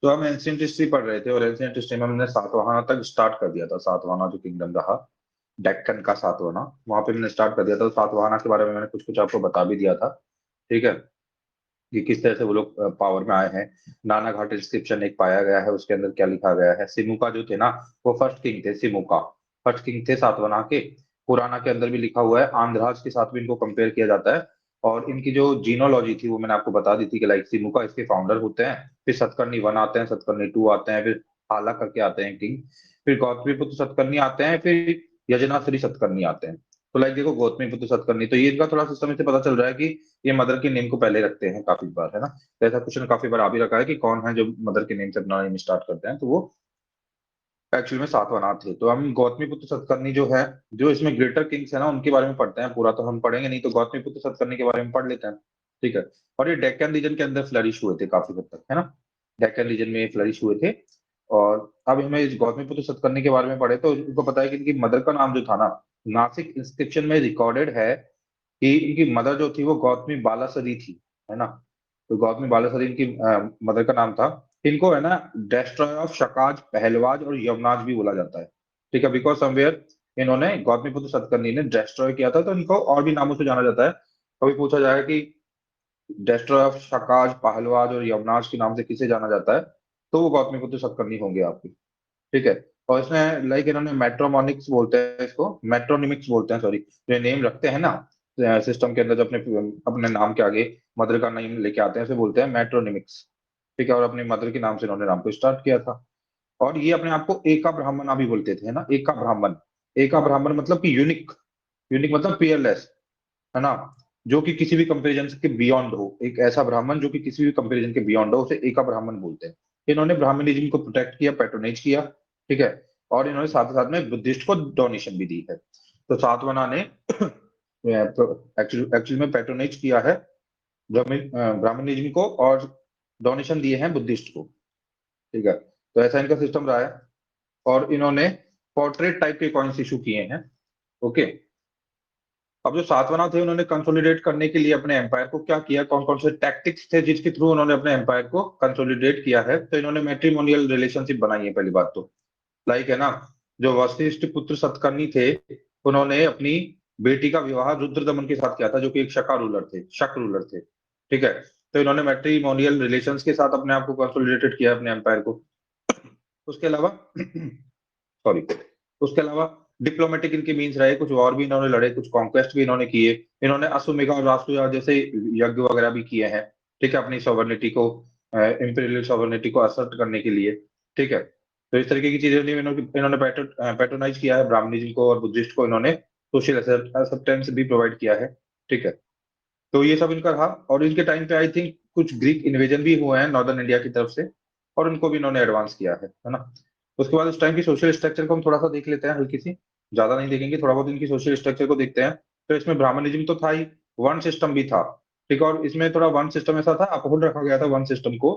तो हम ancient history पढ़ रहे थे और एंशियंट हिस्ट्री में हमने सातवाहना तक स्टार्ट कर दिया था। सातवाहना जो किंगडम रहा, डेक्कन का सातवाहना, वहां पे मैंने स्टार्ट कर दिया था। तो सातवाहना के बारे में मैंने कुछ कुछ आपको बता भी दिया था। ठीक है, कि किस तरह से वो लोग पावर में आए हैं। नाना घाट इंस्क्रिप्शन एक पाया गया है, उसके अंदर क्या लिखा गया है। सिमुका जो थे ना, वो फर्स्ट किंग थे। सिमुका फर्स्ट किंग थे सातवाहना के। पुराना के अंदर भी लिखा हुआ है, आंध्राज के साथ भी इनको कंपेयर किया जाता है। और इनकी जो जीनोलॉजी थी वो मैंने आपको बता दी थी कि लाइक सिमुका इसके फाउंडर होते हैं, फिर सतकर्णी वन आते हैं, सतकर्णी टू आते हैं, फिर हाला करके आते हैं किंग, फिर गौतमीपुत्र सतकर्णी आते हैं, फिर यजनाश्री सतकर्णी आते हैं। तो लाइक देखो, गौतमीपुत्र सतकर्णी, तो ये इनका थोड़ा सिस्टम इससे पता चल रहा है कि ये मदर के नेम को पहले रखते हैं काफी बार, है ना। तो ऐसा क्वेश्चन काफी बार आ भी रखा है कि कौन है जो मदर के नेम से अपना नेम स्टार्ट करते हैं, तो वो एक्चुअली में सातवाहन थे। तो हम गौतमीपुत्र सतकर्णी जो है, जो इसमें ग्रेटर किंग्स है ना, उनके बारे में पढ़ते हैं। पूरा तो हम पढ़ेंगे नहीं, तो गौतमीपुत्र सतकर्णी के बारे में पढ़ लेते हैं। ठीक है। और ये डेक्कन रीजन के अंदर फ्लरिश हुए थे काफी हद तक, है ना। डेक्कन रीजन में फ्लरिश हुए थे। और अब हमें इस गौतमीपुत्र सतकर्णी के बारे में पढ़े तो उनको पता है कि इनकी मदर का नाम जो था ना, नासिक इंस्क्रिप्शन में रिकॉर्डेड है कि इनकी मदर जो थी वो गौतमी बालासरी थी, है ना। तो गौतमी बालासरी इनकी मदर का नाम था। इनको है ना डेस्ट्रॉय ऑफ शकाज, पहलवाज और यवनाज भी बोला जाता है। ठीक है, बिकॉज समवेयर इन्होंने गौतमीपुत्र सतकर्णी ने डिस्ट्रॉय किया था, तो इनको और भी नामों से जाना जाता है। कभी पूछा जाएगा कि डेस्ट्रॉय ऑफ शकाज, पहलवाज और यवनाज के नाम से किसे जाना जाता है, तो वो गौतमीपुत्र सतकर्णी होंगे आपके। ठीक है। और इसमें लाइक इन्होंने मेट्रोमोनिक्स बोलते हैं इसको, मेट्रोनिमिक्स बोलते हैं, सॉरी, जो नेम रखते हैं ना सिस्टम के अंदर, जो अपने अपने नाम के आगे मदर का नेम लेके आते हैं, उसे बोलते हैं मेट्रोनिमिक्स। ठीक है। और अपनी मदर के नाम से इन्होंने नाम को स्टार्ट किया था। और ये अपने आप को एका ब्राह्मणा भी बोलते थे, है ना, एका ब्राह्मण। एका ब्राह्मण मतलब कि यूनिक, यूनिक मतलब पियरलेस, है ना, जो कि किसी भी कंपैरिजन के बियॉन्ड हो। एक ऐसा ब्राह्मण जो कि किसी भी कंपैरिजन के बियॉन्ड हो, उसे एका ब्राह्मण बोलते हैं। इन्होंने ब्राह्मणिज्म को प्रोटेक्ट किया, पैट्रोनाइज किया। ठीक है। और इन्होंने साथ ही साथ में बुद्धिस्ट को डोनेशन भी दी है। तो सातवाहना ने एक्चुअली में पैट्रोनाइज किया है ब्राह्मणिज्म को, और डोनेशन दिए हैं बुद्धिस्ट को। ठीक है। तो ऐसा इनका सिस्टम रहा है। और इन्होंने पोर्ट्रेट टाइप के कॉइन्स इशू किए हैं। ओके। अब जो सातवाहना थे, उन्होंने कंसोलिडेट करने के लिए अपने एम्पायर को क्या किया, कौन कौन से टैक्टिक्स थे जिसके थ्रू उन्होंने अपने एम्पायर को कंसोलिडेट किया है। तो इन्होंने मैट्रिमोनियल रिलेशनशिप बनाई है पहली बात तो। लाइक है ना, जो वशिष्ठ पुत्र सतकर्णी थे, उन्होंने अपनी बेटी का विवाह रुद्रदमन के साथ किया था, जो कि एक शका रूलर थे, शक रूलर थे। ठीक है। तो इन्होंने मैट्रिमोनियल रिलेशंस के साथ अपने आप को कंसोलिडेटेड किया, अपने एम्पायर को। उसके अलावा सॉरी, उसके अलावा डिप्लोमेटिक इनके मीन्स रहे, कुछ वॉर भी इन्होंने लड़े, कुछ कॉन्क्वेस्ट भी इन्होंने किए। इन्होंने अश्वमेधा और राष्ट्रयाग जैसे यज्ञ वगैरह भी किए हैं। ठीक है, अपनी सॉवर्निटी को, इंपीरियल सॉवर्निटी को असर्ट करने के लिए। ठीक है। तो इस तरीके की चीजें इन्होंने पैट्रोनाइज किया है ब्राह्मणिज्म को, और बुद्धिस्ट को इन्होंने सोशल एक्सेप्टेंस भी प्रोवाइड किया है। ठीक है। तो ये सब इनका रहा। और इनके टाइम पे आई थिंक कुछ ग्रीक इन्वेजन भी हुए हैं नॉर्दर्न इंडिया की तरफ से, और उनको भी इन्होंने एडवांस किया है ना। उसके बाद उस टाइम की सोशल स्ट्रक्चर को हम थोड़ा सा देख लेते हैं, हल्की सी, ज्यादा नहीं देखेंगे, थोड़ा बहुत इनकी सोशल स्ट्रक्चर को देखते हैं। तो इसमें ब्राह्मणिज्म तो था ही, वर्ण सिस्टम भी था। ठीक है। और इसमें थोड़ा वर्ण सिस्टम ऐसा था, अपहोल्ड रखा गया था वर्ण सिस्टम को।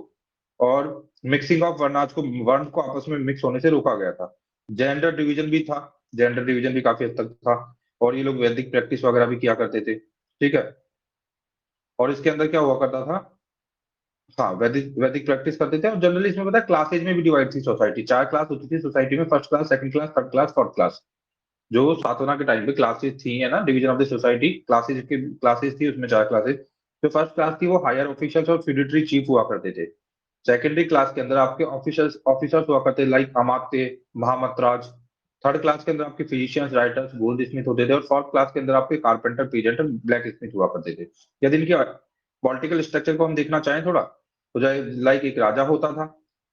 और मिक्सिंग ऑफ वर्णाज को, वर्ण को आपस में मिक्स होने से रोका गया था। जेंडर डिवीजन भी था, जेंडर डिवीजन भी काफी हद तक था। और ये लोग वैदिक प्रैक्टिस वगैरह भी किया करते थे। ठीक है। और इसके अंदर क्या हुआ करता था, हाँ, वैदिक वैदिक प्रैक्टिस करते थे। और जनरली इसमें पता है क्लासेज में भी डिवाइड थी सोसाइटी, 4 क्लास होती थी सोसाइटी में, first class, second class, third class, fourth class. जो सातवाहना के टाइम पे क्लासेस थी, है ना, division of the society, classes थी, उसमें 4 क्लासेस। जो फर्स्ट क्लास थी वो हायर ऑफिशियल्स और फ्यूडिटरी चीफ हुआ करते थे। सेकेंडरी क्लास के अंदर आपके ऑफिसर्स ऑफिसर्स हुआ करते, लाइक अमात्य, महामंत्राज। थर्ड क्लास के अंदर आपके फिजिशियंस, राइटर्स, गोल्ड स्मिथ होते थे। और फोर्थ क्लास के अंदर आपके कारपेंटर, पेजेंट और ब्लैक स्मिथ हुआ करते थे। यदि इनके पॉलिटिकल स्ट्रक्चर को हम देखना चाहें थोड़ा, तो लाइक एक राजा होता था,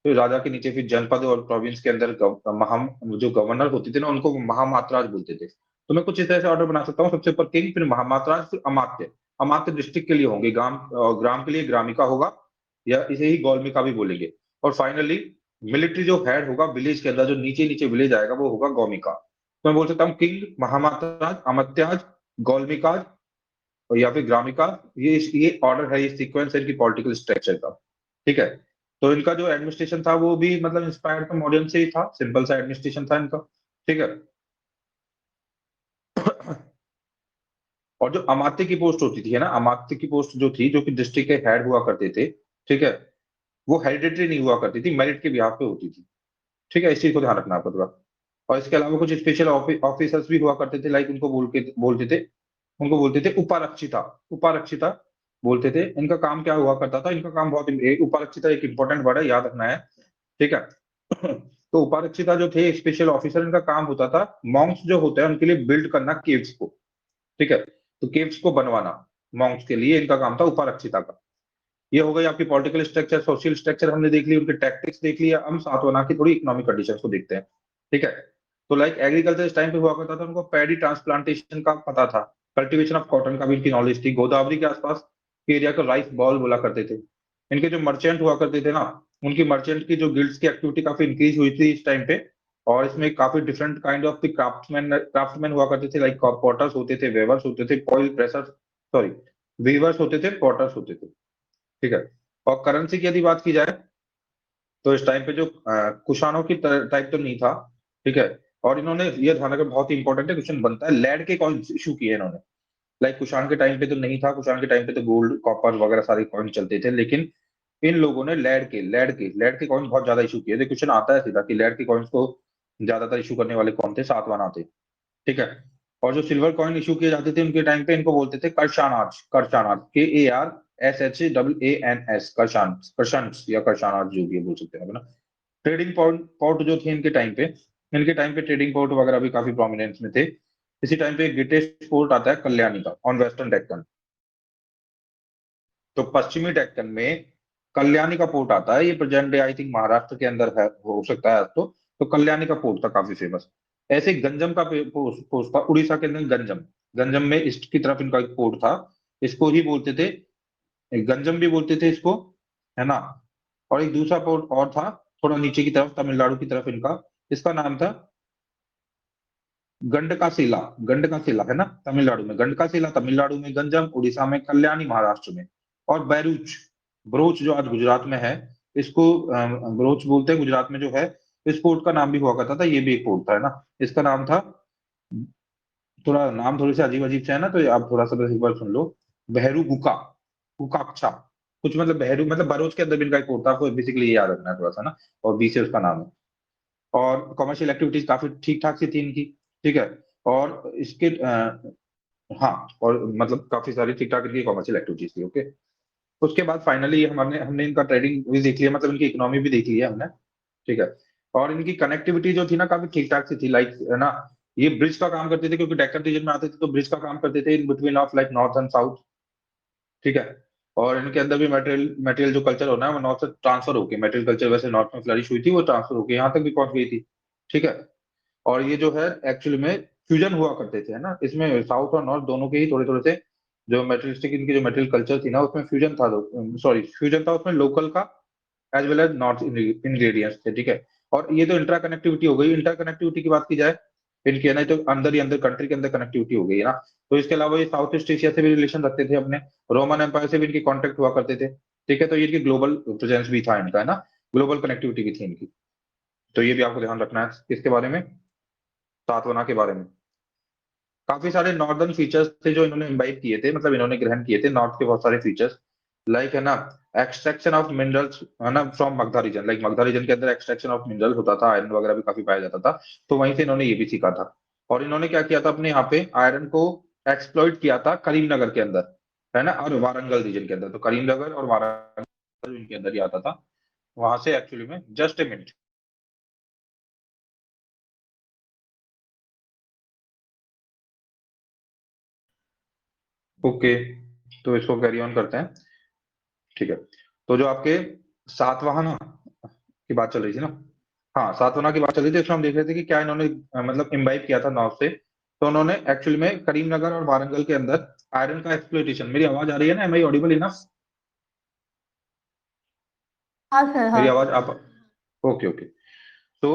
तो राजा के नीचे फिर जनपद और प्रोविंस के अंदर जो गवर्नर होते थे ना, उनको महामात्राज बोलते थे। तो मैं कुछ इस तरह से ऑर्डर बना सकता हूँ, सबसे ऊपर किंग, फिर महामात्राज, फिर अमात्य। अमात्य डिस्ट्रिक्ट के लिए होंगे, ग्राम, ग्राम के लिए ग्रामिका होगा, या इसे ही गौलमिका भी बोलेंगे। और फाइनली मिलिट्री जो हेड होगा विलेज के अंदर, जो नीचे नीचे विलेज आएगा, वो होगा गौमिका। तो मैं बोल सकता हूँ किंग, महामात्राज, अमात्याज, गौलमिकाज, और या फिर ग्रामिका। ये ऑर्डर है, ये सीक्वेंस है इनकी पॉलिटिकल स्ट्रक्चर का। ठीक है। तो इनका जो एडमिनिस्ट्रेशन था वो भी मतलब इंस्पायर्ड तो मॉडर्न से ही था, सिंपल सा एडमिनिस्ट्रेशन था इनका। ठीक है। और जो अमात्य की पोस्ट होती थी, है ना, अमात्य की पोस्ट जो थी, जो कि डिस्ट्रिक्ट के हेड हुआ करते थे। ठीक है। वो हेरिडेटरी नहीं हुआ करती थी, मेरिट के बिहाफ पे होती थी। ठीक है, इस चीज को ध्यान रखना आपको थोड़ा। और इसके अलावा कुछ स्पेशल ऑफिसर्स भी हुआ करते थे, लाइक उनको बोलते थे, उनको बोलते थे उपारक्षिता। उपारक्षिता बोलते थे। इनका काम क्या हुआ करता था, इनका काम बहुत उपारक्षिता एक इंपॉर्टेंट वर्ड है, याद रखना है। ठीक है। तो उपारक्षिता जो थे स्पेशल ऑफिसर, इनका काम होता था मॉन्क्स जो होते हैं उनके लिए बिल्ड करना केव्स को। ठीक है, तो केव्स को बनवाना मॉन्क्स के लिए इनका काम था उपारक्षिता का। ये हो गई आपकी पॉलिटिकल स्ट्रक्चर, सोशल स्ट्रक्चर हमने देख ली, उनके टैक्टिक्स देख लिया। हम सातवां की थोड़ी इकोनॉमिक कंडीशंस को देखते हैं। ठीक है, तो लाइक एग्रीकल्चर इस टाइम पे हुआ करता था, उनको पैडी ट्रांसप्लांटेशन का पता था, कल्टीवेशन ऑफ कॉटन का भी इनकी नॉलेज थी, गोदावरी के आसपास के एरिया को राइस बॉल बोला करते थे। इनके जो मर्चेंट हुआ करते थे ना, उनकी मर्चेंट की जो गिल्ड्स की एक्टिविटी काफी इंक्रीज हुई थी इस टाइम पे। और इसमें काफी डिफरेंट काइंड ऑफ क्राफ्टमैन हुआ करते थे, लाइक पॉटर्स होते थे, वेवर्स होते थे, ऑयल प्रेसर्स, सॉरी, वीवर्स होते थे, पॉटर्स होते थे। ठीक है। और करेंसी की यदि बात की जाए, तो इस टाइम पे जो कुशानों की टाइप तो नहीं था। ठीक है। और इन्होंने ये ध्यान रखना, बहुत ही इंपॉर्टेंट है, क्वेश्चन बनता है, लेड के कॉइन इशू किए इन्होंने। लाइक कुशान के टाइम पे तो नहीं था, कुशान के टाइम पे तो गोल्ड कॉपर वगैरह सारे कॉइन चलते थे, लेकिन इन लोगों ने लेड के कॉइन बहुत ज्यादा इशू किए थे। क्वेश्चन आता है सीधा कि लेड के कॉइन्स को ज्यादातर इशू करने वाले कौन थे, सातवाहन थे। ठीक है। और जो सिल्वर कॉइन इशू किए जाते थे उनके टाइम पे, इनको बोलते थे करशानाज। करशानाज, KARSHANS, करशान, करशंस या करशानाज, जो भी है बोल सकते हैं आप ना। ट्रेडिंग पोर्ट जो थे इनके टाइम पे ट्रेडिंग पोर्ट वगैरह भी काफी प्रोमिनेंस में थे। इसी टाइम पे ग्रेटेस्ट पोर्ट आता है कल्याणी का, ऑन वेस्टर्न डेक्कन। तो पश्चिमी डेक्कन में कल्याणी का पोर्ट आता है, ये present day I think Maharashtra के अंदर है, हो सकता है अब तो कल्याणी का पोर्ट था काफी फेमस। ऐसे ही गंजम का पोस्ट था उड़ीसा के अंदर, गंजम। गंजम में ईस्ट की तरफ इनका एक पोर्ट था, इसको ही बोलते थे, गंजम भी बोलते थे इसको, है ना। और एक दूसरा पोर्ट और था थोड़ा नीचे की तरफ, तमिलनाडु की तरफ इनका, इसका नाम था गंडकाशिला। गंडकाशिला है ना, तमिलनाडु में गंडकाशिला, तमिलनाडु में गंजम, उड़ीसा में कल्याणी, महाराष्ट्र में। और बैरूच, ब्रोच जो आज गुजरात में है, इसको ब्रोच बोलते हैं गुजरात में जो है। इस पोर्ट का नाम भी हुआ करता था, ये भी एक पोर्ट था, है ना। इसका नाम था, थोड़ा नाम थोड़े से अजीब अजीब से है ना, तो ये आप थोड़ा सा बस एक बार सुन लो। बहरू गुका, गुकाक्षा, कुछ मतलब बहरू मतलब बरोच के अंदर भी इनका एक पोर्ट था, आपको बेसिकली ये याद रखना है थोड़ा सा ना। और बी से उसका नाम है। और कमर्शियल एक्टिविटीज काफी ठीक ठाक सी थी इनकी। ठीक है। और इसके हाँ, और मतलब काफी सारी ठीक ठाक इनकी कमर्शियल एक्टिविटीज थी। ओके। उसके बाद फाइनली हमने हमने इनका ट्रेडिंग भी देख लिया, मतलब इनकी इकोनॉमी भी देख लिया हमने। ठीक है। और इनकी कनेक्टिविटी जो थी ना, काफी ठीक ठाक सी थी, लाइक, है ना। ये ब्रिज का काम करते थे, क्योंकि डेक्कन रीजन में आते थे, तो ब्रिज का काम करते थे in between of like north and south. ठीक है। और इनके अंदर भी मटेरियल मटेरियल जो कल्चर होना है वो नॉर्थ से ट्रांसफर होके, मटेरियल कल्चर वैसे नॉर्थ में फ्लरिश हुई थी, वो ट्रांसफर होके यहाँ तक भी पहुंच गई थी। ठीक है। और ये जो है एक्चुअली में फ्यूजन हुआ करते थे, है ना, इसमें साउथ और नॉर्थ दोनों के ही थोड़े थोड़े से जो मेटेरियलिस्टिक इनकी जो मटेरियल कल्चर थी ना, उसमें फ्यूजन था, सॉरी फ्यूजन था उसमें लोकल का as well as north ingredients थे। ठीक है। और ये तो इंटर कनेक्टिविटी हो गई। इंटर कनेक्टिविटी की बात की जाए इनके, है ना, तो अंदर ही अंदर कंट्री के अंदर कनेक्टिविटी हो गई, है ना। तो इसके अलावा ये साउथ ईस्ट एशिया से भी रिलेशन रखते थे अपने, रोमन एम्पायर से भी इनकी कॉन्टेक्ट हुआ करते थे। ठीक है। तो ये इनकी ग्लोबल प्रेजेंस भी था इनका, है ना, ग्लोबल कनेक्टिविटी भी थी इनकी। तो ये भी आपको ध्यान रखना है किसके बारे में, सातवाहना के बारे में। काफी सारे नॉर्दर्न फीचर्स थे जो इन्होंने इम्बाइब किए थे, मतलब इन्होंने ग्रहण किए थे नॉर्थ के बहुत सारे फीचर्स, लाइक, है ना, एक्सट्रैक्शन ऑफ मिनरल्स, है ना, from Magadha region. Like Magadha region के अंदर एक्सट्रैक्शन ऑफ मिनरल होता था, आयरन वगैरह भी काफी पाया जाता था। तो वहीं से इन्होंने ये भी सीखा था। और इन्होंने क्या किया था, अपने यहाँ पे आयरन को एक्सप्लॉइट किया था करीमनगर के अंदर, है ना, और वारंगल रीजन के अंदर। तो करीमनगर और वारंगल इनके अंदर ही आता था। वहां से एक्चुअली में, जस्ट ए मिनट। ओके, तो इसको कैरी ऑन करते हैं। ठीक है। तो जो आपके सातवाहन की बात चल रही थी ना, हाँ, सातवाहना की बात चल रही थी, इसमें हम देख रहे थे कि क्या इन्होंने मतलब इम्बाइब किया था नॉर्थ से। तो उन्होंने एक्चुअली में करीमनगर और वारंगल के अंदर आयरन का एक्सप्लोइटेशन, मेरी आवाज आ रही है ना, एम आई ऑडिबल इनफ? हाँ सर, मेरी हाँ। आवाज आप, ओके ओके। तो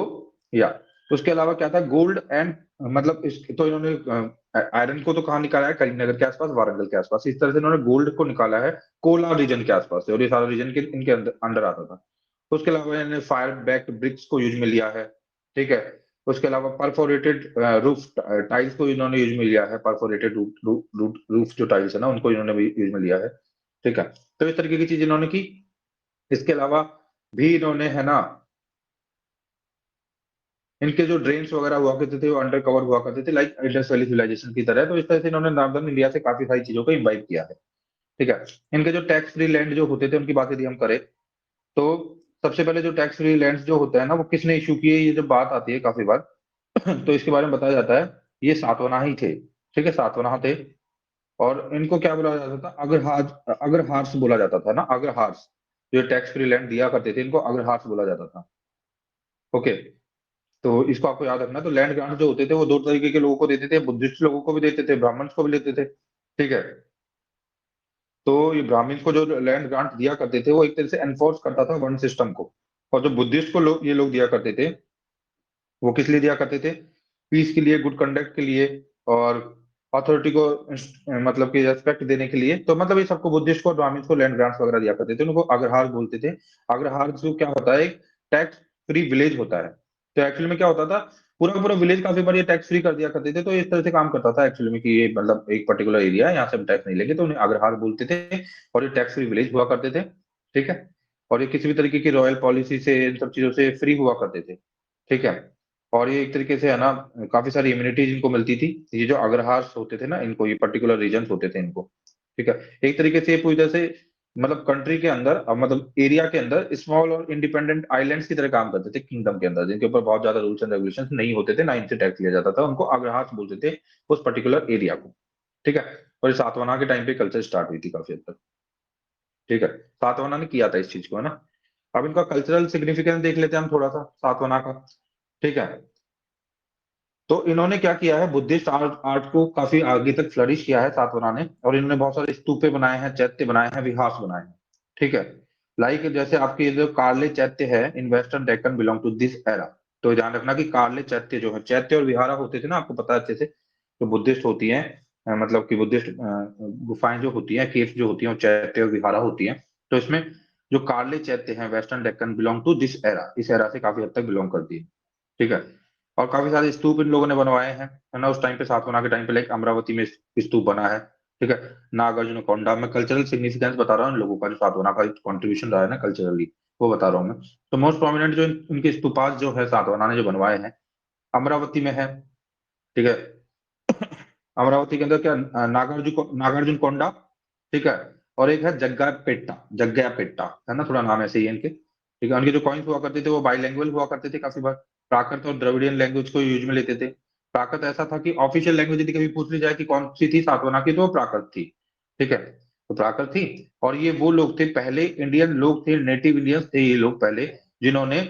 या उसके अलावा क्या था, गोल्ड एंड, मतलब इस तो इन्होंने आयरन को तो कहाँ निकाला है, करीमनगर के आसपास, वारंगल के आसपास। इस तरह से इन्होंने गोल्ड को निकाला है कोला रीजन के आसपास से, और ये सारा रीजन के इनके अंदर अंडर आता था। उसके अलावा इन्होंने फायर बैक्ड ब्रिक्स को यूज में लिया है। ठीक है। उसके अलावा परफोरेटेड रूफ टाइल्स को इन्होंने यूज में लिया है, परफोरेटेड रूफ जो टाइल्स है ना, उनको इन्होंने भी यूज में लिया है। ठीक है। तो इस तरीके की चीज इन्होंने की। इसके अलावा भी इन्होंने, है ना, इनके जो ड्रेन्स वगैरह हुआ करते थे वो अंडर कवर हुआ करते थे, लाइक इंडस वैली सिविलाइजेशन की तरह। तो इस तरह से इन्होंने नॉर्दर्न इंडिया से काफी सारी चीजों को इम्बाइब किया है। ठीक है। इनके जो टैक्स फ्री लैंड जो होते थे उनकी बात यदि हम करें, तो सबसे पहले जो टैक्स फ्री लैंड जो होता है ना, वो किसने इशू किए, ये जब बात आती है काफी बार तो इसके बारे में बताया जाता है, ये सातवाहन ही थे। ठीक है, सातवाहन थे। और इनको क्या बोला जाता था, अग्रहार, अग्रहार्स बोला जाता था ना, अग्रहार्स। जो टैक्स फ्री लैंड दिया करते थे इनको अग्रहार्स बोला जाता था। ओके। तो इसको आपको याद रखना। तो लैंड ग्रांट जो होते थे वो दो तरीके के लोगों को देते थे, बुद्धिस्ट लोगों को भी देते थे, ब्राह्मण्स को भी देते थे। ठीक है। तो ये ब्राह्मण्स को जो लैंड ग्रांट दिया करते थे वो एक तरह से एनफोर्स करता था वर्ण सिस्टम को। और जो बुद्धिस्ट को लोग, ये लोग दिया करते थे, वो किस लिए दिया करते थे, पीस के लिए, गुड कंडक्ट के लिए, और अथॉरिटी को मतलब कि रेस्पेक्ट देने के लिए। तो मतलब ये सबको, बुद्धिस्ट को, ब्राह्मण्स को लैंड ग्रांट्स वगैरह दिया करते थे, उनको अग्रहार बोलते थे। अग्रहार जो क्या होता है, एक टैक्स फ्री विलेज होता है। तो एक्चुअली में क्या होता था, पूरा पूरा विलेज काफी बार ये टैक्स फ्री कर दिया करते थे। तो इस तरह से काम करता था एक्चुअली में, कि ये मतलब एक पर्टिकुलर एरिया है, यहाँ से हम टैक्स नहीं लेंगे, तो उन्हें अग्रहार बोलते थे। और ये टैक्स फ्री विलेज हुआ करते थे। ठीक है। और ये किसी भी तरीके की रॉयल पॉलिसी से, इन सब चीजों से फ्री हुआ करते थे। ठीक है। और ये एक तरीके से, है ना, काफी सारी इम्यूनिटीज इनको मिलती थी। ये जो अग्रहार होते थे ना, इनको, ये पर्टिकुलर रीजन होते थे इनको। ठीक है। एक तरीके से ये पूरी तरह से मतलब कंट्री के अंदर, मतलब एरिया के अंदर स्मॉल और इंडिपेंडेंट आइलैंड्स की तरह काम करते थे किंगडम के अंदर, जिनके ऊपर बहुत ज्यादा रूल्स एंड रेगुलेशंस नहीं होते थे, ना इनसे टैक्स लिया जाता था। उनको अग्रहार बोलते थे उस पर्टिकुलर एरिया को। ठीक है। और ये सातवाहन के टाइम पे कल्चर स्टार्ट हुई थी काफी हद तक। ठीक है। सातवाहन ने किया था इस चीज को, है ना। अब इनका कल्चरल सिग्निफिकेंस देख लेते हैं हम थोड़ा सा, सातवाहन का। ठीक है। तो इन्होंने क्या किया है, बुद्धिस्ट आर्ट आर्ट को काफी आगे तक फ्लरिश किया है सातवाहन ने। और इन्होंने बहुत सारे स्तूपे बनाए हैं, चैत्य बनाए हैं, विहार बनाए हैं। ठीक है। लाइक जैसे आपके ये जो कार्ले चैत्य है in western Deccan belong to this era. तो ध्यान रखना कि कार्ले चैत्य जो है, चैत्य और विहारा होते थे ना, आपको पता है अच्छे से, जो बुद्धिस्ट होती हैं, मतलब कि बुद्धिस्ट गुफाएं जो होती हैं, केव्स जो होती हैं, वो चैत्य और विहारा होती हैं। तो इसमें जो कार्ले चैत्य हैं western Deccan belong to this era, इस एरा से काफी हद तक बिलोंग करती है। ठीक है। और काफी सारे स्तूप इन लोगों ने बनवाए हैं, है ना, उस टाइम पे, सातवाहन के टाइम पे। लाइक अमरावती में स्तूप बना है। ठीक है। नागार्जुन कोंडा में, कल्चरल सिग्निफिकेंस बता रहा हूँ इन लोगों का, जो सातवाहन का कॉन्ट्रीब्यूशन रहा है ना कल्चरली, वो बता रहा हूँ मैं। तो मोस्ट प्रोमिनेंट जो इनके स्तूपास जो है सातवाहन ने जो बनवाए हैं, अमरावती में है। ठीक है। अमरावती के अंदर क्या, नागार्जुन कोंडा। ठीक है। और एक है जग्गा पेट्टा, जग्गा पेट्टा, है ना, थोड़ा नाम ऐसे ही है इनके। ठीक है। उनके जो कॉइन्स हुआ करते थे वो बाइलिंगुअल हुआ करते थे काफी बार। प्राकृत और द्रविडियन लैंग्वेज को यूज में लेते थे। प्राकृत ऐसा था कि ऑफिशियल लैंग्वेज यदि कभी पूछ ली जाए कि कौन सी थी सातवाहन की, तो वो प्राकृत थी। ठीक है। तो प्राकृत थी। और ये वो लोग थे, पहले इंडियन लोग थे, नेटिव इंडियंस थे ये लोग पहले, जिन्होंने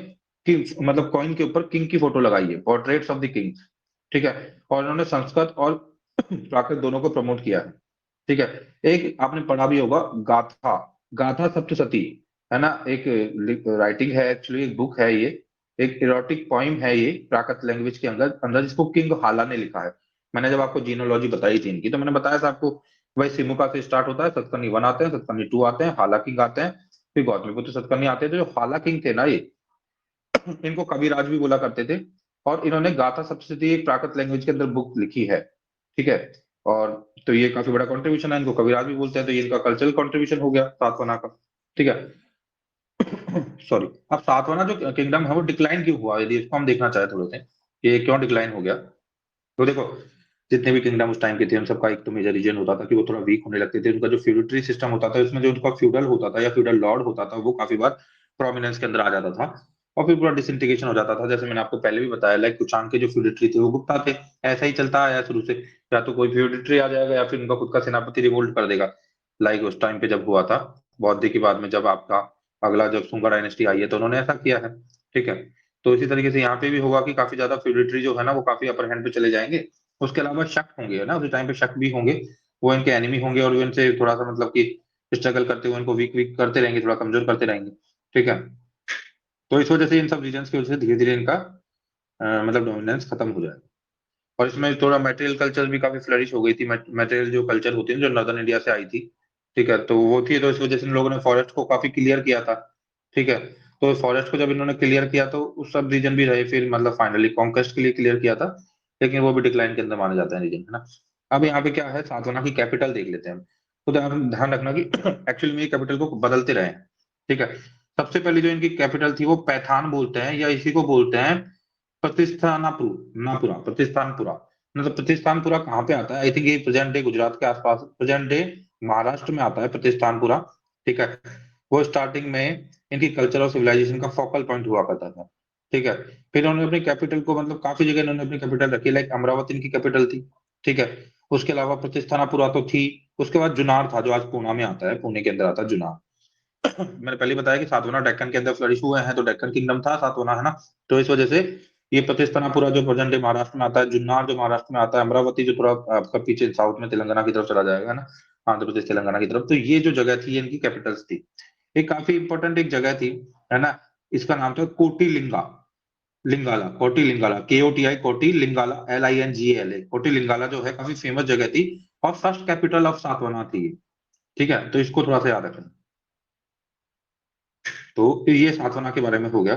किंग, मतलब कॉइन के ऊपर किंग की फोटो लगाई है, पोर्ट्रेट्स ऑफ द किंग। ठीक है। और इन्होंने संस्कृत और प्राकृत दोनों को प्रमोट किया है। ठीक है। एक आपने पढ़ा भी होगा, गाथा, गाथा सप्तशती, है ना, एक राइटिंग है एक्चुअली, एक बुक है ये, एक इरोटिक पोइम है ये, प्राकृत लैंग्वेज के अंदर अंदर, जिसको किंग हाला ने लिखा है। मैंने जब आपको जीनोलॉजी बताई थी इनकी, तो मैंने बताया था आपको, भाई सिमुका से स्टार्ट होता है, सतकर्णी वन आते हैं, सतकर्णी टू आते हैं, हाला किंग आते हैं, फिर गौतमीपुत्र सतकर्णी आते हैं। तो जो हाला किंग थे ना ये, इनको कविराज भी बोला करते थे। और इन्होंने गाथा सप्तशती एक प्राकृत लैंग्वेज के अंदर बुक लिखी है। ठीक है। और तो ये काफी बड़ा कंट्रीब्यूशन है, इनको कविराज भी बोलते हैं, तो ये इनका कल्चरल कंट्रीब्यूशन हो गया सातवाहन का। ठीक है। सॉरी। अब सातवाहन जो किंगडम है वो डिक्लाइन क्यों हुआ, यदि इसको हम देखना चाहे थोड़े से, ये क्यों डिक्लाइन हो गया। तो देखो, जितने भी किंगडम उस टाइम के थे, उन सबका एक तो मेजर रीजन होता था कि वो थोड़ा वीक होने लगते थे। उनका जो फ्यूडिटरी सिस्टम होता था, उसमें जो उनका फ्यूडल होता था या फ्यूडल लॉर्ड होता था, वो काफी बार प्रोमिनेंस के अंदर आ जाता था। और फिर पूरा डिसइंटीग्रेशन हो जाता था। जैसे मैंने आपको पहले भी बताया, लाइक कुषाण के जो फ्यूडिटरी थे वो गुप्ता थे। ऐसा ही चलता आया शुरू से, या तो कोई फ्यूडिटरी आ जाएगा या फिर उनका खुद का सेनापति रिवोल्ट कर देगा। लाइक उस टाइम पे जब हुआ था बौद्ध के बाद में, जब आपका अगला जब सुंगा डायनेस्टी आई है, तो उन्होंने ऐसा किया है। ठीक है। तो इसी तरीके से यहाँ पे भी होगा कि काफी ज्यादा फ्यूडिटरी जो है ना, वो काफी अपर हैंड पे चले जाएंगे। उसके अलावा शक होंगे, है ना, उस टाइम पे शक भी होंगे। वो इनके एनिमी होंगे और वो इनसे थोड़ा सा मतलब कि स्ट्रगल करते हुए इनको वीक वीक करते रहेंगे, थोड़ा कमजोर करते रहेंगे। ठीक है। तो इस वजह से, इन सब रीजन की वजह से धीरे धीरे इनका मतलब डोमिनेंस खत्म हो जाएगा। और इसमें थोड़ा मटेरियल कल्चर भी काफी फ्लरिश हो गई थी। मटेरियल जो कल्चर होती है जो नॉर्दर्न इंडिया से आई थी। ठीक है। तो वो थी, तो इस वजह से इन लोगों ने फॉरेस्ट को काफी क्लियर किया था। ठीक है। तो फॉरेस्ट को जब इन्होंने क्लियर किया, तो उस सब रीजन भी रहे, फिर मतलब फाइनली कॉन्क्वेस्ट के लिए क्लियर किया था। लेकिन वो भी डिक्लाइन के अंदर माने जाते हैं रीजन, है ना। अब यहाँ पे क्या है, सातवाहन की कैपिटल देख लेते हैं हम। तो ध्यान ध्यान रखना कि एक्चुअली में कैपिटल को बदलते रहे हैं। ठीक है। सबसे पहली जो इनकी कैपिटल थी वो पैठान बोलते हैं, या इसी को बोलते हैं प्रतिस्थानपुरा। मतलब प्रतिस्थानपुरा कहाँ पे आता है? आई थिंक ये प्रेजेंट डे गुजरात के आसपास, प्रेजेंट डे महाराष्ट्र में आता है प्रतिस्थानपुरा। ठीक है, वो स्टार्टिंग में इनकी कल्चर और सिविलाइजेशन का फोकल पॉइंट हुआ करता था। ठीक है, फिर उन्होंने अपनी कैपिटल को, मतलब काफी जगह इन्होंने अपनी कैपिटल रखी, लाइक अमरावती इनकी कैपिटल थी। ठीक है, उसके अलावा प्रतिस्थानापुरा तो थी। उसके बाद जुनार था, जो आज पूना में आता है, पुणे के अंदर आता है जुनार। मैंने पहले बताया कि सातवाहन डेक्कन के अंदर फ्लरिश हुए हैं, तो डेक्कन किंगडम था सातवाहन, है ना। तो इस वजह से ये प्रतिस्थानापुरा जो प्रेजेंट डे महाराष्ट्र में आता है, जुन्नार जो महाराष्ट्र में आता है, अमरावती जो थोड़ा आपका पीछे साउथ में तेलंगाना की तरफ चला जाएगा ना, आंध्र प्रदेश तेलंगाना की तरफ, तो ये जो जगह थी ये इनकी कैपिटल्स थी। ये काफी इंपॉर्टेंट एक जगह थी, है ना। इसका नाम था कोटी लिंगा, लिंगाला, कोटी लिंगाला, KOTI, कोटी लिंगाला, LINGALA, कोटी लिंगाला जो है काफी फेमस जगह थी, और फर्स्ट कैपिटल ऑफ सातवाहना थी ये। ठीक है, तो इसको थोड़ा सा याद रखें। तो ये सातवाहना के बारे में हो गया।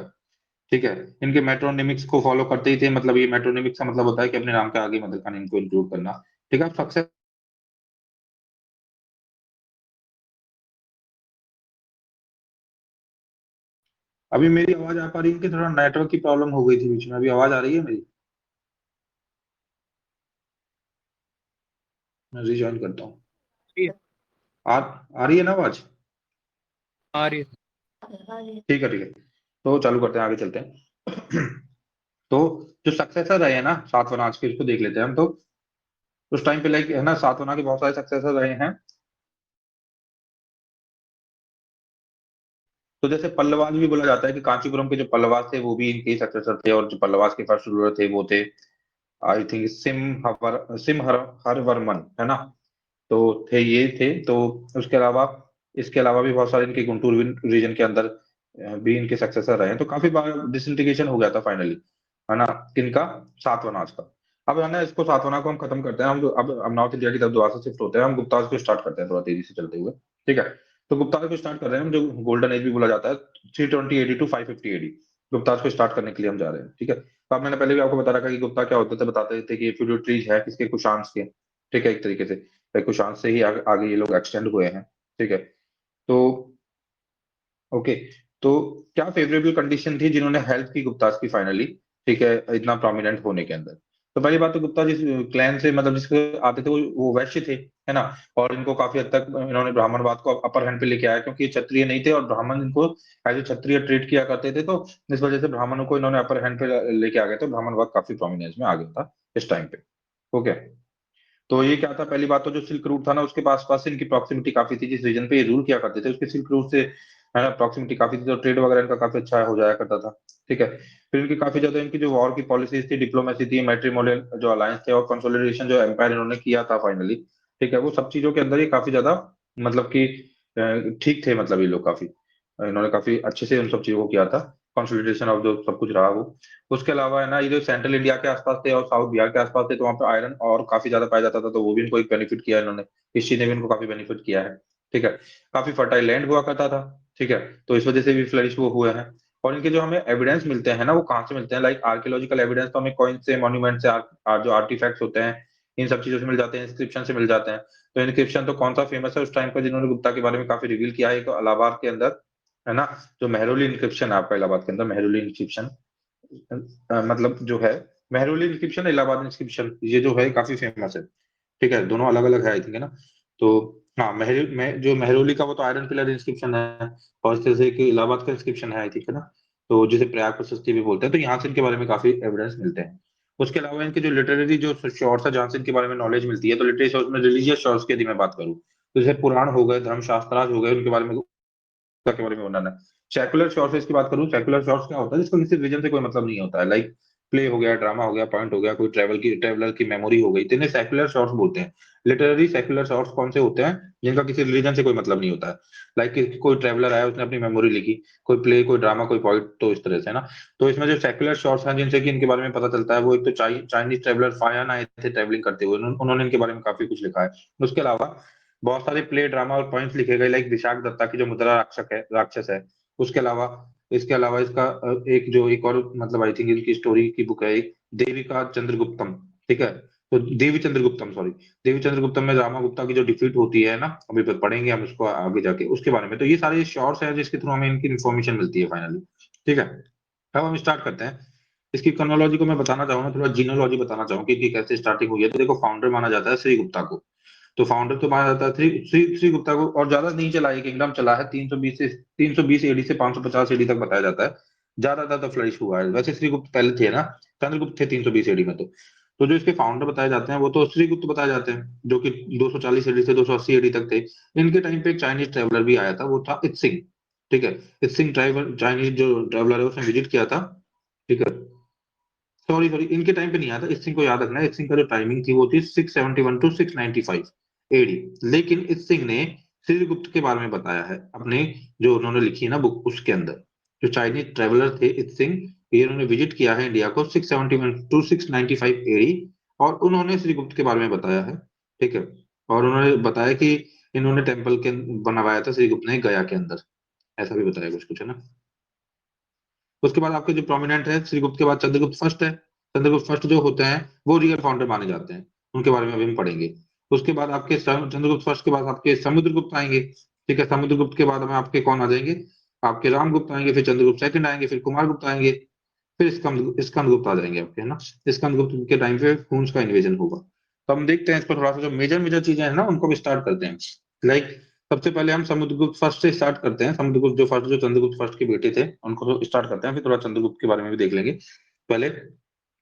ठीक है, इनके मेट्रोनिमिक्स को फॉलो करते ही थे, मतलब ये मेट्रोनिमिक्स का मतलब होता है कि अपने नाम के आगे मदर का नेम को इंक्लूड करना। ठीक है, सक्सेस। अभी मेरी आवाज आ पा रही है कि थोड़ा नेटवर्क की प्रॉब्लम हो गई थी बीच में? अभी आवाज आ रही है मेरी? मैं रिज्वाइन करता हूँ। ठीक आ रही है ना आवाज? आ रही है। ठीक है, ठीक है, तो चालू करते हैं, आगे चलते हैं। तो जो सक्सेसर रहे हैं ना सातवाहना, आज के इसको देख लेते हैं हम। तो उस टाइम पे लाइक, है ना, सातवाहना के बहुत सारे सक्सेसर रहे हैं। तो जैसे पल्लवाज भी बोला जाता है कि कांचीपुरम के जो पल्लवाज थे वो भी इनके सक्सेसर थे, और जो पल्लवाज के फर्स्ट रूलर थे वो थे, आई थिंक, हरवर्मन, है ना। तो थे, ये थे। तो उसके अलावा, इसके अलावा भी बहुत सारे इनके गुंटूर रीजन के अंदर भी इनके सक्सेसर रहे हैं। तो काफी बार डिसइंटीग्रेशन हो गया था फाइनली, है ना, किनका? सातवाहनाज का। अब है ना, इसको सातवाहना को हम खत्म करते हैं, हम अब नॉर्थ इंडिया की तरफ दोबारा से शिफ्ट होते हैं, हम गुप्ताज को स्टार्ट करते हैं थोड़ा तेजी से चलते हुए। ठीक है, तो गुप्ताज को स्टार्ट कर रहे हैं हम, जो गोल्डन एज भी बोला जाता है, 320 AD टू 550 AD, गुप्ताज को स्टार्ट करने के लिए हम जा रहे हैं। ठीक है, तो अब मैंने पहले भी आपको बता रखा कि गुप्ता क्या होते थे, बताते थे कि ये फ्यूडिटरीज है किसके? कुशांश के। ठीक है, एक तरीके से कुशांश से ही आगे ये लोग एक्सटेंड हुए हैं। ठीक है, तो ओके, तो क्या फेवरेबल कंडीशन थी जिन्होंने हेल्प की गुप्ताज की फाइनली? ठीक है, इतना प्रोमिनेंट होने के अंदर। तो पहली बात तो गुप्ता जिस क्लैन से, मतलब जिसके आते थे, वो वैश्य थे, है ना। और इनको काफी हद तक इन्होंने ब्राह्मणवाद को अपर हैंड पे लेके आया, क्योंकि ये क्षत्रिय नहीं थे और ब्राह्मण इनको एज ए क्षत्रिय ट्रीट किया करते थे, तो इस वजह से ब्राह्मणों को इन्होंने अपर हैंड पे लेके आ गए, तो ब्राह्मणवाद काफी प्रोमिनेंस में आ गया था इस टाइम पे। ओके, तो ये क्या था? पहली बात तो जो सिल्क रूट था ना, उसके पास पास से इनकी प्रॉक्सिमिटी काफी थी, जिस रीजन पे ये रूल किया करते थे उसके सिल्क रूट से, है ना, प्रॉक्सिमिटी काफी थी, तो ट्रेड वगैरह इनका काफी अच्छा हो जाया करता था। ठीक है, फिर इनकी काफी ज्यादा इनकी जो वॉर की पॉलिसीज थी, डिप्लोमेसी थी, मैट्रिमोनियल जो अलायंस थे, और कंसोलिडेशन जो एम्पायर इन्होंने किया था फाइनली, ठीक है, वो सब चीजों के अंदर ये काफी ज्यादा, मतलब कि ठीक थे, मतलब ये लोग काफी, इन्होंने काफी अच्छे से उन सब चीजों को किया था, कंसोलिडेशन ऑफ जो सब कुछ रहा वो। उसके अलावा, है ना, ये जो सेंट्रल इंडिया के आसपास थे और साउथ बिहार के आसपास थे, तो वहाँ पे आयरन और काफी ज्यादा पाया जाता था, तो वो भी इनको एक बेनिफिट किया इन्होंने, इस चीज ने भी इनको काफी बेनिफिट किया है। ठीक है, काफी फर्टाइल लैंड हुआ करता था। ठीक है, तो इस वजह से भी फ्लरिश वो हुए हैं। और इनके जो हमें एविडेंस मिलते हैं ना, वो कहाँ से मिलते हैं? लाइक आर्कियोलॉजिकल एविडेंस तो हमें कॉइन से, मॉन्यूमेंट से, जो आर्टिफैक्ट्स होते हैं, इन सब चीजों से मिल जाते हैं, इंस्क्रिप्शन से मिल जाते हैं। तो इंस्क्रिप्शन तो कौन सा फेमस है उस टाइम पर, जिन्होंने गुप्ता के बारे में काफी रिवील किया है? एक तो इलाहाबाद के अंदर, है ना, जो मेहरौली इंस्क्रिप्शन है आपका इलाहाबाद के अंदर, मेहरौली इंस्क्रिप्शन, मतलब जो है मेहरौली इंस्क्रिप्शन, इलाहाबाद इंस्क्रिप्शन, ये जो है काफी फेमस है। ठीक है, दोनों अलग अलग है आई थिंक, है ना। तो हाँ, जो मेहरौली का वो तो आयरन पिलर इंस्क्रिप्शन है, और इस तरह से कि इलाहाबाद का इंस्क्रिप्शन है आई थिंक, है ना। तो जिसे प्रयाग प्रशस्ति भी बोलते हैं, तो यहाँ से इनके बारे में काफी एविडेंस मिलते हैं। उसके अलावा इनके जो लिटरेरी जो सोर्स है, जहाँ से इनके बारे में नॉलेज मिलती है, तो लिटरेरी सोर्स में रिलीजियस सोर्स की यदि मैं बात करूँ, तो जैसे पुराण हो गए, धर्मशास्त्राज हो गए, उनके बारे में, के बारे में वर्णन है। सेकुलर शॉर्ट्स की बात करूं, सेकुलर शॉर्ट्स क्या होता है? जिसको किसी रीजन से कोई मतलब नहीं होता है, लाइक प्ले हो गया, ड्रामा हो गया, पॉइंट हो गया, कोई ट्रेवलर की मेमोरी हो गई, तो इन्हें सेकुलर शॉर्ट्स बोलते हैं। लिटरेरी सेकुलर शॉर्ट्स कौन से होते हैं? जिनका किसी रिलीजन से कोई मतलब नहीं होता है, लाइक कोई ट्रेवलर आया, उसने अपनी मेमोरी लिखी, कोई प्ले, कोई ड्रामा, कोई पॉइंट, तो इस तरह से ना। तो इसमें जो सेकुलर शॉर्ट्स हैं जिनसे कि इनके बारे में पता चलता है, वो एक तो चाइनीज ट्रेवलर फायान आए थे ट्रेवलिंग करते हुए, उन्होंने इनके बारे में काफी कुछ लिखा है। उसके अलावा बहुत सारे प्ले, ड्रामा और पॉइंट्स लिखे गए, लाइक विशाख दत्ता की जो मुद्रा राक्षस है। उसके अलावा, इसका एक और, मतलब आई थिंक इनकी स्टोरी की बुक है एक, देविका चंद्रगुप्तम। ठीक है, तो देवीचंद्र गुप्तम, सॉरी, देवीचंद्र गुप्तम में रामा गुप्ता की जो डिफीट होती है ना, अभी तक पढ़ेंगे हम उसको आगे जाके उसके बारे में। तो ये सारे शॉर्ट्स हैं जिसके थ्रू हमें इनकी इन्फॉर्मेशन मिलती है फाइनली। ठीक है, अब हम स्टार्ट करते हैं। इसकी क्रोनोलॉजी को मैं बताना चाहूंगा, थोड़ा जीनोलॉजी बताना चाहूंगा कि कैसे स्टार्टिंग हुई है। तो देखो, फाउंडर माना जाता है श्री गुप्ता को। तो फाउंडर तो माना जाता है श्री गुप्ता को, और ज्यादा नहीं चला, एक किंगडम चला है 320 एडी से 550 एडी तक बताया जाता है। ज्यादा ज्यादा फ्लरिश हुआ है। वैसे श्रीगुप्त पहले थे ना, चंद्रगुप्त थे 320 एडी में। तो जो इसके फाउंडर बताए जाते हैं वो तो श्रीगुप्त बताए जाते हैं, जो कि 240 एडी से 280 एडी तक थे। इनके टाइम पे एक चाइनीज ट्रेवलर भी आया था, वो था इत्सिंग। ठीक है, इत्सिंग ट्राइवल चाइनीज जो ट्रेवलर है उसने विजिट किया था। ठीक है, सॉरी सॉरी, इनके टाइम पे नहीं आया था। इत्सिंग को याद रखना है, इत्सिंग का जो टाइमिंग थी वो थी 671 टू 695 एडी। लेकिन इत्सिंग ने श्रीगुप्त के बारे में बताया है अपने, जो उन्होंने लिखी है ना बुक, उसके अंदर। जो चाइनीज ट्रेवलर थे इत्सिंग, ये उन्होंने विजिट किया है इंडिया को 671 टू 695 एडी, और उन्होंने श्रीगुप्त के बारे में बताया है। ठीक है, और उन्होंने बताया कि इन्होंने टेम्पल के बनवाया था श्रीगुप्त ने गया के अंदर, ऐसा भी बताया कुछ कुछ है ना। उसके बाद आपके जो प्रोमिनेंट है श्रीगुप्त के बाद चंद्रगुप्त फर्स्ट है। चंद्रगुप्त फर्स्ट जो होते हैं वो रियल फाउंडर माने जाते हैं, उनके बारे में अभी हम पढ़ेंगे। उसके बाद आपके चंद्रगुप्त फर्स्ट के बाद आपके समुद्रगुप्त आएंगे। ठीक है, समुद्रगुप्त के बाद में आपके कौन आ जाएंगे, आपके रामगुप्त आएंगे, फिर चंद्रगुप्त सेकंड आएंगे, फिर कुमारगुप्त आएंगे, फिर स्कंदगुप्त आ जाएंगे आपके, है ना। स्कंदगुप्त के टाइम पे हुन्स का इन्वेजन होगा। तो हम देखते हैं इस पर थोड़ा सा, जो मेजर मेजर चीजें हैं ना उनको भी स्टार्ट करते हैं। लाइक सबसे पहले हम समुद्रगुप्त फर्स्ट से स्टार्ट करते हैं। समुद्रगुप्त जो फर्स्ट, जो चंद्रगुप्त फर्स्ट के बेटे थे, उनको स्टार्ट करते हैं, फिर थोड़ा चंद्रगुप्त के बारे में भी देख लेंगे। पहले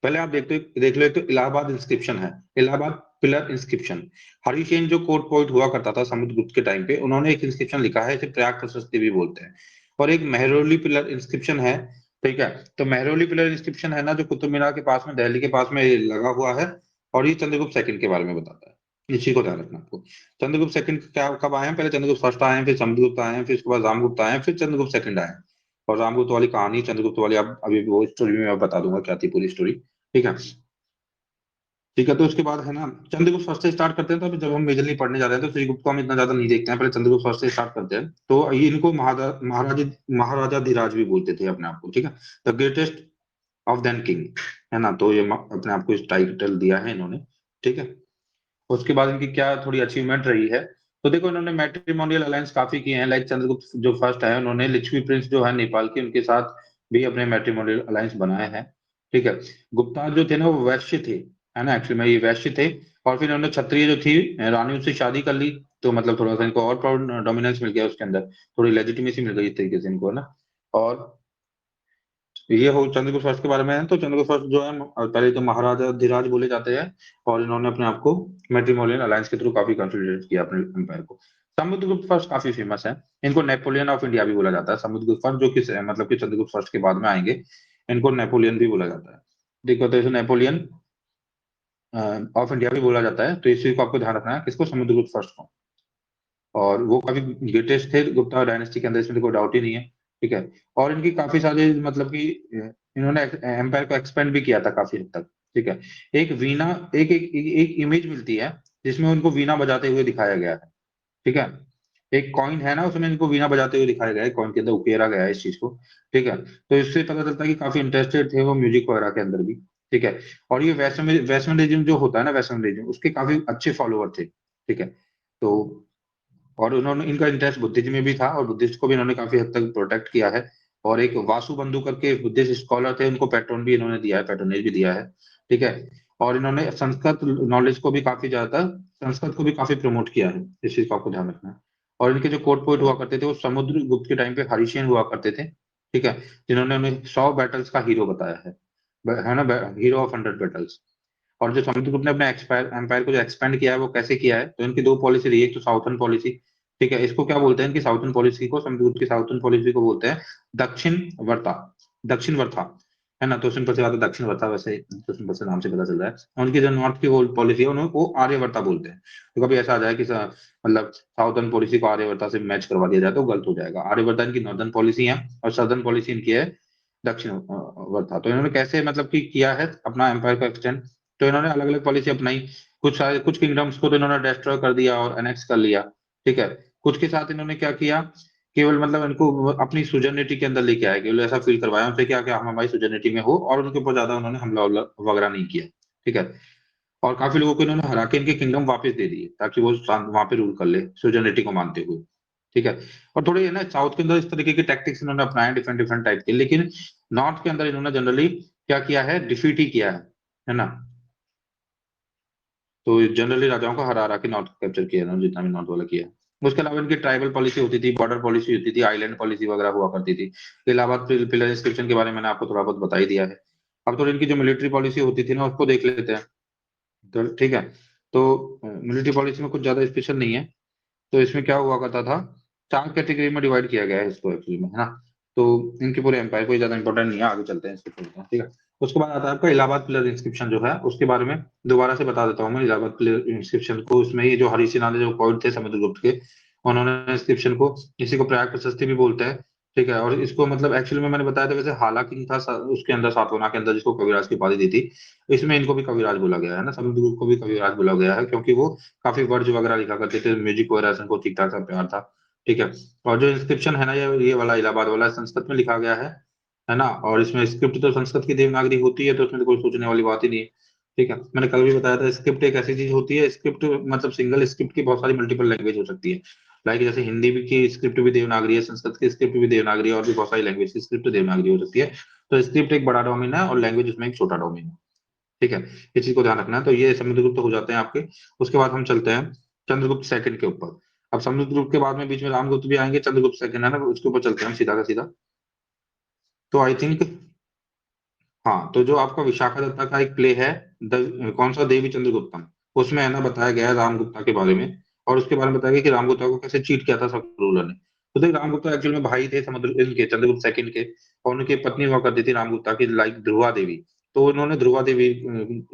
पहले आप देख लो, एक तो इलाहाबाद इंस्क्रिप्शन है, इलाहाबाद पिलर इंस्क्रिप्शन। हरिसेन जो कोर्ट पोइट हुआ करता था समुद्रगुप्त के टाइम पे, उन्होंने एक इंस्क्रिप्शन लिखा है, इसे प्रयाग प्रशस्ति भी बोलते हैं। और एक मेहरौली पिलर इंस्क्रिप्शन है। ठीक है, तो मेहरौली पिलर इंस्क्रिप्शन है ना, जो कुतुब मीनार के पास में, दिल्ली के पास में लगा हुआ है। और ये चंद्रगुप्त सेकंड के बारे में बताता है, इसी को ध्यान रखना आपको। चंद्रगुप्त सेकंड क्या कब आए हैं, पहले चंद्रगुप्त फर्स्ट आए हैं, फिर समुद्रगुप्त आए हैं, फिर उसके बाद रामगुप्त आए हैं, फिर चंद्रगुप्त सेकंड आए हैं। और रामगुप्त वाली कहानी, चंद्रगुप्त वाली, अब अभी वो स्टोरी में मैं बता दूंगा क्या थी पूरी स्टोरी। ठीक है। ठीक है, तो उसके बाद है ना, चंद्रगुप्त फर्स्ट से स्टार्ट करते हैं। तो अभी जब हम मेजरली पढ़ने जा रहे हैं तो श्रीगुप्त को हम इतना ज्यादा नहीं देखते हैं, पहले चंद्रगुप्त फर्स्ट से स्टार्ट करते हैं। तो ये इनको महाराजा धीराज भी बोलते थे अपने आप को। ठीक है, the greatest of then king, है ना। तो ये अपने आप को इस टाइटल दिया है इन्होंने। ठीक है, उसके बाद इनकी क्या थोड़ी अचीवमेंट रही है, तो देखो इन्होंने मैट्रिमोनियल अलायंस काफी किए हैं। लाइक चंद्रगुप्त जो फर्स्ट है, उन्होंने लिच्छवी प्रिंस जो है नेपाल के, उनके साथ भी अपने मैट्रिमोनियल अलायंस बनाए हैं। ठीक है, गुप्ता जो थे ना वो वैश्य थे, है ना, एक्चुअली में ये वैश्य थे। और फिर उन्होंने क्षत्रिय जो थी रानी, उससे शादी कर ली। तो मतलब थोड़ा सा इनको और प्राउड डोमिनेंस मिल गया उसके अंदर, थोड़ी लेजिटिमेसी मिल गई इस तरीके से इनको, है ना। और ये हो चंद्रगुप्त फर्स्ट के बारे में है। तो चंद्रगुप्त फर्स्ट जो है पहले तो महाराजा धीराज बोले जाते हैं, और इन्होंने अपने आप को मैट्रिमोनियल अलायंस के थ्रू काफी कंसोलिडेट किया अपने एम्पायर को। समुद्रगुप्त फर्स्ट काफी फेमस है, इनको नेपोलियन ऑफ इंडिया भी बोला जाता है। समुद्रगुप्त फर्स्ट जो कि मतलब कि चंद्रगुप्त फर्स्ट के बाद में आएंगे, इनको नेपोलियन भी बोला जाता है। देखो, तो इसे नेपोलियन ऑफ इंडिया भी बोला जाता है। तो इस चीज को आपको ध्यान रखना है, किसको, समुद्रगुप्त फर्स्ट को। और वो काफी ग्रेटेस्ट थे गुप्ता डायनेस्टी के अंदर, इसमें तो कोई डाउट ही नहीं है। ठीक है, और इनकी काफी सारे मतलब कि इन्होंने एम्पायर को एक्सपेंड भी किया था काफी हद तक। ठीक है, एक वीणा, एक इमेज मिलती है जिसमें उनको वीणा बजाते हुए दिखाया गया है। ठीक है, एक कॉइन है ना, उसमें इनको वीणा बजाते हुए दिखाया गया है, कॉइन के अंदर उकेरा गया है इस चीज को। ठीक है, तो इससे पता चलता है कि काफी इंटरेस्टेड थे वो म्यूजिक वगैरह के अंदर भी। ठीक है, और ये वैष्णविज्म जो होता है ना, वैष्णविज्म, उसके काफी अच्छे फॉलोअर थे। ठीक है, तो और उन्होंने, इनका इंटरेस्ट बुद्धिज्म में भी था, और बुद्धिस्ट को भी इन्होंने काफी हद तक प्रोटेक्ट किया है। और एक वासु बंधु करके बुद्धिस्ट स्कॉलर थे, उनको पैट्रोन भी इन्होंने दिया है, पैट्रोनेज भी दिया है। ठीक है, और इन्होंने संस्कृत नॉलेज को भी काफी ज्यादा, संस्कृत को भी काफी प्रमोट किया है, इस चीज का आपको ध्यान रखना है। और इनके जो कोर्ट पोइट हुआ करते थे वो समुद्र गुप्त के टाइम पे हरिसेन हुआ करते थे। ठीक है, जिन्होंने उन्हें 100 बैटल्स का हीरो बताया है ना, हीरो ऑफ 100 बैटल्स। और जो समुद्रगुप्त ने अपने एम्पायर को जो एक्सपेंड किया है वो कैसे किया है, तो इनकी दो पॉलिसी रही है। एक तो साउथर्न पॉलिसी। ठीक है, इसको क्या बोलते हैं, इनकी साउथर्न पॉलिसी को, समुद्रगुप्त की साउथर्न पॉलिसी को बोलते हैं दक्षिण वर्ता, दक्षिण वर्था, है ना। तो सिंपल सी बात है, दक्षिण वर्ता, वैसे तो सिंपल से नाम से पता चल रहा है। और उनकी जो नॉर्थ की वो पॉलिसी है, उन्हें वो आर्यवर्ता बोलते हैं। तो कभी ऐसा आ जाए कि मतलब साउथर्न पॉलिसी को आर्यवर्ता से मैच करवा दिया जाए तो गलत हो जाएगा। आर्यवर्ता इनकी नॉर्दर्न पॉलिसी है, और सदर्न पॉलिसी इनकी है दक्षिण वर्ता। तो इन्होंने कैसे मतलब कि किया है अपना एम्पायर को एक्सटेंड, तो इन्होंने अलग अलग पॉलिसी अपनाई। कुछ किंगडम्स को तो इन्होंने डिस्ट्रॉय कर दिया और अनेक्स कर लिया। ठीक है, कुछ के साथ इन्होंने क्या किया, केवल मतलब इनको अपनी सुजर्निटी के अंदर लेके आए, केवल ऐसा फील करवाया उनसे क्या क्या हम हमारी सुजर्निटी में हो, और उनके ऊपर ज्यादा उन्होंने हमला वगैरह नहीं किया। ठीक है, और काफी लोगों को इन्होंने हरा के इनके किंगडम वापस दे दिए ताकि वो वहां पे रूल कर ले सुजनिटी को मानते हुए। ठीक है। और थोड़े है ना साउथ के अंदर इस तरीके के टैक्टिक्स इन्होंने अपनाए डिफरेंट डिफरेंट टाइप के, लेकिन नॉर्थ के अंदर इन्होंने जनरली क्या किया है, डिफीट ही किया है ना। तो जनरली राजाओं को हरा हरा के नॉर्थ कैप्चर किया इन्होंने, जितना भी नॉर्थ वाला किया है। उसके अलावा इनकी ट्राइबल पॉलिसी होती थी, बॉर्डर पॉलिसी होती थी, आइलैंड पॉलिसी वगैरह हुआ करती थी। इलाहाबाद पिलर इंस्क्रिप्शन के बारे में मैंने आपको थोड़ा बहुत बता ही दिया है। अब तो इनकी जो मिलिट्री पॉलिसी होती थी ना उसको देख लेते हैं। तो ठीक है। तो मिलिट्री पॉलिसी में कुछ ज्यादा स्पेशल नहीं है। तो इसमें क्या हुआ करता था, चार कैटेगरी में डिवाइड किया गया है इसको एक्चुअली में, है ना। तो इनके पूरे एम्पायर कोई ज्यादा इंपॉर्टेंट नहीं है, आगे चलते हैं इसको चलते हैं, ठीक है। उसके बाद आता है आपका इलाहाबाद पिलर इंस्क्रिप्शन जो है, उसके बारे में दोबारा से बता देता हूँ मैं। इलाहाबाद पिलर इंस्क्रिप्शन को, उसमें ये जो हरीश सेना जो पोइट थे समुद्रगुप्त के, उन्होंने इंस्क्रिप्शन को, इसी को प्रयाग प्रशस्ति भी बोलते हैं। ठीक है। और इसको मतलब एक्चुअली में मैंने बताया था वैसे हाला किंग था उसके अंदर सातवाहना के अंदर, जिसको कविराज की उपाधि दी थी। इसमें इनको भी कविराज बोला गया है ना, समुद्रगुप्त को भी कविराज बोला गया है, क्योंकि वो काफी वर्ज वगैरह लिखा करते थे, म्यूजिक वगैरह से उनको ठीक ठाक सा प्यार था। ठीक है। और जो इंस्क्रिप्शन है ना, ये वाला इलाहाबाद वाला संस्कृत में लिखा गया है ना। और इसमें स्क्रिप्ट तो संस्कृत की देवनागरी होती है, तो उसमें तो कोई सोचने वाली बात ही नहीं है। ठीक है। मैंने कल भी बताया था, स्क्रिप्ट एक ऐसी चीज होती है, स्क्रिप्ट मतलब सिंगल स्क्रिप्ट की बहुत सारी मल्टीपल लैंग्वेज हो सकती है। लाइक जैसे हिंदी भी की स्क्रिप्ट भी देवनागरी है, संस्कृत की स्क्रिप्ट भी देवनागरी है, और भी बहुत सारी लैंग्वेज की स्क्रिप्ट देवनागरी हो सकती है। तो स्क्रिप्ट एक बड़ा डोमेन है और लैंग्वेज उसमें एक छोटा डोमेन है। ठीक है। इस चीज को ध्यान रखना है। तो ये समुद्रगुप्त हो जाते हैं आपके। उसके बाद हम चलते हैं चंद्रगुप्त सेकंड के ऊपर। अब समुद्रगुप्त के बाद में बीच में रामगुप्त भी आएंगे, चंद्रगुप्त सेकंड है ना, उसके ऊपर चलते हैं हम सीधा का सीधा। तो आई थिंक, हाँ, तो जो आपका विशाखादत्ता का एक प्ले है, कौन सा, देवी चंद्रगुप्तम, उसमें है ना बताया गया है रामगुप्ता के बारे में। और उसके बारे में बताया गया कि रामगुप्ता को कैसे चीट किया था सब रूलर ने। तो देख, रामगुप्ता एक्चुअल में भाई थे समुद्र इनके चंद्रगुप्त सेकंड के। और उनकी पत्नी हुआ करती थी रामगुप्ता की, लाइक ध्रुवा देवी। तो उन्होंने ध्रुवा देवी,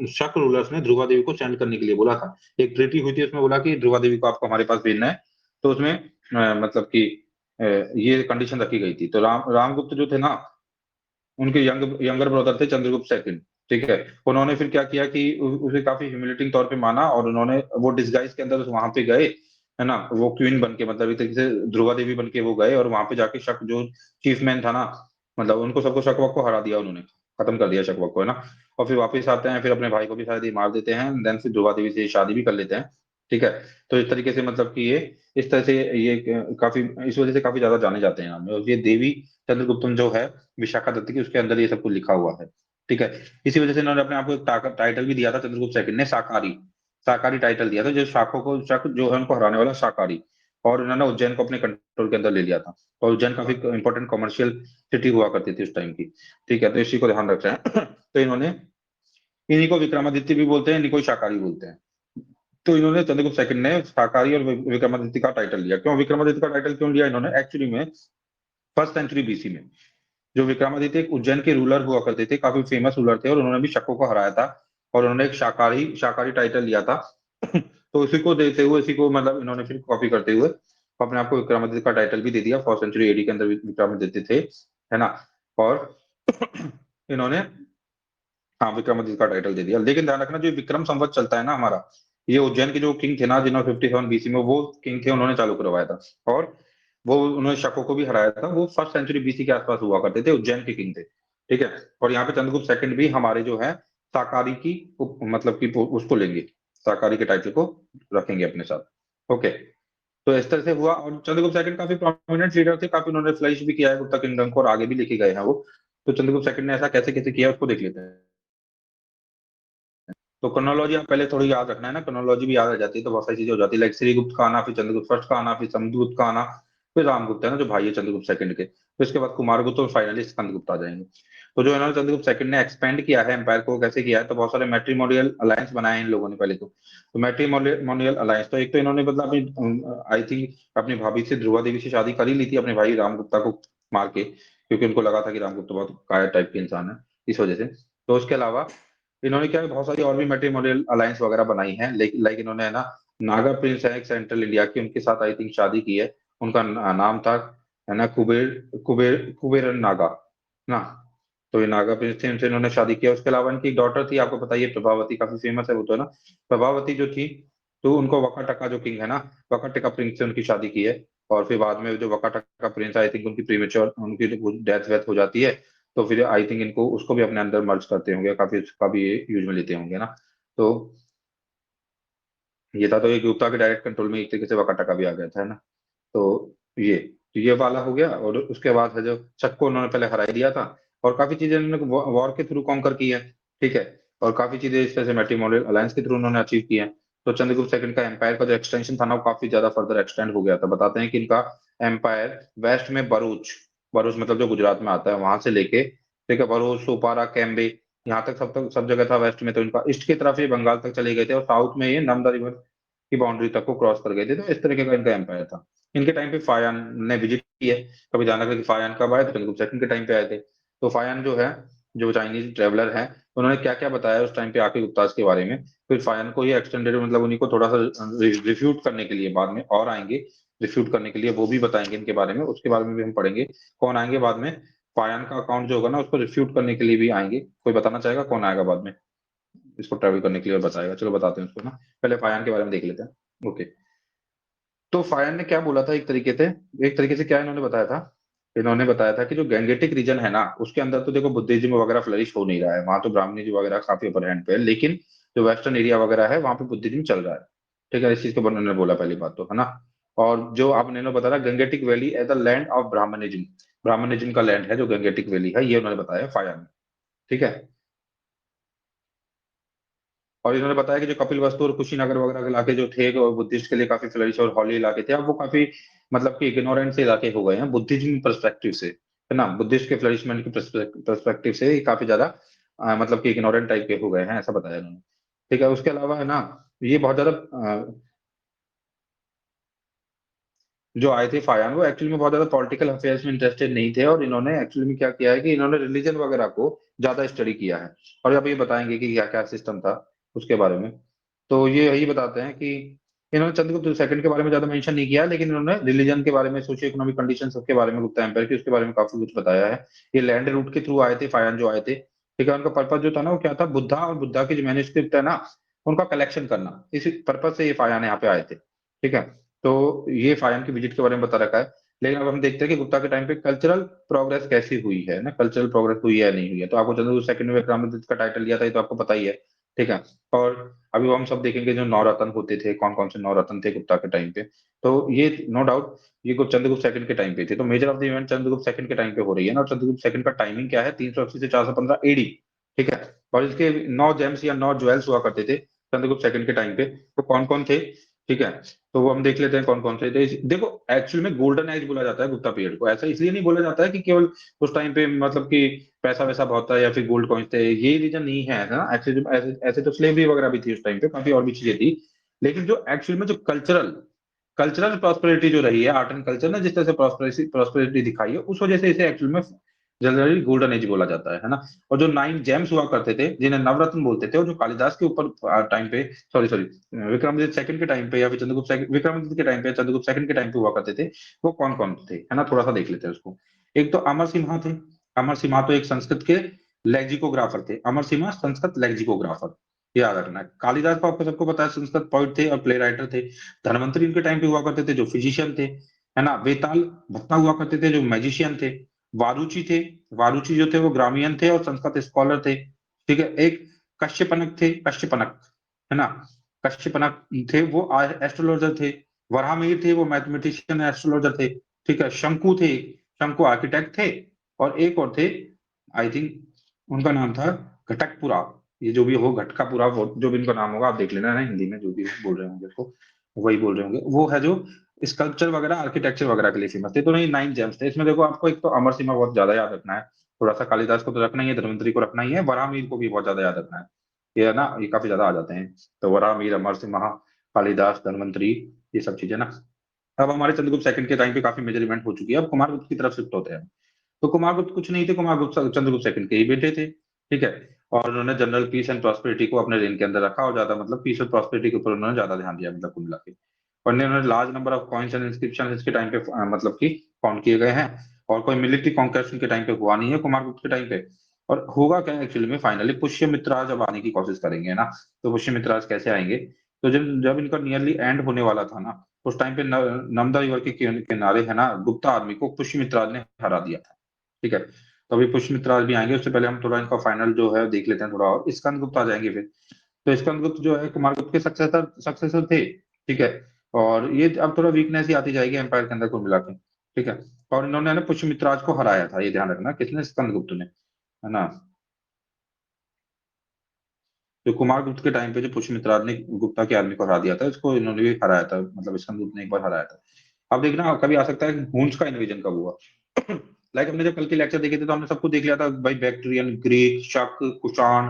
शक रूलर्स ने ध्रुवा देवी को सेंड करने के लिए बोला था। एक ट्रीटी हुई थी, उसमें बोला कि ध्रुवा देवी को आपको हमारे पास भेजना है। तो उसमें मतलब कि ये कंडीशन रखी गई थी। तो रामगुप्त जो थे ना, उनके यंगर ब्रदर थे चंद्रगुप्त सेकंड। ठीक है। उन्होंने फिर क्या किया कि उसे काफी ह्यूमिलेटिंग तौर पे माना, और उन्होंने वो डिस्गाइज के अंदर वहां पे गए, है ना, वो क्वीन बन के, मतलब एक तरीके से ध्रुवा देवी बन के वो गए, और वहां पे जाके शक जो चीफ मैन था ना, मतलब उनको सबको शक वक को हरा दिया उन्होंने, खत्म कर दिया शक वक को, है ना। और फिर वापस आते हैं, फिर अपने भाई को भी शायद ही मार देते हैं, देन फिर ध्रुवा देवी से शादी भी कर लेते हैं। ठीक है। तो इस तरीके से मतलब कि ये इस तरह से ये काफी, इस वजह से काफी ज्यादा जाने जाते हैं नाम में। और ये देवी चंद्रगुप्तम जो है विशाखादत्त की, उसके अंदर ये सब कुछ लिखा हुआ है। ठीक है। इसी वजह से इन्होंने अपने आप को एक टाइटल भी दिया था, चंद्रगुप्त सेकंड ने, शाकाहारी। शाकाहारी टाइटल दिया था, जो शाखों को, शक जो है उनको हराने वाला शाकाहारी। और इन्होंने उज्जैन को अपने कंट्रोल के अंदर ले लिया था। और उज्जैन काफी इंपॉर्टेंट कमर्शियल सिटी हुआ करती थी उस टाइम की। ठीक है। तो इसी को ध्यान रखते हैं। तो इन्होंने, इन्हीं को विक्रमादित्य भी बोलते हैं, इन्हीं को शाकाहारी बोलते हैं। तो इन्होंने, चंद्रगुप्त सेकंड ने शाकाहारी और विक्रमादित्य का टाइटल लिया। क्यों विक्रमादित्य का टाइटल क्यों लिया इन्होंने, एक्चुअली में फर्स्ट सेंचुरी बीसी में जो विक्रमादित्य एक उज्जैन के रूलर हुआ करते थे, काफी फेमस रूलर थे, और उन्होंने भी शकों को हराया था। और उन्होंने एक शाकाहारी शाकाहारी टाइटल लिया था। तो उसी को देते हुए, इसी को मतलब इन्होंने फिर कॉपी करते हुए अपने आप को विक्रमादित्य का टाइटल भी दे दिया। फर्स्ट सेंचुरी एडी के अंदर विक्रमादित्य थे, है ना। और इन्होंने, हाँ, विक्रमादित्य का टाइटल दे दिया। लेकिन ध्यान रखना, जो विक्रम संवत चलता है ना हमारा, ये उज्जैन के जो किंग थे ना, जिन्होंने 57 बीसी में, वो किंग थे, उन्होंने चालू करवाया था। और वो उन्होंने शकों को भी हराया था। वो फर्स्ट सेंचुरी बीसी के आसपास हुआ करते थे, उज्जैन के किंग थे। ठीक है। और यहाँ पे चंद्रगुप्त सेकंड भी हमारे जो है शाकाहारी की मतलब की उसको लेंगे, शाकाहारी के टाइटल को रखेंगे अपने साथ। ओके। तो इस तरह से हुआ। और चंद्रगुप्त सेकंड काफी प्रोमिनेंट लीडर थे, काफी उन्होंने फ्लरिश भी किया है गुप्ता किंगडम को, और आगे भी लेके गए हैं वो। तो चंद्रगुप्त सेकंड ने ऐसा कैसे कैसे किया, उसको देख लेते हैं। तो क्रोनोलॉजी आप पहले थोड़ी याद रखना है ना, क्रोनोलॉजी भी याद आ जाती है तो बहुत सारी चीजें हो जाती है, लाइक श्रीगुप्त का आना, फिर चंद्रगुप्त फर्स्ट का आना, फिर समुद्रगुप्त का आना, फिर रामगुप्त है ना जो भाई है चंद्रगुप्त सेकंड के, फिर उसके बाद कुमारगुप्त और फाइनली स्कंदगुप्त आ जाएंगे। तो जो इन्होंने चंद्रगुप्त सेकंड ने एक्सपेंड किया है एम्पायर को, कैसे किया है, तो बहुत सारे मैट्रिमोनियल अलायंस बनाए हैं इन लोगों ने पहले तो मैट्रिमोनियल अलायंस, तो एक तो इन्होंने मतलब अपनी, आई थिंक अपनी भाभी से, ध्रुवा देवी से शादी कर ही ली थी अपने भाई रामगुप्ता को मार के, क्योंकि उनको लगा था कि रामगुप्त बहुत कायर टाइप के इंसान है, इस वजह से। तो उसके अलावा इन्होंने क्या है, बहुत सारी और भी मैट्रिमोनियल अलायंस वगैरह बनाई है, लाइक इन्होंने है ना, नागा प्रिंस है एक सेंट्रल इंडिया की, उनके साथ आई थिंक शादी की है। उनका नाम था, है ना, कुबेरन नागा ना। तो ये नागा प्रिंस थे, उनसे इन्होंने शादी किया। उसके अलावा इनकी डॉटर थी, आपको बताइए, प्रभावती, काफी फेमस है वो तो, है ना। प्रभावती जो थी, तो उनको वकाटका जो किंग है ना, वकाटका प्रिंस से उनकी शादी की है। और फिर बाद में जो वकाटका प्रिंस, आई थिंक उनकी प्रीमेच्योर, उनकी डेथ वेथ हो जाती है। तो फिर आई थिंक इनको उसको भी अपने अंदर मर्ज करते होंगे, काफी उसका भी ये यूज में लेते होंगे ना। तो ये था, तो ये गुप्ता के डायरेक्ट कंट्रोल में एक तरीके से वकाटा का भी आ गया था, है ना। तो ये वाला हो गया, और उसके बाद है जो शक को उन्होंने पहले हरा ही दिया था, और काफी चीजें उन्होंने वॉर के थ्रू कॉन्कर की है, ठीक है। और काफी चीजें इस तरह से मैट्रिमोनियल अलायंस के थ्रू उन्होंने अचीव की है। तो चंद्रगुप्त सेकंड का एम्पायर का जो एक्सटेंशन था ना, वो काफी ज्यादा फर्दर एक्सटेंड हो गया था। बताते हैं कि इनका एम्पायर वेस्ट में भरूच, भरूच मतलब जो गुजरात में आता है, वहां से लेके, ठीक है, भरूच, सोपारा, कैम्बे, यहाँ तक सब जगह था वेस्ट में। तो इनका ईस्ट की तरफ ये बंगाल तक चले गए थे, और साउथ में ये नर्मदा रिवर की बाउंड्री तक को क्रॉस कर गए थे। तो इस तरीके का इनका एम्पायर था। इनके टाइम पे फायान ने विजिट की है। कभी जाना कि फायान कब आए, तो चंद्रगुप्त सेकंड के टाइम पे आए थे। तो फायान जो है, जो चाइनीज ट्रेवलर है, उन्होंने क्या क्या बताया उस टाइम पे आके गुप्ताज के बारे में। फिर फायान को ये एक्सटेंडेड, मतलब उन्हीं को थोड़ा सा रिफ्यूट करने के लिए बाद में और आएंगे, रिफ्यूट करने के लिए वो भी बताएंगे इनके बारे में, उसके बारे में भी हम पढ़ेंगे। कौन आएंगे बाद में, फायान का अकाउंट जो होगा ना, उसको रिफ्यूट करने के लिए भी आएंगे। कोई बताना चाहेगा कौन आएगा बाद में इसको ट्रेवल करने के लिए और बताएगा? चलो बताते हैं उसको ना, पहले फायान के बारे में देख लेते हैं। ओके। तो फायन ने क्या बोला था, एक तरीके से क्या इन्होंने बताया था, इन्होंने बताया था कि जो गैंगेटिक रीजन है ना, उसके अंदर तो देखो बुद्धिज्म वगैरह फ्लरिश हो नहीं रहा है, वहां तो ब्राह्मणिज्म वगैरह काफी अपर हैंड पे है, लेकिन जो वेस्टर्न एरिया वगैरह है वहां पे बुद्धिज्म चल रहा है, ठीक है। इस चीज के बारे में उन्होंने बोला, पहली बात तो, है ना। और जो आपने इन्होंने बताया Gangetic valley as the land of Brahmanism, Brahmanism का लैंड है जो गंगेटिक वैली है, ये उन्होंने बताया फायर ने, ठीक है। और इन्होंने बताया कि जो कपिल वस्तु और कुशीनगर वगैरह के इलाके जो थे, वो बुद्धिस्ट के लिए काफी फ्लरिश और हॉली इलाके थे, अब वो काफी मतलब कि इग्नोरेंट से इलाके हो गए हैं बुद्धिज्म पर्सपेक्टिव से, है ना। बुद्धिस्ट के फ्लरिशमेंट के पर्सपेक्टिव से ये काफी ज्यादा मतलब कि इग्नोरेंट टाइप के हो गए हैं, ऐसा बताया इन्होंने, ठीक है। उसके अलावा है ना, ये बहुत ज्यादा जो आए थे फायान, वो एक्चुअली में बहुत ज्यादा पॉलिटिकल अफेयर्स में इंटरेस्टेड नहीं थे, और इन्होंने एक्चुअली में क्या किया है कि इन्होंने रिलीजन वगैरह को ज्यादा स्टडी किया है। और अब ये बताएंगे कि क्या क्या सिस्टम था उसके बारे में। तो ये यही बताते हैं कि इन्होंने चंद्रगुप्त सेकंड के बारे में ज्यादा मेंशन नहीं किया, लेकिन इन्होंने रिलीजन के बारे में, सोशियो इकोनॉमिक कंडीशन सबके बारे में, गुप्ता एम्पायर की उसके बारे में काफी कुछ बताया है। ये लैंड रूट के थ्रू आए थे फायान जो आए थे, ठीक है। उनका पर्पज जो था ना, वो क्या था, बुद्धा और बुद्धा के जो मैन्युस्क्रिप्ट है ना, उनका कलेक्शन करना, इसी पर्पज से ये फायान यहाँ पे आए थे, ठीक है। तो ये फायान की विजिट के बारे में बता रखा है। लेकिन अब हम देखते हैं कि गुप्ता के टाइम पे कल्चरल प्रोग्रेस कैसी हुई है ना, कल्चरल प्रोग्रेस हुई है या नहीं हुई है। तो आपको चंद्रगुप्त सेकंड में विक्रमादित्य का टाइटल लिया था, ये तो आपको पता ही है, ठीक है। और अभी वो हम सब देखेंगे जो नवरत्न होते थे, कौन कौन से नवरत्न थे गुप्ता के टाइम पे। तो ये नो डाउट ये चंद्रगुप्त सेकंड के टाइम पे थे। तो measure of the event Chandragupta second के टाइम पे हो रही है ना, और चंद्रगुप्त सेकंड का टाइमिंग क्या है, 380 से 415 एडी, ठीक है। और इसके 9 जेम्स या 9 ज्वेल्स हुआ करते थे चंद्रगुप्त सेकंड के टाइम पे। तो कौन कौन थे, ठीक है। तो वो हम देख लेते हैं कौन कौन से थे। देखो एक्चुअल में गोल्डन एज बोला जाता है गुप्ता पीरियड को, ऐसा इसलिए नहीं बोला जाता है कि केवल उस टाइम पे मतलब कि पैसा वैसा बहुत था या फिर गोल्ड कॉइन्स थे, ये रीजन नहीं है ना। ऐसे ऐसे ऐसे तो स्लेवरी वगैरह भी थी उस टाइम पे, काफी और भी चीजें थी। लेकिन जो एक्चुअल में जो कल्चरल कल्चरल प्रॉस्पेरिटी जो रही है, आर्ट एंड कल्चर ने जिस तरह से प्रॉस्पेरिटी दिखाई है, उस वजह से इसे एक्चुअल में जनरली गोल्डन एज बोला जाता है ना। और जो 9 जेम्स हुआ करते थे जिन्हें नवरत्न बोलते थे, और जो कालिदास के ऊपर टाइम पे, सॉरी सॉरी, विक्रमादित्य सेकंड के टाइम पे या फिर विक्रमादित्य के टाइम पे, चंद्रगुप्त सेकंड के टाइम पे हुआ करते थे, वो कौन कौन थे, है ना। थोड़ा सा देख लेते हैं उसको। एक तो अमर सिम्हा थे। अमर सिम्हा तो एक संस्कृत के लेक्सिकोग्राफर थे। अमर सिम्हा संस्कृत लेक्सिकोग्राफर, याद रखना है। कालिदास को आपको सबको पता है, संस्कृत पोइट थे और प्ले राइटर थे। धनवंतरी उनके टाइम पे हुआ करते थे जो फिजिशियन थे, है ना। वेताल भट्टा हुआ करते थे जो मैजिशियन थे। वारुचि थे, वारुचि जो थे वो ग्रामीण थे और संस्कृत स्कॉलर थे, ठीक है। एक कश्यपनक थे, कश्यपनक, है ना। कश्यपनक थे, वो एस्ट्रोलॉजर थे। वराहमिहिर थे, वो मैथमेटिशियन एस्ट्रोलॉजर थे, ठीक है। शंकु थे, शंकु आर्किटेक्ट थे। और एक और थे, आई थिंक उनका नाम था घटकपुरा। ये जो भी हो, घटकापुरा, जो भी इनका नाम होगा आप देख लेना है, हिंदी में जो भी बोल रहे होंगे उसको वही बोल रहे होंगे। वो है जो स्कल्पचर वगैरह, आर्किटेक्चर वगैरह के लिए फेमस थे। तो नहीं, 9 जेम्स थे इसमें। देखो आपको एक तो अमर सिन्हा बहुत ज्यादा याद रखना है, थोड़ा सा कालिदास को तो रखना ही है, धन्वंतरी को रखना ही है, वराहमिहिर को भी बहुत ज्यादा याद रखना है। ये है ना, ये काफी ज्यादा आ जाते हैं। तो वराहमिहिर, अमर सिन्हा, कालिदास, धन्वंतरी, ये सब चीजें ना। अब हमारे चंद्रगुप्त सेकंड के टाइम पे काफी मेजर इवेंट हो चुकी है, अब कुमारगुप्त की तरफ शिफ्ट होते हैं। तो कुमारगुप्त कुछ नहीं थे, कुमारगुप्त चंद्रगुप्त सेकंड के ही बेटे थे, ठीक है। और उन्होंने जनरल पीस एंड प्रॉस्पेरिटी को अपने रेन के अंदर रखा, और ज्यादा मतलब पीस और प्रॉस्पेरिटी के ऊपर उन्होंने ज्यादा ध्यान दिया, मतलब कुल मिला के। और उन्होंने large number of coins and inscription इसके टाइम पे मतलब कि फाउंड किए गए हैं। और कोई मिलिट्री कॉन्क्वेस्ट के टाइम पे हुआ नहीं है कुमारगुप्त के टाइम पे। और होगा क्या एक्चुअली में, फाइनली पुष्यमित्राज जब आने की कोशिश करेंगे ना, तो पुष्यमित्राज कैसे आएंगे, तो जब जब इनका नियरली एंड होने वाला था ना, उस टाइम पे नर्मदा रिवर के किनारे है ना, गुप्ता आर्मी को पुष्यमित्राज ने हरा दिया था, ठीक है। तो अभी पुष्यमित्राज भी आएंगे, उससे पहले हम थोड़ा इनका फाइनल जो है देख लेते हैं थोड़ा, और स्कंद गुप्ता आ जाएंगे फिर। तो स्कंदगुप्त जो है कुमारगुप्त के सक्सेसर थे, ठीक है। और ये अब थोड़ा वीकनेस ही आती जाएगी एम्पायर के अंदर कुल मिला के, ठीक है। और इन्होंने ना पुष्यमित्राज को हराया था, ये ध्यान रखना, किसने? स्कंदगुप्त ने, है ना। जो कुमारगुप्त के टाइम पे जो पुष्यमित्राज ने गुप्ता की आर्मी को हरा दिया था, इसको इन्होंने भी हराया था, मतलब स्कंदगुप्त ने एक बार हराया था। अब देखना कभी आ सकता है हून्स का इन्वेजन कब हुआ। लाइक हमने जब कल के लेक्चर देखे थे तो हमने सब कुछ देख लिया था भाई, बैक्ट्रियन, ग्रीक, शक, कुषाण,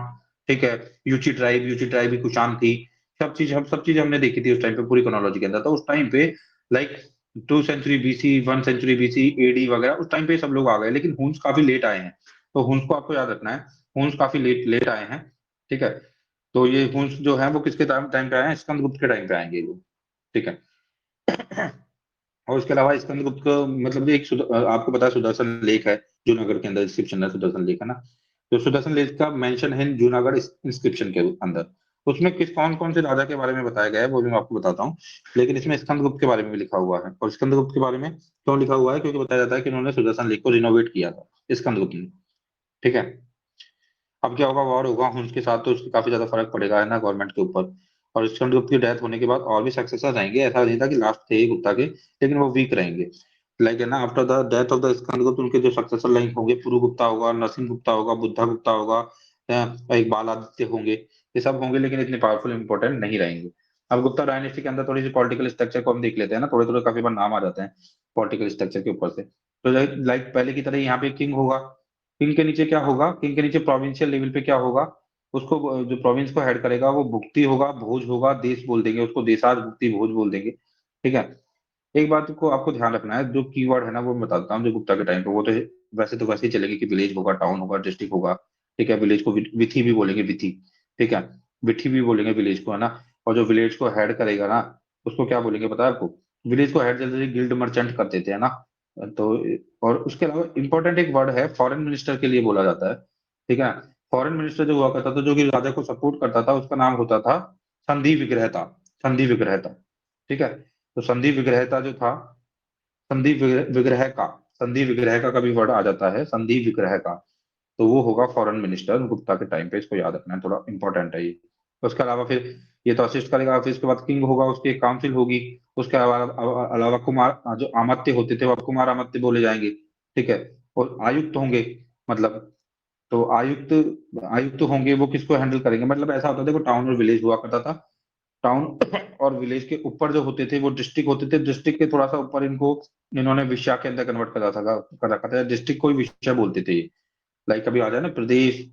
ठीक है, यूची ट्राइब भी कुषाण थी। सब चीज हमने देखी थी उस टाइम पे पूरी क्रोनोलॉजी के अंदर। तो उस टाइम पे like 2 century BC, 1 century BC, AD वगैरह, उस टाइम पे सब लोग आ गए, लेकिन हुन्स काफी लेट आए हैं। तो हुन्स को आपको याद रखना है, हुन्स काफी लेट लेट आए हैं, ठीक है। तो ये हुन्स जो है वो किसके टाइम टाइम पे आए हैं? स्कंदगुप्त के टाइम पे आएंगे ये लोग, ठीक है। और उसके अलावा स्कंदगुप्त का मतलब ये आपको पता है सुदर्शन लेक है जूनागढ़ के अंदर, इंस्क्रिप्शन है सुदर्शन लेक, है ना। तो सुदर्शन लेक का मेंशन है जूनागढ़ इंस्क्रिप्शन के अंदर। उसमें किस कौन कौन से राजा के बारे में बताया गया है वो भी मैं आपको बताता हूँ, लेकिन इसमें स्कंदगुप्त के बारे में भी लिखा हुआ है। और स्कंदगुप्त के बारे में क्यों लिखा हुआ है? क्योंकि बताया जाता है कि उन्होंने सुदर्शन लेक को रिनोवेट किया था, स्कंदगुप्त ने, ठीक है। अब क्या होगा, वॉर होगा हुन्स के साथ, तो उससे काफी ज्यादा फर्क पड़ेगा, है ना, गवर्नमेंट के ऊपर। और चंद्रगुप्त की डेथ होने के बाद और भी सक्सेसर रहेंगे, ऐसा नहीं था कि लास्ट थे ही गुप्ता के, लेकिन वो वीक रहेंगे। लाइक है ना, after the death of the Skandagupta उनके जो सक्सेसर लाइन होंगे, पुरु गुप्ता होगा, नरसिंह गुप्ता होगा, बुद्धा गुप्ता होगा, एक बाल आदित्य होंगे, ये सब होंगे, लेकिन इतने पावरफुल इंपॉर्टेंट नहीं रहेंगे। अब गुप्ता डायनेस्टी के अंदर थोड़ी सी पॉलिटिकल स्ट्रक्चर को हम देख लेते हैं ना, थोड़े थोड़े काफी बार नाम आ जाते हैं पॉलिटिकल स्ट्रक्चर के ऊपर से। तो लाइक पहले की तरह यहाँ पे किंग होगा, किंग के नीचे क्या होगा? किंग के नीचे प्रोविंशियल लेवल पे क्या होगा? उसको जो प्रोविंस को हेड करेगा वो भुक्ति होगा, भोज होगा, देश बोल देंगे उसको, देशाज भुक्ति भोज बोल देंगे, ठीक है। एक बात को आपको ध्यान रखना है, जो कीवर्ड है ना वो मैं बताता हूँ, जो गुप्ता के टाइम पे वो तो वैसे ही चलेगी कि विलेज होगा, टाउन होगा, डिस्ट्रिक्ट होगा, ठीक है। विलेज को विथी भी बोलेंगे, विथी, ठीक है, विथी भी बोलेंगे विलेज को, है ना। और जो विलेज को हेड करेगा ना, उसको क्या बोलेंगे पता है आपको? विलेज को हेड जल्दी गिल्ड मर्चेंट कर देते हैं ना। तो और उसके अलावा इंपॉर्टेंट एक वर्ड है, फॉरेन मिनिस्टर के लिए बोला जाता है, ठीक है। फॉरेन मिनिस्टर जो हुआ करता था, जो कि राजा को सपोर्ट करता था, उसका नाम होता था संधि विग्रहता, संधि विग्रहता, ठीक है। तो संधि विग्रहता जो था, विग्रह का, संधि विग्रह का कभी वर्ड आ जाता है, संधि विग्रह का, तो वो होगा फॉरेन मिनिस्टर गुप्ता के टाइम पे, इसको याद रखना है, थोड़ा इंपॉर्टेंट है ये। उसके अलावा फिर ये तो असिस्ट करेगा, फिर उसके बाद किंग होगा, उसकी एक काउंसिल होगी। उसके अलावा कुमार जो अमात्य होते थे वो अब कुमार अमात्य बोले जाएंगे, ठीक है। और आयुक्त होंगे, मतलब तो आयुक्त आयुक्त होंगे, वो किसको हैंडल करेंगे? मतलब ऐसा होता था, देखो टाउन और विलेज हुआ करता था, टाउन और विलेज के ऊपर जो होते थे वो डिस्ट्रिक्ट होते थे, डिस्ट्रिक्ट के थोड़ा सा ऊपर इनको इन्होंने विषया के अंदर कन्वर्ट कर रखा था, डिस्ट्रिक्ट को ही विषय बोलते थे। लाइक अभी आ जाए ना प्रदेश,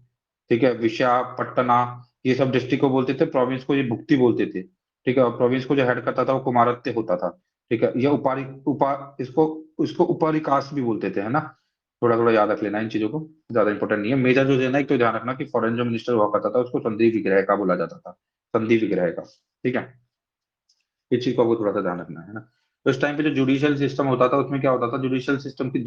ठीक है, विषया, पटना, ये सब डिस्ट्रिक्ट को बोलते थे, प्रोविंस को ये भुक्ति बोलते थे, ठीक है। और प्रोविंस को जो हेड करता था वो कुमारत्य होता था, ठीक है। यह उपारी इसको इसको उपरिकाश भी बोलते थे, है ना। थोड़ा थोड़ा याद रख लेना इन चीजों को, ज्यादा इंपॉर्टेंट नहीं है। मेजर जो है ना, एक तो ध्यान रखना कि फॉरेन जो मिनिस्टर हुआ करता था उसको संधि विग्रह का बोला जाता था, संधि विग्रह का, ठीक है। इस चीज को आपको थोड़ा सा ध्यान रखना है ना। तो इस टाइम पे जो जुडिशियल सिस्टम होता था उसमें क्या होता था, जुडिशियल सिस्टम की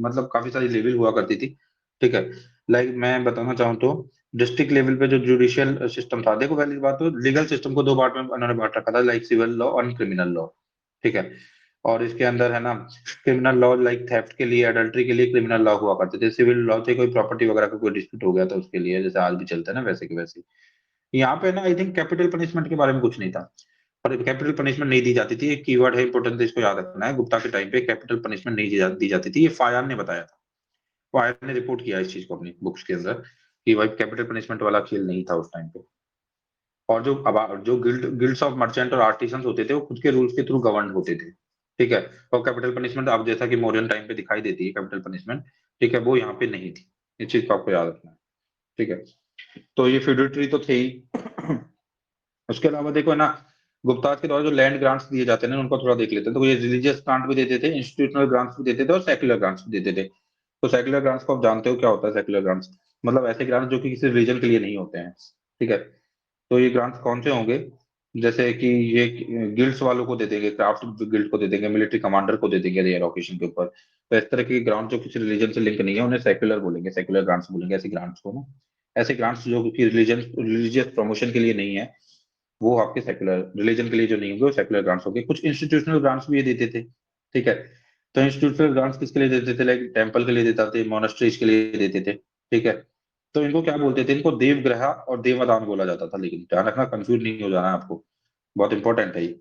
मतलब काफी सारी लेवल हुआ करती थी, ठीक है। लाइक मैं बताना चाहूँ तो डिस्ट्रिक्ट लेवल पे जो जुडिशियल सिस्टम था, देखो पहली बात तो लीगल सिस्टम को दो पार्ट में उन्होंने बांट रखा था, लाइक सिविल लॉ और क्रिमिनल लॉ, ठीक है। और इसके अंदर है ना, क्रिमिनल लॉ लाइक थेफ्ट के लिए, अडल्ट्री के लिए क्रिमिनल लॉ हुआ करते थे। सिविल लॉ थे कोई प्रॉपर्टी वगैरह का कोई डिस्प्यूट हो गया था उसके लिए, जैसे आज भी चलता है ना, वैसे के वैसे। यहाँ पे ना आई थिंक कैपिटल पनिशमेंट के बारे में कुछ नहीं था, और कैपिटल पनिशमेंट नहीं दी जाती थी, एक कीवर्ड है इंपॉर्टेंट, इसको याद रखना है। गुप्ता के टाइम पे कैपिटल पनिशमेंट नहीं दी जाती थी, ये फायर ने बताया था, फायर ने रिपोर्ट किया इस चीज को अपनी बुक्स के अंदर, कि भाई कैपिटल पनिशमेंट वाला खेल नहीं था उस टाइम पे। और जो गिल्ड्स ऑफ मर्चेंट और आर्टिसंस होते थे वो खुद के रूल्स के थ्रू गवर्न होते थे, ठीक है। और कैपिटल पनिशमेंट अब जैसा कि मौर्यन टाइम पे दिखाई देती है कैपिटल पनिशमेंट, ठीक है, वो यहाँ पे नहीं थी। इस चीज को आपको याद रखना है, ठीक है। तो ये फ्यूडेटरी तो थे ही। उसके अलावा देखो है ना, गुप्ताज के द्वारा जो लैंड ग्रांट्स दिए जाते हैं ना, उनको थोड़ा देख लेते हैं। तो ये रिलीजियस ग्रांट भी देते थे, इंस्टीट्यूशनल ग्रांट्स भी देते थे, और सेक्युलर ग्रांट्स भी देते थे। तो सेक्युलर ग्रांट्स को आप जानते हो क्या होता है? सेक्युलर ग्रांट्स मतलब ऐसे ग्रांट्स जो कि किसी रिलीजन के लिए नहीं होते हैं, ठीक है। तो ये ग्रांट्स कौन से होंगे? जैसे कि ये गिल्ड्स वालों को दे देंगे, क्राफ्ट गिल्ड को दे देंगे, मिलिट्री कमांडर को दे देंगे रेयर ओकेशन के ऊपर। तो इस तरह के ग्रांट जो किसी रिलीजन से लिंक नहीं है उन्हें सेक्युलर बोलेंगे, सेक्युलर ग्रांट्स बोलेंगे ऐसे ग्रांट्स को ना। ऐसे ग्रांट्स जो कि रिलीजियस प्रमोशन के लिए नहीं है, वो आपके सेक्युलर, रिलीजन के लिए जो नहीं होंगे वो सेक्युलर ग्रांट्स होंगे। कुछ इंस्टीट्यूशनल ग्रांट्स भी ये देते थे, ठीक है। तो इंस्टीट्यूशनल ग्रांट्स किसके लिए देते थे? लाइक टेम्पल के लिए देते थे, मोनास्ट्रीज के लिए देते थे, ठीक है। तो इनको क्या बोलते थे, इनको देवग्रह और देवदान बोला जाता था। लेकिन ध्यान रखना, कंफ्यूज नहीं हो जाना है आपको, बहुत इंपॉर्टेंट है ये,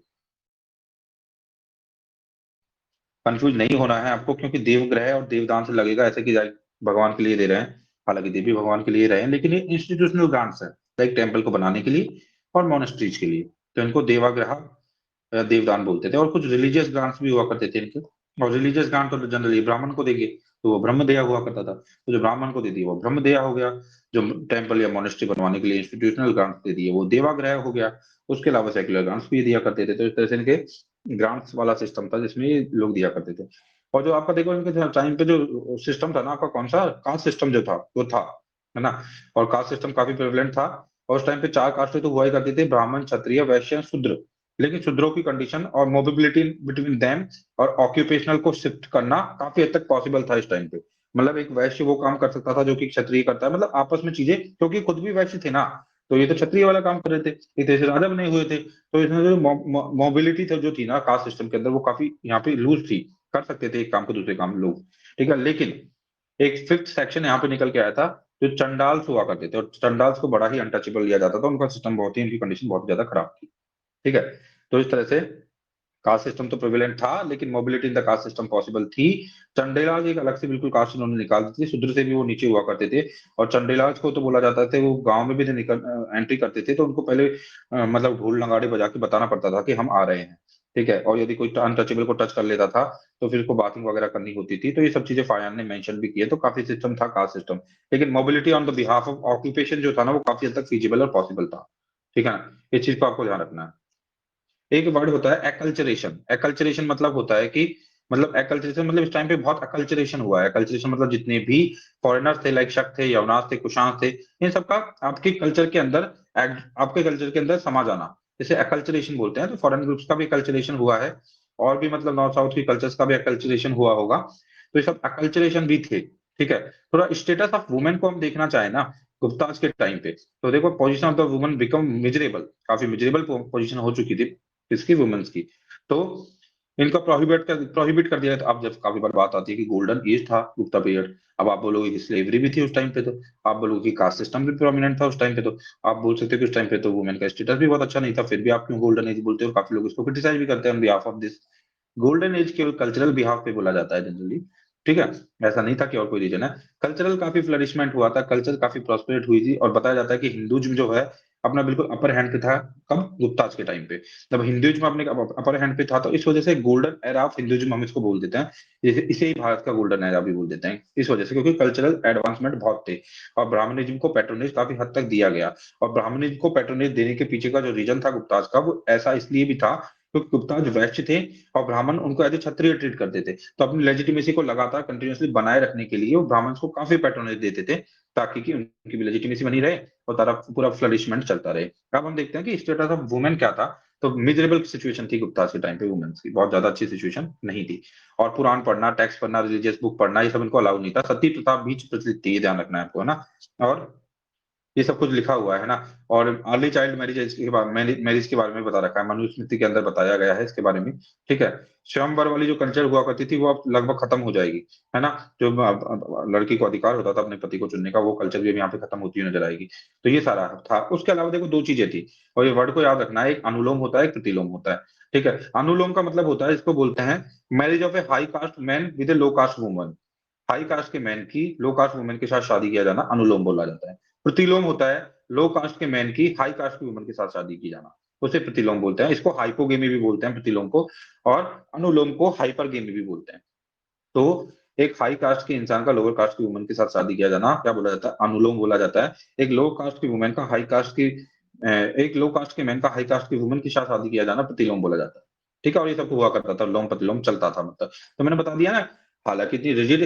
कंफ्यूज नहीं होना है आपको, क्योंकि देवग्रह और देवदान से लगेगा ऐसे कि भगवान के लिए दे रहे हैं, हालांकि देवी भगवान के लिए रहे हैं, लेकिन ये इंस्टीट्यूशनल ग्रांट्स है, लाइक टेम्पल को बनाने के लिए और मोनेस्ट्रीज के लिए। तो इनको देवाग्रह देवदान बोलते थे। और कुछ रिलीजियस ग्रांट्स भी हुआ करते थे इनके, और रिलीजियस ग्रांट तो जनरली ब्राह्मण को देंगे, तो वो ब्रह्मदेया हुआ करता था, तो जो ब्राह्मण को दे दिए वो ब्रह्मदेया हो गया। जो टेम्पल या मोनेस्ट्री बनवाने के लिए इंस्टीट्यूशनल ग्रांट्स दे दिए वो देवाग्रह हो गया। उसके अलावा सेक्युलर ग्रांट्स भी दिया करते थे। तो इस तरह से इनके ग्रांट्स वाला सिस्टम था जिसमें ये लोग दिया करते थे। और जो आपका देखो इनके टाइम पे जो सिस्टम था ना आपका, कौन सा कास्ट सिस्टम जो था वो था, है ना। और कास्ट सिस्टम काफी प्रेवलेंट था। और उस टाइम पे 4 कास्टें तो हुआ ही करती थी, ब्राह्मण, क्षत्रिय, वैश्य, शूद्र। लेकिन शूद्रों की कंडीशन और मोबिलिटी बिटवीन देम और ऑक्यूपेशनल को शिफ्ट करना काफी हद तक पॉसिबल था इस टाइम पे। मतलब एक वैश्य वो काम कर सकता था जो कि क्षत्रिय करता है, मतलब आपस में चीजें, क्योंकि खुद भी वैश्य थे ना, तो ये तो क्षत्रिय वाला काम कर रहे थे, ये तो ऐसे राजा बने हुए थे। तो इसमें जो मोबिलिटी जो थी ना कास्ट सिस्टम के अंदर, वो काफी यहाँ पे लूज थी, कर सकते थे एक काम को दूसरे काम लोग, ठीक है। लेकिन एक फिफ्थ सेक्शन यहाँ पे निकल के आया था, जो चंडाल्स हुआ करते थे, और चंडाल्स को बड़ा ही अनटचेबल लिया जाता था, उनका सिस्टम बहुत ही, उनकी कंडीशन बहुत ज्यादा खराब थी, ठीक है। तो इस तरह से कास्ट सिस्टम तो प्रिविलेंट था, लेकिन mobility in the caste system possible थी। चंडेलाज एक अलग से बिल्कुल कास्ट उन्होंने निकाल दी थी, शूद्र से भी वो नीचे हुआ करते थे। और चंडेलाज को तो बोला जाता था, वो गांव में भी जब निकल एंट्री करते थे तो उनको पहले मतलब ढोल नगाड़े बजा के बताना पड़ता था कि हम आ रहे हैं, ठीक है। और यदि कोई अनटचेबल को टच कर लेता था तो फिर उसको बाथिंग वगैरह करनी होती थी। तो ये सब चीजें फायान ने मेंशन भी किए, तो काफी सिस्टम था कास्ट सिस्टम। लेकिन mobility on the behalf of occupation जो था ना, वो काफी हद तक फीजिबल और पॉसिबल था, ठीक है ना। इस चीज को आपको ध्यान रखना है। एक वर्ड होता है एक्लचरेशन। एक्लचरेशन मतलब होता है कि, मतलब एक्लचरेशन मतलब इस टाइम पे बहुत अकल्चरेशन हुआ है। एक्लचरेशन मतलब जितने भी फॉरेनर्स थे, लाइक शक थे, यवनाथ थे, कुशाण थे, इन सबका आपके कल्चर के अंदर, आपके कल्चर के अंदर समा जाना, इसे एक्लचरेशन बोलते हैं। तो फॉरेन ग्रुप्स का भी कल्चरेशन हुआ है, और भी मतलब नॉर्थ साउथ की कल्चर्स का भी एक्लचरेशन हुआ होगा। तो ये सब एक्लचरेशन भी थे, ठीक है। थोड़ा स्टेटस ऑफ वुमेन को हम देखना चाहे ना गुप्ताज के टाइम पे, तो देखो position of the woman become miserable, काफी मिजरेबल पोजीशन हो चुकी थी किसकी, वुमेन्स की। तो इनका प्रोहिबिट कर दिया। तो अब जब काफी बार बात आती है कि गोल्डन एज था गुप्ता पीरियड, अब आप बोलोगे कि स्लेवरी भी थी उस टाइम पे, तो आप बोलोगे कि कास्ट सिस्टम भी प्रोमिनेंट था उस टाइम पे, तो आप बोल सकते हो कि उस टाइम पे तो वुमेन का स्टेटस भी बहुत अच्छा नहीं था, फिर भी आप क्यों गोल्डन एज बोलते हो। काफी लोग इसको क्रिटिसाइज भी करते हैं on behalf of this. Golden age केवल कल्चरल बिहाफ पे बोला जाता है जनरली, ठीक है। ऐसा नहीं था कि और कोई रीजन है। कल्चरल काफी फ्लरिशमेंट हुआ था, कल्चर काफी प्रॉस्पेरेट हुई थी, और बताया जाता है कि हिंदुज्म जो है अपना बिल्कुल अपर हैंड पे था। कब? गुप्ताज के टाइम पे, जब हिंदुइज्म अपने अपर हैंड पे था, तो इस वजह से गोल्डन एरा ऑफ हिंदुइज्म हम इसको बोल देते हैं। इसे ही भारत का गोल्डन एरा भी बोल देते हैं इस वजह से, क्योंकि कल्चरल एडवांसमेंट बहुत थे, और ब्राह्मणिज्म को पैट्रोनेज काफी हद तक दिया गया। और ब्राह्मणिज्म को पैट्रोनेज देने के पीछे का जो रीजन था गुप्ताज का, वो ऐसा इसलिए भी था क्योंकि गुप्ताज वैश्य थे, और ब्राह्मण उनको एज ए क्षत्रिय ट्रीट करते थे। तो अपनी लेजिटिमेसी को लगातार कंटिन्यूअसली बनाए रखने के लिए वो ब्राह्मण को काफी पैट्रोनेज देते थे, ताकि कि उनकी भी लेजिटिमेसी बनी रहे और तारा पूरा फ्लरिशमेंट चलता रहे। अब हम देखते हैं कि स्टेटस ऑफ वुमेन क्या था। तो मिजरेबल सिचुएशन थी गुप्ताज के टाइम पे वुमेन्स की, बहुत ज्यादा अच्छी सिचुएशन नहीं थी। और पुराण पढ़ना, टेक्स्ट पढ़ना, रिलीजियस बुक पढ़ना, ये सब इनको अलाउ नहीं था। सती प्रथा बीच प्रचलित थी, ये ध्यान रखना है आपको, है ना। और ये सब कुछ लिखा हुआ है ना। और अर्ली चाइल्ड मैरिज के बारे मैरिज के बारे में बता रखा है, मनुस्मृति के अंदर बताया गया है इसके बारे में, ठीक है। स्वयंवर वाली जो कल्चर हुआ करती थी वो अब लगभग खत्म हो जाएगी, है ना। जो लड़की को अधिकार होता था अपने पति को चुनने का, वो कल्चर भी अब यहाँ पे खत्म होती हुई नजर आएगी। तो ये सारा था। उसके अलावा देखो दो चीजें थी, और ये वर्ड को याद रखना है, एक अनुलोम होता है, एक प्रतिलोम होता है, ठीक है। अनुलोम का मतलब होता है, इसको बोलते हैं marriage of a high caste man with a low caste woman. High caste के मैन की लो कास्ट वुमेन के साथ शादी किया जाना अनुलोम बोला जाता है। प्रतिलोम होता है लो कास्ट के मैन की हाई कास्ट की वुमन के साथ शादी की जाना, उसे प्रतिलोम बोलते हैं। इसको हाइपोगेमी भी बोलते हैं प्रतिलोम को, और अनुलोम को हाइपरगेमी भी बोलते हैं। तो एक हाई कास्ट के इंसान का लोअर कास्ट की वुमन के साथ शादी किया जाना क्या बोला जाता है? अनुलोम बोला जाता है। एक लो कास्ट की वुमेन का हाई कास्ट की एक लो कास्ट के मैन का हाई कास्ट की वुमन के साथ शादी किया जाना प्रतिलोम बोला जाता है, ठीक है। और ये सब हुआ करता था, लोम प्रतिलोम चलता था, मतलब। तो मैंने बता दिया ना। हालांकि इतनी रिजिड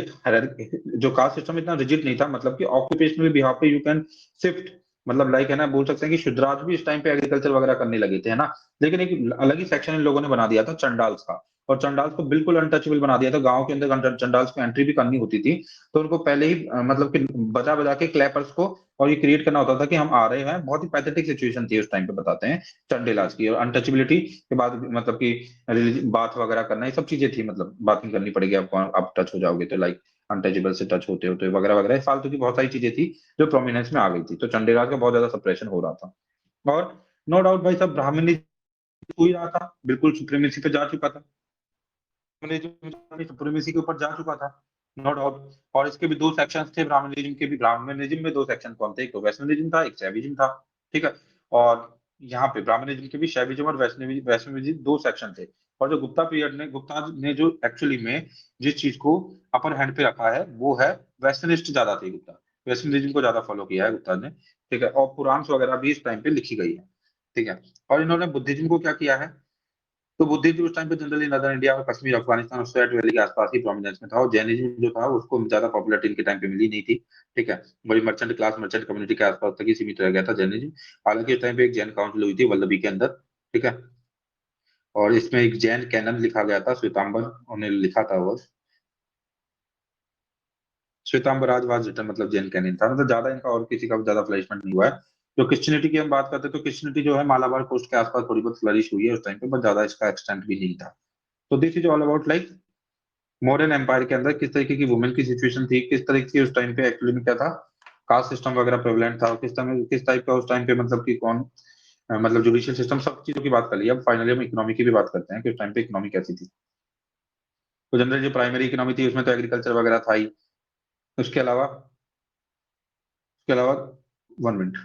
जो कास्ट सिस्टम इतना रिजिड नहीं था, मतलब कि ऑक्यूपेशनल बिहाफ पे यू कैन शिफ्ट, मतलब लाइक है ना, बोल सकते हैं कि शुद्राज भी इस टाइम पे एग्रीकल्चर वगैरह करने लगे थे, है ना। लेकिन एक अलग ही सेक्शन इन लोगों ने बना दिया था चंडाल्स का, और चंडाल्स को बिल्कुल अनटचेबल बना दिया था। गांव के अंदर चंडाल्स को एंट्री भी करनी होती थी, तो उनको पहले ही मतलब कि बजा बजा के क्लैपर्स को और ये क्रिएट करना होता था कि हम आ रहे हैं। बहुत ही पैथेटिक सिचुएशन थी उस टाइम पे, बताते हैं चंडेलाज की। और अनटचेबिलिटी के बाद मतलब कि बात वगैरह करना, ये सब चीजें थी, मतलब बात नहीं करनी पड़ेगी आपको, आप टच हो जाओगे तो, लाइक अनटचेबल से टच होते होते वगैरह वगैरह, फालतू की बहुत सारी चीजें थी जो प्रोमिनेंस में आ गई थी, तो चंडीराज का बहुत ज्यादा सप्रेशन हो रहा था। और नो डाउट भाई साहब ब्राह्मण हो ही रहा था, बिल्कुल सुप्रीमेसी पे जा चुका था, सुप्रीमेसी के ऊपर जा चुका था, नो डाउट। और इसके भी दो सेक्शंस थे ब्राह्मणिज्म के भी, ब्राह्मणिज्म में दो सेक्शन कौन थे, एक तो वैष्णविज्म था, एक शैविज्म था, ठीक है। और यहाँ पे ब्राह्मणिज्म के भी शैविज्म और वैष्णविज्म दो सेक्शन थे। और जो गुप्ता पीरियड ने, गुप्ता ने जो एक्चुअली में जिस चीज को अपर हैंड पे रखा है वो है वैष्णविस्ट ज्यादा थे गुप्ता, वैष्णविज्म को ज्यादा फॉलो किया है गुप्ता ने, ठीक है। और पुराण वगैरह भी इस टाइम पे लिखी गई है, ठीक है। और इन्होंने बुद्धिज्म को क्या किया है, तो बुद्धिज्म उस टाइम पे जनरली नदर इंडिया में कश्मीर अफगानिस्तान और स्वैट वैली के आसपास ही प्रोमिनेंस में था, और जैनिज्म जो था उसको ज्यादा पॉपुलरिटी इनके टाइम पे मिली नहीं थी, ठीक है। बड़ी मर्चेंट क्लास, मर्चेंट कम्युनिटी के आसपास तक ही सीमित रह गया था जैनिज्म। हालांकि उस टाइम पे एक जैन काउंसिल हुई थी वल्लभी के अंदर, ठीक है। और इसमें एक जैन कैनन लिखा गया था, श्वेतांबर उन्होंने लिखा था वो, श्वेतांबर आज रिटर्न मतलब जैन कैनन था, मतलब ज्यादा इनका और किसी का ज्यादा फ्लरिशमेंट नहीं हुआ है। जो क्रिश्चियनिटी की हम बात करते हैं तो क्रिश्चियनिटी जो है मालाबार कोस्ट के आसपास थोड़ी बहुत फ्लरिश हुई है उस टाइम पे, बट ज्यादा इसका एक्सटेंट भी नहीं था। तो this is all about like modern empire के अंदर किस तरीके की वुमेन की सिचुएशन थी, किस तरीके की उस टाइम पे एक्चुअली में क्या था, कास्ट सिस्टम वगैरह प्रेवलेंट था, और किस टाइप का उस टाइम पे मतलब कि कौन मतलब जुडिशियल सिस्टम, सब चीजों की बात कर ली। अब फाइनली हम इकोनॉमी की भी बात करते हैं कि उस टाइम पे इकोनॉमी कैसी थी। तो जनरल जो प्राइमरी इकोनॉमी थी उसमें तो एग्रीकल्चर वगैरह था ही, उसके अलावा 1 मिनट।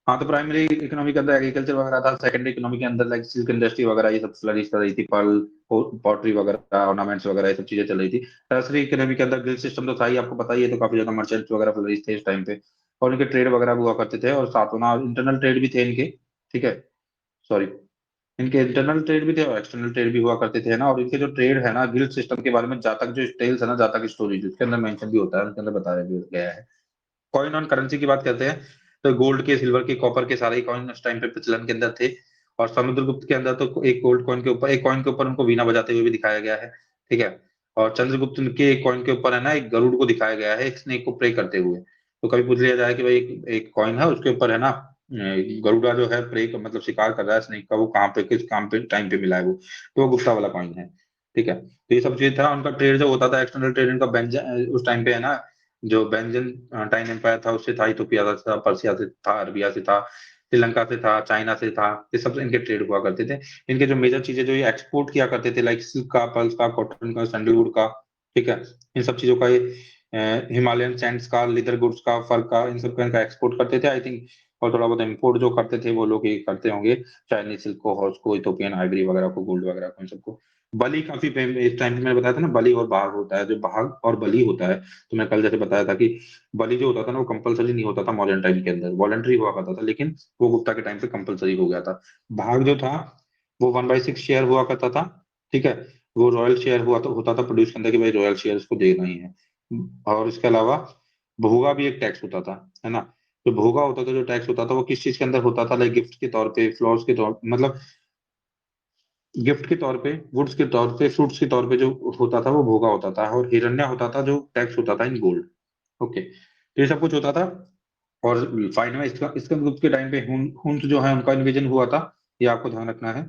हाँ, तो प्राइमरी इकोनॉमी के अंदर एग्रीकल्चर वगैरह था, सेकेंडरी इकोनॉमी के अंदर लाइक सिल्क इंडस्ट्री वगैरह ये सब फ्लरिश कर रही थी, पर्ल, पॉटरी वगैरह, ऑर्नामेंट्स वगैरह ये सब चीजें चल रही थी। टर्सरी इकोनॉमी के अंदर गिल्ड सिस्टम तो था ही, आपको पता ही है, तो काफी ज्यादा मर्चेंट्स वगैरह फ्लरिश थे इस टाइम पे, और इनके ट्रेड वगैरह भी हुआ करते थे, और साथ में इंटरनल ट्रेड भी थे इनके, ठीक है। सॉरी, इनके इंटरनल ट्रेड भी थे और एक्सटर्नल ट्रेड भी हुआ करते थे ना। और इनके जो ट्रेड है ना गिल्ड सिस्टम के बारे में, जहाँ तक जो टेल्स है ना, जहाँ तक स्टोरीज उसके अंदर मेंशन भी होता है, उनके अंदर बताया भी गया है। कॉइन ऑन करेंसी की बात करते हैं, तो गोल्ड के, सिल्वर के, कॉपर के सारे कॉइन उस टाइम पे प्रचलन के अंदर थे। और समुद्रगुप्त के अंदर तो एक गोल्ड कॉइन के ऊपर, एक कॉइन के ऊपर उनको वीणा बजाते हुए भी दिखाया गया है, ठीक है। और चंद्रगुप्त के एक कॉइन के ऊपर है ना एक गरुड़ को दिखाया गया है एक स्नेक को प्रे करते हुए। तो कभी पूछ लिया जाए कि भाई एक कॉइन है उसके ऊपर है ना गरुड़ा जो है प्रे मतलब शिकार कर रहा है स्नेक का, वो कहाँ पे किस काम पे टाइम पे मिला है वो, तो वो गुप्ता वाला कॉइन है, ठीक है। तो ये सब चीज था उनका। ट्रेड जो होता था एक्सटर्नल ट्रेड इनका उस टाइम पे है ना, जो बेंजन एम्पायर था उससे था, इथोपिया से था, पर्सिया से था, अरबिया से था, श्रीलंका से था, चाइना से था, ये सब इनके ट्रेड हुआ करते थे। इनके जो मेजर चीजें जो ये एक्सपोर्ट किया करते थे लाइक सिल्क का, पर्ल्स का, कॉटन का, सैंडलवुड का, ठीक है। इन सब चीजों का ये हिमालयन सैंड्स का, लेदर गुड्स का, फर का, इन सब का इनका एक्सपोर्ट करते थे आई थिंक। और थोड़ा बहुत इम्पोर्ट जो करते थे वो लोग ये करते होंगे, चाइनीज सिल्क को, हॉर्स को, इथोपियन आइवरी वगैरह को, गोल्ड वगैरह को, इन सबको। बली काफी इस टाइम पे मैंने बताया था ना, बली और बाघ होता है, जो बाघ और बली होता है, तो मैं कल जैसे बताया था कि बलि जो होता था ना वो कंपलसरी नहीं होता था मॉडर्न टाइम के अंदर, वॉलंटरी हुआ करता था, लेकिन वो गुप्ता के टाइम पे कंपलसरी हो गया था। भाग जो था वो 1/6 शेयर हुआ करता था, ठीक है। वो रॉयल शेयर हुआ तो होता था प्रोड्यूस के अंदर कि भाई रॉयल शेयर उसको देना ही है। और इसके अलावा भोगा भी एक टैक्स होता था, है ना। जो भोगा होता था, जो टैक्स होता था, वो किस चीज के अंदर होता था, लाइक गिफ्ट के तौर पे, फ्लावर्स के तौर मतलब गिफ्ट के तौर पे, वुड्स के तौर पे, फ्रूट्स के तौर पे जो होता था वो भोगा होता था। और हिरण्य होता था जो टैक्स होता था इन गोल्ड, ओके। तो ये सब कुछ होता था। और फाइनल में इसका स्कंदगुप्त के टाइम पे हुन्स जो है उनका इन्वेजन हुआ था, ये आपको ध्यान रखना है।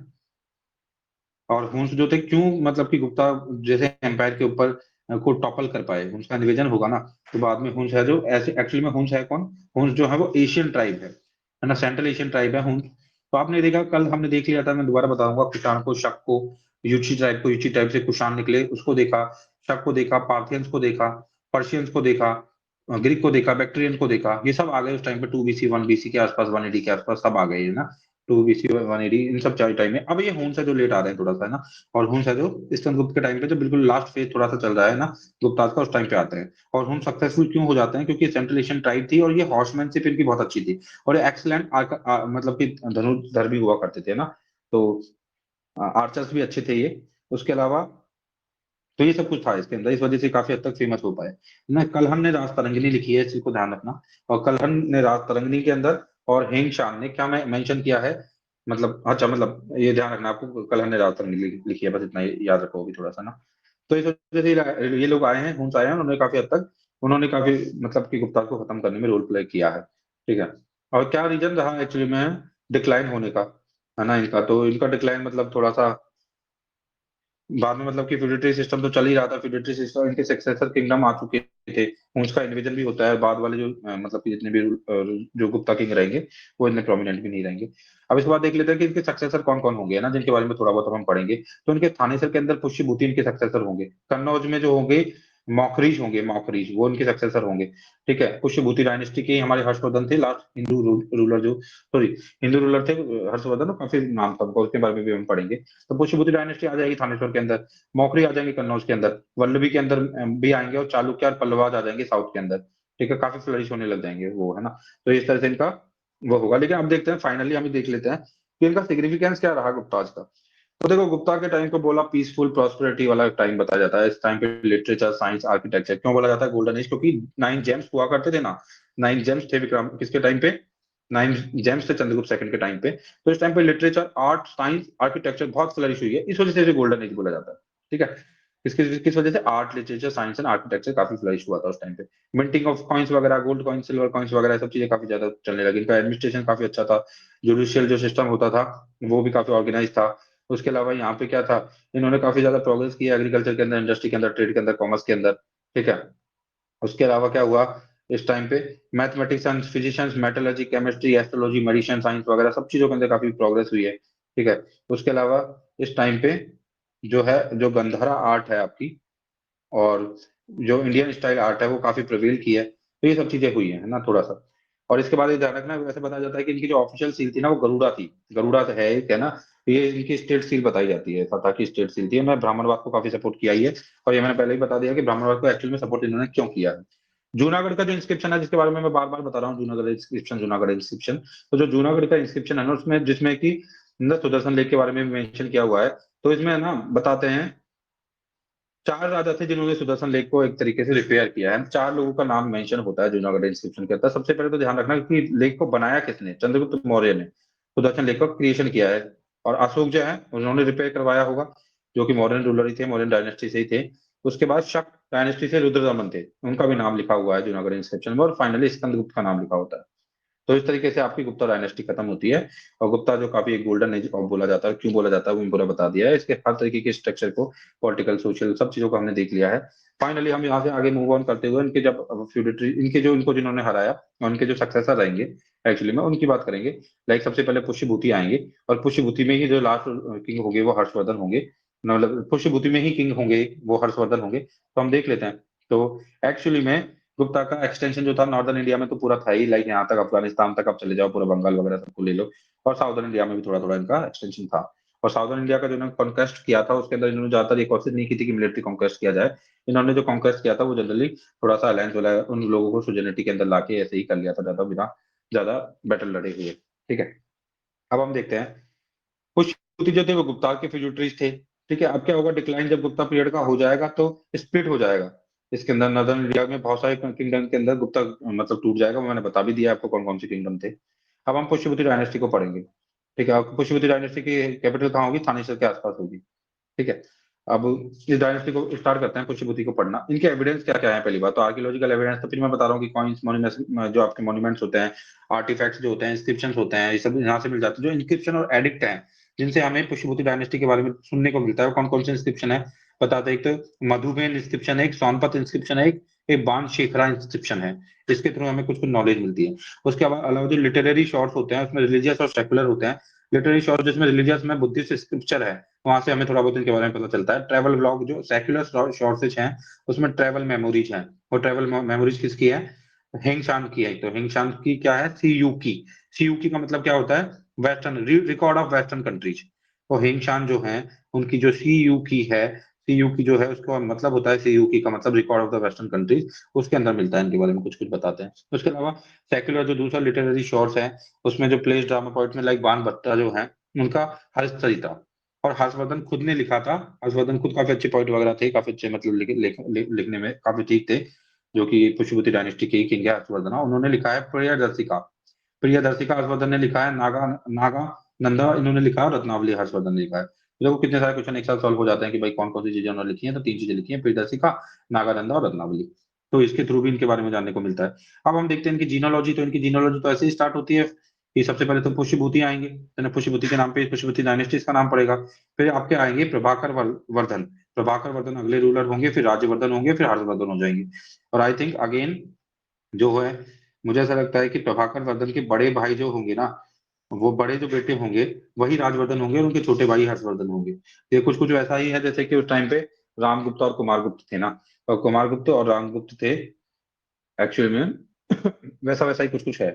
और हुन्स जो थे क्यों, मतलब कि गुप्ता जैसे एम्पायर के ऊपर को टॉपल कर पाए, हुन्स का निवेदन होगा ना, तो बाद में हुन्स है जो ऐसे एक्चुअली में हुन्स है कौन, हुन्स जो है वो एशियन ट्राइब है ना, सेंट्रल एशियन ट्राइब है हुन्स। तो आपने देखा कल हमने देख लिया था, मैं दोबारा बताऊंगा, कुषाण को, शक को, यूची ट्राइब को, यूची ट्राइब से कुषाण निकले उसको देखा, शक को देखा, पार्थियंस को देखा, पर्शियंस को देखा, ग्रीक को देखा, बैक्ट्रियन को देखा, ये सब आ गए उस टाइम पे 2 BC 1 BC के आसपास, 180 के आसपास सब आ गए है ना। 2 BC 180 इन सब चार टाइम में। अब ये हुन्स है जो लेट आ रहे हैं थोड़ा सा, है ना। और हुन्स है जो स्कंदगुप्त के टाइम पे जो बिल्कुल लास्ट फेज थोड़ा सा चल रहा है ना गुप्ताज का, उस टाइम पे आते हैं। और हुन सक्सेसफुल क्यों हो जाते हैं, क्योंकि सेंट्रल एशियन ट्राइब थी और ये हॉर्समैनशिप इनकी बहुत अच्छी थी, और ये एक्सलेंट मतलब कि धनुर्धर भी हुआ करते थे ना। तो आर्चर्स भी अच्छे थे ये। उसके अलावा तो ये सब कुछ था इसके अंदर, इस वजह से काफी हद तक फेमस हो पाए ना। कलहन ने राज तरंगिणी लिखी है, इस चीज को ध्यान रखना। और कलहन ने राज तरंगिणी के अंदर, और हेंग शान ने क्या मैं मेंशन किया है, मतलब अच्छा, मतलब ये ध्यान रखना आपको, कलहन ने राज तरंगिणी लिखी है, बस इतना याद रखो अभी थोड़ा सा ना। तो इस वजह से ये लोग आए हैं, हुंस आए हैं, उन्होंने काफी हद तक, उन्होंने काफी मतलब कि गुप्ता को खत्म करने में रोल प्ले किया है, ठीक है। और क्या रीजन रहा एक्चुअली में डिक्लाइन होने का, है ना इनका, तो इनका डिक्लाइन मतलब थोड़ा सा बाद में मतलब कि फ्यूडेटरी सिस्टम तो चल ही रहा था, फ्यूडेटरी सिस्टम इनके सक्सेसर किंगडम आ चुके थे, उसका इन्विजन भी होता है, बाद वाले जो मतलब कि जितने भी जो गुप्ता किंग रहेंगे वो इतने प्रोमिनेंट भी नहीं रहेंगे। अब इसके बाद देख लेते हैं कि इनके सक्सेसर कौन कौन होंगे ना, जिनके बारे में थोड़ा बहुत हम पढ़ेंगे। तो इनके थानेसर के अंदर पुष्यभूति इनके सक्सेसर होंगे, कन्नौज में जो होंगे मौखरीज होंगे, मौखरीज वो इनके सक्सेसर होंगे। ठीक है, पुष्यभूति डायनेस्टी के हमारे हर्षवर्धन थे लास्ट हिंदू रूलर जो, सॉरी हिंदू रूलर थे हर्षवर्धन, काफी नाम था उनका, उसके बारे में भी हम पढ़ेंगे। तो पुष्यभूति डायनेस्टी आ जाएगी थानेश्वर के अंदर, मौखरी आ जाएंगे कन्नौज के अंदर, वल्लभी के अंदर भी आएंगे, और चालुक्य और पल्लवाज आ जाएंगे साउथ के अंदर। ठीक है, काफी फ्लरिश होने लग जाएंगे वो, है ना। तो इस तरह से इनका वो होगा। लेकिन अब देखते हैं, फाइनली हम देख लेते हैं कि इनका सिग्निफिकेंस क्या रहा गुप्ताज का। तो देखो, गुप्ता के टाइम को बोला पीसफुल प्रॉस्पेरिटी वाला टाइम बताया जाता है। इस टाइम पे लिटरेचर, साइंस, आर्किटेक्चर क्यों बोला जाता है गोल्डन एज, क्योंकि 9 जेम्स हुआ करते थे ना। 9 जेम्स थे विक्रम किसके टाइम पे, 9 जेम्स थे चंद्रगुप्त सेकंड के टाइम पे। तो इस टाइम पे लिटरेचर, आर्ट, साइंस, आर्किटेक्चर बहुत फ्लरिश हुई है, इस वजह से इसे गोल्डन एज बोला जाता है। ठीक है, किस वजह से art, literature, science and architecture काफी फ्लरिश हुआ था उस टाइम पे। मिंटिंग ऑफ कॉइन्स वगैरह, गोल्ड कॉइन्स, सिल्वर कॉइन्स वगैरह सब चीजें काफी ज्यादा चलने लगी। इनका एडमिनिस्ट्रेशन काफी अच्छा था, जुडिशियल जो सिस्टम होता था वो भी काफी ऑर्गेनाइज था। उसके अलावा यहाँ पे क्या था, इन्होंने काफी ज्यादा प्रोग्रेस किया एग्रीकल्चर के अंदर, इंडस्ट्री के अंदर, ट्रेड के अंदर, कॉमर्स के अंदर। ठीक है, उसके अलावा क्या हुआ इस टाइम पे, mathematicians, physicians, metallurgy, chemistry, astrology, medicine science वगैरह सब चीजों के अंदर काफी प्रोग्रेस हुई है। ठीक है, उसके अलावा इस टाइम पे जो है, जो गंधर्वा आर्ट है आपकी, और जो इंडियन स्टाइल आर्ट है वो काफी प्रिवेल की है। तो ये सब चीजें हुई है ना थोड़ा सा। और इसके बाद ये ध्यान रखना, वैसे बताया जाता है कि इनकी जो ऑफिशियल सील थी ना वो गरुड़ा थी। गरुड़ा तो है एक, है ना। तो ये इनकी स्टेट सील बताई जाती है, पता की स्टेट सील थी। मैं ब्राह्मणवाद को काफी सपोर्ट किया ही है, और ये मैंने पहले ही बता दिया कि ब्राह्मणवाद को एक्चुअल में सपोर्ट इन्होंने क्यों किया है। जूनागढ़ का जो इंस्क्रिप्शन है, जिसके बारे में मैं बार बार बता रहा हूँ, जूनागढ़ इंस्क्रिप्शन, जूनागढ़ इंस्क्रिप्शन। तो जो जूनागढ़ का इंस्क्रिप्शन है ना, उसमें जिसमें कि सुदर्शन लेक के बारे में मेंशन किया हुआ है। तो इसमें ना बताते हैं 4 राजा थे जिन्होंने सुदर्शन लेक को एक तरीके से रिपेयर किया है। 4 लोगों का नाम मेंशन होता है जूनागढ़ इंस्क्रिप्शन के अंदर। सबसे पहले तो ध्यान रखना कि लेक को बनाया किसने, चंद्रगुप्त मौर्य ने सुदर्शन लेक का क्रिएशन किया है। और अशोक जो है उन्होंने रिपेयर करवाया होगा, जो कि मौर्यन रूलर ही थे, मौर्यन डायनेस्टी से ही थे। उसके बाद शक डायनेस्टी से रुद्रदमन थे, उनका भी नाम लिखा हुआ है जूनागढ़ इंस्क्रिप्शन में। और फाइनली स्कंदगुप्त का नाम लिखा होता है। तो इस तरीके से आपकी गुप्ता डायनेस्टी खत्म होती है। और गुप्ता जो काफी एक गोल्डन एज ऑफ बोला जाता है, क्यों बोला जाता है वो पूरा बता दिया है। इसके हर तरीके के स्ट्रक्चर को, पॉलिटिकल, सोशल, सब चीजों को हमने देख लिया है। फाइनली हम यहाँ से आगे मूव ऑन करते हुए, इनके जब फ्यूडेटरी, इनके जो, इनको जिन्होंने हराया और इनके जो सक्सेसर रहेंगे एक्चुअली में, उनकी बात करेंगे। लाइक सबसे पहले पुष्यभूति आएंगे, और पुष्यभूति में ही जो लास्ट किंग होंगे वो हर्षवर्धन होंगे। मतलब पुष्यभूति में ही किंग होंगे वो हर्षवर्धन होंगे। तो हम देख लेते हैं। तो एक्चुअली में गुप्ता का एक्सटेंशन जो था नॉर्दर्न इंडिया में तो पूरा था ही, लाइक यहाँ तक अफगानिस्तान तक आप चले जाओ, पूरा बंगाल वगैरह सबको ले लो। और साउदर्न इंडिया में भी थोड़ा थोड़ा इनका एक्सटेंशन था। और साउदर्न इंडिया का जो इन्होंने कॉन्क्वेस्ट किया था उसके अंदर इन्होंने ज्यादातर ये कोशिश नहीं की थी कि मिलिट्री कॉन्क्वेस्ट किया जाए। इन्होंने जो कॉन्क्वेस्ट किया था वो जनरली थोड़ा सा अलायंस वाला उन लोगों को सुजनिटी के अंदर लाके ऐसे ही कर लिया था, ज्यादा बिना ज्यादा बैटल लड़े हुए। ठीक है, अब हम देखते हैं पुष्यभूति जो थे वो गुप्ता के फ्यूजिटरीज थे। ठीक है, अब क्या होगा, डिक्लाइन जब गुप्ता पीरियड का हो जाएगा तो स्प्लिट हो जाएगा। इसके अंदर नॉर्दर्न इंडिया में बहुत सारे किंगडम के अंदर गुप्ता मतलब टूट जाएगा। वो मैंने बता भी दिया आपको कौन कौन से किंगडम थे। अब हम पुष्यभूति डायनेस्टी को पढ़ेंगे। ठीक है, अब पुष्यभूति डायनेस्टी की कैपिटल कहाँ होगी, थानेसर के आसपास होगी। ठीक है, अब इस डायनेस्टी को स्टार्ट करते हैं, पुष्यभूति को पढ़ना। इनके एविडेंस क्या क्या है, पहली बात तो आर्कियोलॉजिकल एविडेंस। तो फिर मैं बता रहा हूँ कि कॉइन्स, मॉन्यूमेंट्स, जो आपके मॉन्यूमेंट्स होते हैं, आर्टिफैक्ट्स जो होते हैं, इंस्क्रिप्शंस होते हैं, ये सब यहाँ से मिल जाते हैं। जो इंस्क्रिप्शन और एडिक्ट हैं जिनसे हमें पुष्यभूति डायनेस्टी के बारे में सुनने को मिलता है, कौन कौन से इंस्क्रिप्शन है बताते हैं। एक तो मधुबेन इंस्क्रिप्शन है, एक सोनपत इंस्क्रिप्शन है, एक बाण शेखरा इंस्क्रिप्शन है। इसके थ्रू हमें कुछ कुछ नॉलेज मिलती है। उसके अलावा जो लिटरेरी शॉर्ट्स होते हैं उसमें रिलीजियस और सेकुलर होते हैं। लिटरेरी शॉर्ट जिसमें रिलीजियस में बुद्धिस्ट स्क्रिप्चर है, वहां से हमें थोड़ा बहुत इनके बारे में पता चलता है। ट्रैवल ब्लॉग जो सेक्युलर शॉर्ट्स हैं उसमें ट्रैवल मेमोरीज हैं। वो ट्रैवल मेमोरीज किसकी है, हिंग शान की है। तो हिंग शान की क्या है, सीयू की। सीयू की का मतलब क्या होता है, western record of western countries. तो हिंग शान जो है उनकी जो सीयू की है, सीयू की जो है उसका मतलब होता है, सीयू की का मतलब record of the western countries. उसके अंदर मिलता है, इनके बारे में कुछ कुछ बताते हैं। उसके अलावा सेक्युलर जो दूसरा लिटरेरी शोर्स है उसमें जो प्लेस ड्रामा पोइट में लाइक बाण भट्टा जो है उनका हर्षचरिता। और हर्षवर्धन खुद ने लिखा था। हर्षवर्धन खुद काफी अच्छे पोइट वगैरह थे, काफी अच्छे मतलब लिखने में काफी ठीक थे, जो कि पुष्यभूति डायनेस्टी के किंग है हर्षवर्धन। उन्होंने लिखा है प्रियदर्शिका। प्रियदर्शिका हर्षवर्धन ने लिखा है। नागा नागा नंदा इन्होंने लिखा है, रत्नावली हर्षवर्धन ने लिखा है। तो देखो कितने सारे क्वेश्चन एक साथ सॉल्व हो जाते हैं कि भाई कौन कौन सी चीजें उन्होंने लिखी हैं। तो 3 चीजें लिखी हैं, प्रियदर्शिका, नागानंदा और रत्नावली। तो इसके थ्रू भी इनके बारे में जानने को मिलता है। अब हम देखते हैं इनकी जीनोलॉजी। तो इनकी जीनोलॉजी तो ऐसे ही स्टार्ट होती है कि सबसे पहले तो पुष्यभूति आएंगे, तो पुष्यभूति के नाम पे पुष्यभूति डायनेस्टी का नाम पड़ेगा। फिर आपके आएंगे प्रभाकर वर्धन। प्रभाकर वर्धन अगले रूलर होंगे, फिर राज्यवर्धन होंगे, फिर हर्षवर्धन हो जाएंगे। और आई थिंक अगेन जो है, मुझे ऐसा लगता है कि प्रभाकर वर्धन के बड़े भाई जो होंगे ना, वो बड़े जो बेटे होंगे वही राजवर्धन होंगे, और उनके छोटे भाई हर्षवर्धन होंगे। ये कुछ कुछ वैसा ही है जैसे कि उस टाइम पे रामगुप्त और कुमारगुप्त थे ना, और कुमारगुप्त और रामगुप्त थे एक्चुअल में वैसा वैसा ही कुछ कुछ है।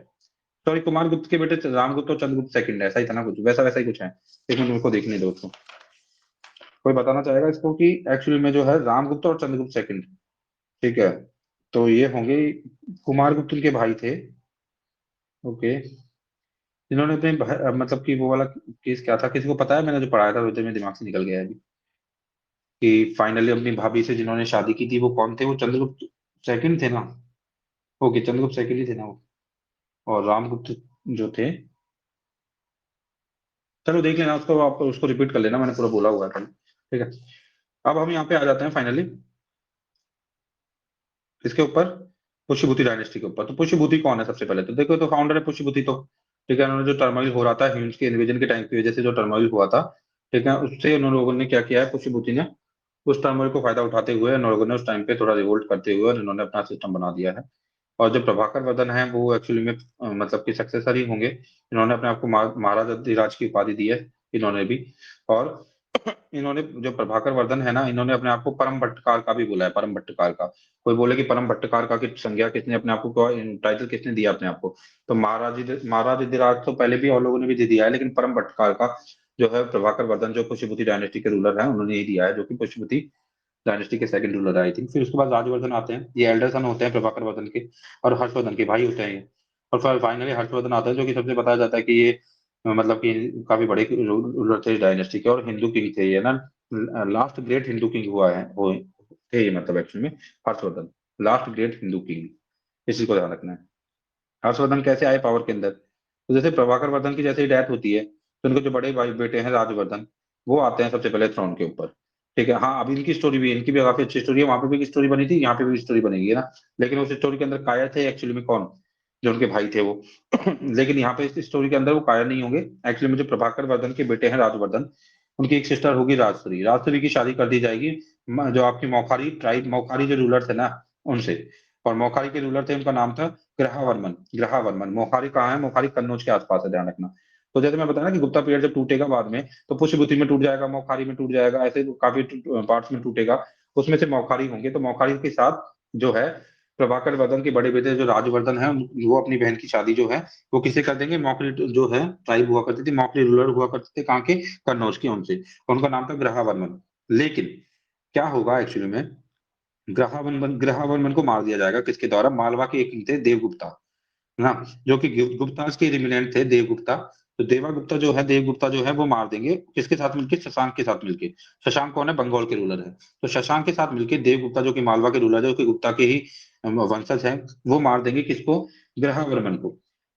सॉरी, कुमारगुप्त के बेटे रामगुप्त और चंद्रगुप्त सेकंड, ऐसा ही था ना कुछ, वैसा वैसा ही कुछ है। एक मिनट उनको देखने दो उसको। कोई बताना चाहेगा इसको कि एक्चुअली में जो है रामगुप्त और चंद्रगुप्त सेकंड, ठीक है, तो ये होंगे कुमारगुप्त उनके भाई थे। ओके, इन्होंने अपने मतलब कि वो वाला केस क्या था, किसी को पता है? मैंने जो पढ़ाया था वो तो मेरे दिमाग से निकल गया है अभी, कि फाइनली अपनी भाभी से जिन्होंने शादी की थी वो कौन थे? वो चंद्रगुप्त सेकंड थे ना? ओके, चंद्रगुप्त सेकंड ही थे ना वो, और रामगुप्त जो थे, चलो देख लेना उसको, आप उसको रिपीट कर लेना, मैंने पूरा बोला हुआ था, ठीक है। अब हम यहाँ पे आ जाते हैं फाइनली इसके ऊपर, पुष्यभूति डायनेस्टी के ऊपर। तो पुष्यभूति कौन है? सबसे पहले तो देखो, तो फाउंडर है पुष्यभूति तो, ठीक है। उन्होंने जो टर्मोइल हो रहा था ह्यूम्स के इन्वेजन के टाइम की वजह से, जो टर्मोइल हुआ था, ठीक है, उससे उन लोगों ने क्या किया है, पुष्यभूति ने उस टर्मोइल को फायदा उठाते हुए उन लोगों ने उस टाइम पे थोड़ा रिवोल्ट करते हुए और इन्होंने अपना सिस्टम बना दिया है। और जो प्रभाकर वर्धन है वो एक्चुअली में मतलब कि सक्सेसर ही होंगे। इन्होंने अपने आप को महाराज अधिराज की उपाधि दी है इन्होंने भी। और इन्होंने जो प्रभाकर वर्धन है ना, इन्होंने अपने आप को परम भट्टकार का भी बोला है, परम भट्टकार का। कोई बोले कि परम भट्टकार का की संज्ञा किसने अपने आप को, टाइटल किसने दिया अपने आप को? तो महाराज अधिराज तो पहले भी और लोगों ने भी दे दिया है, लेकिन परम भट्टकार का जो है प्रभाकर वर्धन, जो पुष्यभूति डायनेस्टी के रूलर है, उन्होंने ही दिया है, जो कि पुष्यभूति डायनेस्टी के सेकंड रूलर आई थिंक। फिर उसके बाद राजवर्धन आते हैं, ये एल्डर सन होते हैं प्रभाकर वर्धन के, और हर्षवर्धन के भाई होते हैं ये। और फिर फाइनली हर्षवर्धन आता है, जो कि सबसे बताया जाता है कि ये मतलब कि काफी बड़े रूलर थे डायनेस्टी के, और हिंदू किंग थे ये ना, लास्ट ग्रेट हिंदू किंग हुआ है वो थे ये, मतलब एक्चुअली में Harshvardhan last great Hindu king, इस चीज को ध्यान रखना है। हर्षवर्धन कैसे आए पावर के अंदर? तो जैसे प्रभाकर वर्धन की जैसे ही डेथ होती है, तो उनके जो बड़े भाई बेटे हैं राजवर्धन, वो आते हैं सबसे पहले थ्रोन के ऊपर, ठीक है। हाँ, अभी इनकी स्टोरी भी, इनकी भी काफी अच्छी स्टोरी है, वहां पे भी स्टोरी बनी थी, यहाँ पे भी स्टोरी बनेगी, है ना। लेकिन उस स्टोरी के अंदर कायर थे एक्चुअली में कौन? जो उनके भाई थे वो लेकिन यहाँ पे इस स्टोरी के अंदर वो कायर नहीं होंगे एक्चुअली में। जो प्रभाकर वर्धन के बेटे हैं राजवर्धन, उनकी एक सिस्टर होगी राजश्री, राजश्री की शादी कर दी जाएगी जो आपकी मौखारी ट्राइब, मौखारी जो रूलर थे ना, उनसे। और मौखारी के रूलर थे, उनका नाम था ग्रहावर्मन। ग्रहावर्मन, मौखारी कहाँ है? मौखारी कन्नौज के आसपास है, ध्यान रखना। तो जैसे मैं बताया ना कि गुप्ता पीरियड जब टूटेगा बाद में, तो पुष्यभूति में टूट जाएगा, मौखारी में टूट जाएगा, ऐसे काफी पार्ट्स में टूटेगा। उसमें से मौखारी होंगे, तो मौखारी के साथ जो है प्रभाकर वर्धन के बड़े बेटे जो राजवर्धन है, वो अपनी बहन की शादी जो है वो किसे कर देंगे? मौखरी जो है ट्राइब हुआ करती थी, मौखरी रूलर हुआ करते थे कहाँ के? कन्नौज के, उनसे। उनका नाम था ग्रहावर्मन। लेकिन क्या होगा एक्चुअली में, ग्रहावर्मन को मार दिया जाएगा, किसके द्वारा? मालवा के एक king थे देवगुप्ता, है ना, जो कि गुप्ता के रिमिनेंट थे, देवगुप्ता। तो देवागुप्ता जो है, देवगुप्ता जो है वो मार देंगे किसके साथ मिलके? शशांक के साथ मिलके। शशांक कौन है? बंगाल के रूलर है। तो शशांक के साथ मिलके देवगुप्ता, जो कि मालवा के रूलर है, जो कि गुप्ता के ही वंशज है, वो मार देंगे किसको? ग्रहावर्मन को।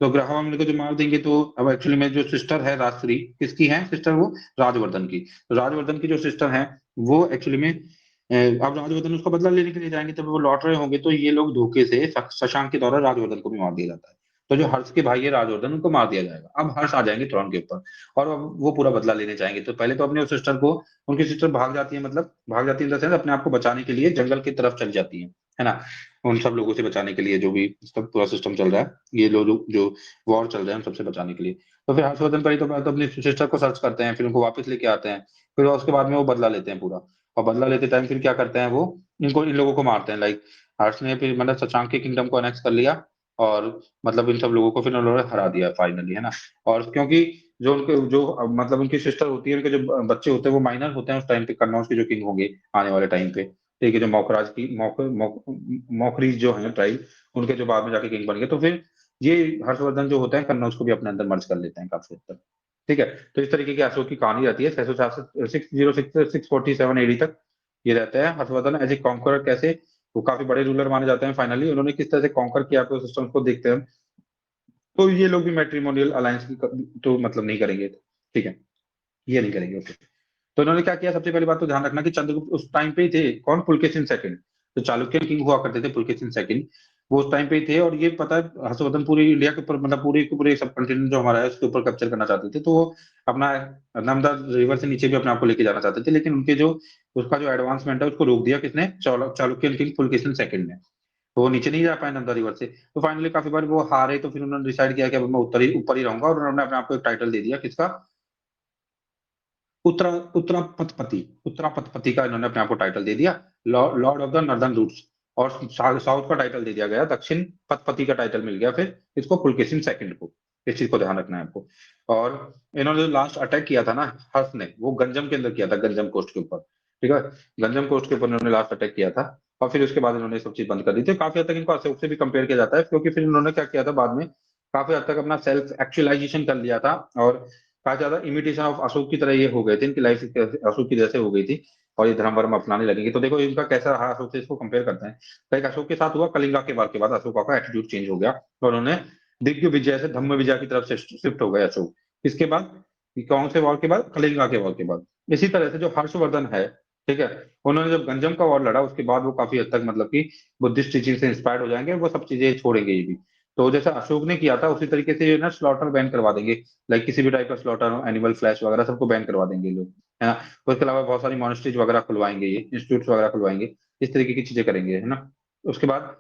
तो ग्रहावर्मन को जो मार देंगे, तो अब एक्चुअली में जो सिस्टर है राजश्री, किसकी है सिस्टर? वो राजवर्धन की। तो राजवर्धन की जो सिस्टर है वो एक्चुअली में अब राजवर्धन उसका बदला लेने के लिए जाएंगे, तब वो लौट रहे होंगे, तो ये लोग धोखे से शशांक के द्वारा राजवर्धन को भी मार दिया जाता है। तो जो हर्ष के भाई है राजवर्धन, उनको मार दिया जाएगा। अब हर्ष आ जाएंगे थ्रोन के ऊपर, और अब वो पूरा बदला लेने जाएंगे। तो पहले तो अपने उस सिस्टर को, उनकी सिस्टर भाग जाती है, मतलब भाग जाती है इन द सेंस अपने आप को बचाने के लिए जंगल की तरफ चली जाती है ना, उन सब लोगों से बचाने के लिए, जो भी सब पूरा सिस्टम चल रहा है, ये लोग जो वॉर चल रहे हैं, उन सबसे बचाने के लिए। तो फिर हर्षवर्धन पहले तो अपनी सिस्टर को सर्च करते हैं, फिर उनको वापस लेके आते हैं। फिर उसके बाद में वो बदला लेते हैं पूरा। और बदला लेते टाइम फिर क्या करते हैं वो, इन लोगों को मारते हैं, लाइक हर्ष ने फिर मतलब शशांक के किंगडम को अनेक्स कर लिया, और मतलब इन सब लोगों को फिर उन्होंने हरा दिया फाइनली, है ना। और क्योंकि जो उनके जो मतलब उनकी सिस्टर होती है, उनके जो बच्चे होते हैं वो माइनर होते हैं उस टाइम पे, कन्नौज के जो किंग होंगे आने वाले टाइम पे, ठीक है, जो मौखराज की मौखरीज जो है ट्राइब, उनके जो बाद में जाके किंग बन गए, तो फिर ये हर्षवर्धन जो होते हैं कन्नौज को भी अपने अंदर मर्ज कर लेते हैं काफी हद तक, ठीक है। तो इस तरीके की अशोक की कहानी रहती है 606 एडी तक ये रहता है। हर्षवर्धन एज ए कॉन्करर, कैसे वो काफी बड़े रूलर माने जाते हैं, फाइनली उन्होंने किस तरह से कॉन्कर किया आपको सिस्टम को देखते हैं। तो ये लोग भी मैट्रिमोनियल अलायंस की तो मतलब नहीं करेंगे, ठीक है, ये नहीं करेंगे, ओके। तो उन्होंने क्या किया, सबसे पहली बात तो ध्यान रखना कि चंद्रगुप्त उस टाइम पे ही थे कौन? पुलकेशिन सेकंड। तो चालुक्य किंग हुआ करते थे पुलकेशिन सेकंड, वो उस टाइम पे ही थे, और ये पता है हर्षवर्धन पूरी इंडिया के ऊपर, मतलब पूरे के पूरे सब कंटिनेंट जो हमारा है उसके ऊपर कैप्चर करना चाहते थे। तो वो अपना नर्मदा रिवर से नीचे भी अपने आप को लेके जाना चाहते थे, लेकिन उनके जो उसका जो एडवांसमेंट है उसको रोक दिया किसने, चालुक्य किंग पुलकेशिन सेकंड ने। तो वो नीचे नहीं जा पाए नर्मदा रिवर से। तो फाइनली काफी बार वो हारे, तो फिर उन्होंने डिसाइड किया कि अब मैं ऊपर ही रहूंगा, और उन्होंने अपने आप को एक टाइटल दे दिया किसका, उत्तरा उत्तरापथपति। उत्तरापथपति का इन्होंने अपने आप को टाइटल दे दिया, lord of the northern routes. और साउथ का टाइटल दे दिया गया, दक्षिण पथपति का टाइटल मिल गया फिर इसको पुलकेशिन सेकंड को। इस चीज को ध्यान रखना है आपको। और इन्होंने जो लास्ट अटैक किया था ना हर्ष ने, वो गंजम के अंदर किया था, गंजम कोस्ट के ऊपर। ठीक है, गंजम कोस्ट के ऊपर इन्होंने लास्ट अटैक किया था। और फिर उसके बाद इन्होंने ये सब चीज बंद कर दी थी। काफी हद तक इनको अशोक से भी कंपेयर किया जाता है, क्योंकि फिर इन्होंने क्या किया था बाद में, काफी हद तक अपना सेल्फ एक्चुअलाइजेशन कर लिया था, और काफी ज्यादा इमिटेशन ऑफ अशोक की तरह ये हो गए थे, इनकी लाइफ अशोक की जैसे हो गई थी, और ये धर्म वर्म अपनाने लगेंगे। तो देखो इनका कैसा रहा अशोक से, इसको कंपेयर करते हैं। तो एक अशोक के साथ हुआ कलिंगा के वार के बाद अशोका का एटीट्यूड चेंज हो गया, और उन्होंने दिग्विजय विजय से धम्म विजय की तरफ से शिफ्ट हो गए अशोक। इसके बाद कौन से वॉर के बाद, कलिंगा के वॉर के बाद। इसी तरह से जो हर्षवर्धन है, ठीक है, उन्होंने जब गंजम का वॉर लड़ा उसके बाद वो काफी हद तक मतलब कि बुद्धिस्ट टीचिंग से इंस्पायर्ड हो जाएंगे, और वो सब चीजें छोड़ेंगे ये भी। तो जैसा अशोक ने किया था उसी तरीके से ये ना स्लॉटर बैन करवा देंगे, लाइक किसी भी टाइप का स्लॉटर, एनिमल फ्लैश वगैरह सबको बैन करवा देंगे लोग, है ना। उसके अलावा बहुत सारी मॉनेस्ट्रीज वगैरह खुलवाएंगे, ये इंस्टीट्यूट वगैरह खुलवाएंगे, इस तरीके की चीजें करेंगे, है ना। उसके बाद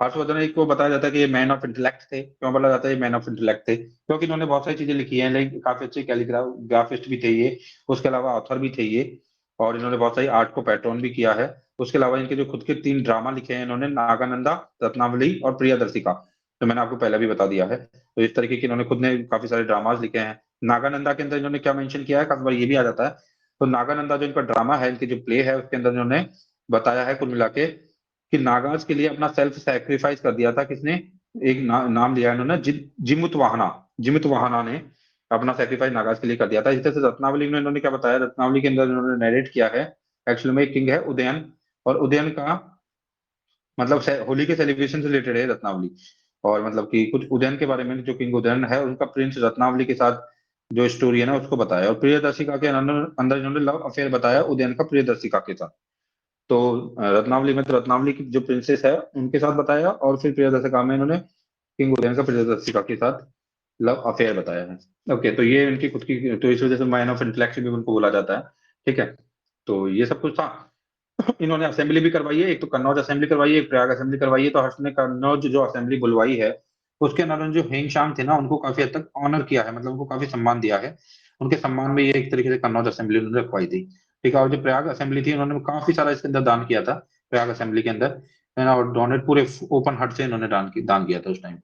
हर्षवर्धन को बताया जाता है कि ये मैन ऑफ इंटेलेक्ट थे। क्यों बोला जाता है ये मैन ऑफ इंटेलेक्ट थे, क्योंकि इन्होंने बहुत सारी चीजें लिखी हैं, लाइक काफी अच्छे कैलीग्राफिस्ट भी थे ये, उसके अलावा ऑथर भी थे ये, और इन्होंने बहुत सारी आर्ट को पैट्रन भी किया है। उसके अलावा इनके जो खुद के 3 ड्रामा लिखे हैं इन्होंने, नागानंदा, रत्नावली और प्रियदर्शिका, तो मैंने आपको पहले भी बता दिया है। तो इस तरीके के इन्होंने खुद ने काफी सारे ड्रामाज लिखे हैं। नागानंदा के अंदर इन्होंने क्या मेंशन किया है, काफी बार ये भी आ जाता है। तो नागानंदा जो इनका ड्रामा है, इनकी जो प्ले है, उसके अंदर इन्होंने बताया है कुल मिला के कि नागाज के लिए अपना सेल्फ सैक्रिफाइस कर दिया था किसने, एक नाम लिया है इन्होंने, जिमुतवाहना। जिमुतवाहना ने अपना सेक्रीफाइस नागाज के लिए कर दिया था। इस तरह से रत्नावली में इन्होंने क्या बताया, रत्नावली के अंदर इन्होंने नरेट किया है, एक्चुअली में एक किंग है उदयन, और उदयन का मतलब होली के सेलिब्रेशन से रिलेटेड है रत्नावली। और मतलब कि कुछ उदयन के बारे में, जो किंग उदयन है उनका प्रिंस रत्नावली के साथ जो स्टोरी है ना उसको बताया, और प्रियदर्शिका के अंदर अंदर इन्होंने लव अफेयर बताया उदयन का प्रियदर्शिका के साथ। तो रत्नावली में तो रत्नावली की जो प्रिंसेस है उनके साथ बताया, और फिर प्रियदर्शिका में इन्होंने किंग उदयन का प्रियदर्शिका के साथ लव अफेयर बताया है। ओके, तो ये इनकी खुद की, तो इस वजह से मैन ऑफ इंटेलेक्ट भी उनको बोला जाता है। ठीक है, तो ये सब कुछ था। इन्होंने असेंबली भी करवाई है, एक तो कन्नौज असेंबली करवाई है, एक प्रयाग असेंबली करवाई है। तो हर्ष ने कन्नौज जो असेंबली बुलवाई है उसके अंदर जो हेंगशांग थे ना उनको काफी हद तक ऑनर किया है, मतलब उनको काफी सम्मान दिया है। उनके सम्मान में ये एक तरीके से कन्नौज असेंबली उन्होंने रखवाई थी। ठीक है, और जो प्रयाग असेंबली थी उन्होंने काफी सारा इसके अंदर दान किया था, प्रयाग असेंबली के अंदर, है ना। और डोनेट पूरे ओपन हार्ट से इन्होंने दान किया था उस टाइम।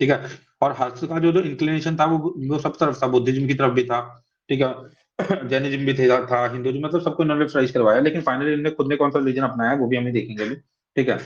ठीक है, और हर्ष का जो जो इंक्लिनेशन था वो सब तरफ था, बुद्धिज्म की तरफ भी था। ठीक है, जैनिज्म भी था, हिंदुज्म, मतलब सबको इन्होंने फ्राइज करवाया, लेकिन फाइनली इन्होंने खुद ने कौन सा रिलीजन अपनाया है वो भी हमें देखेंगे अभी। ठीक है,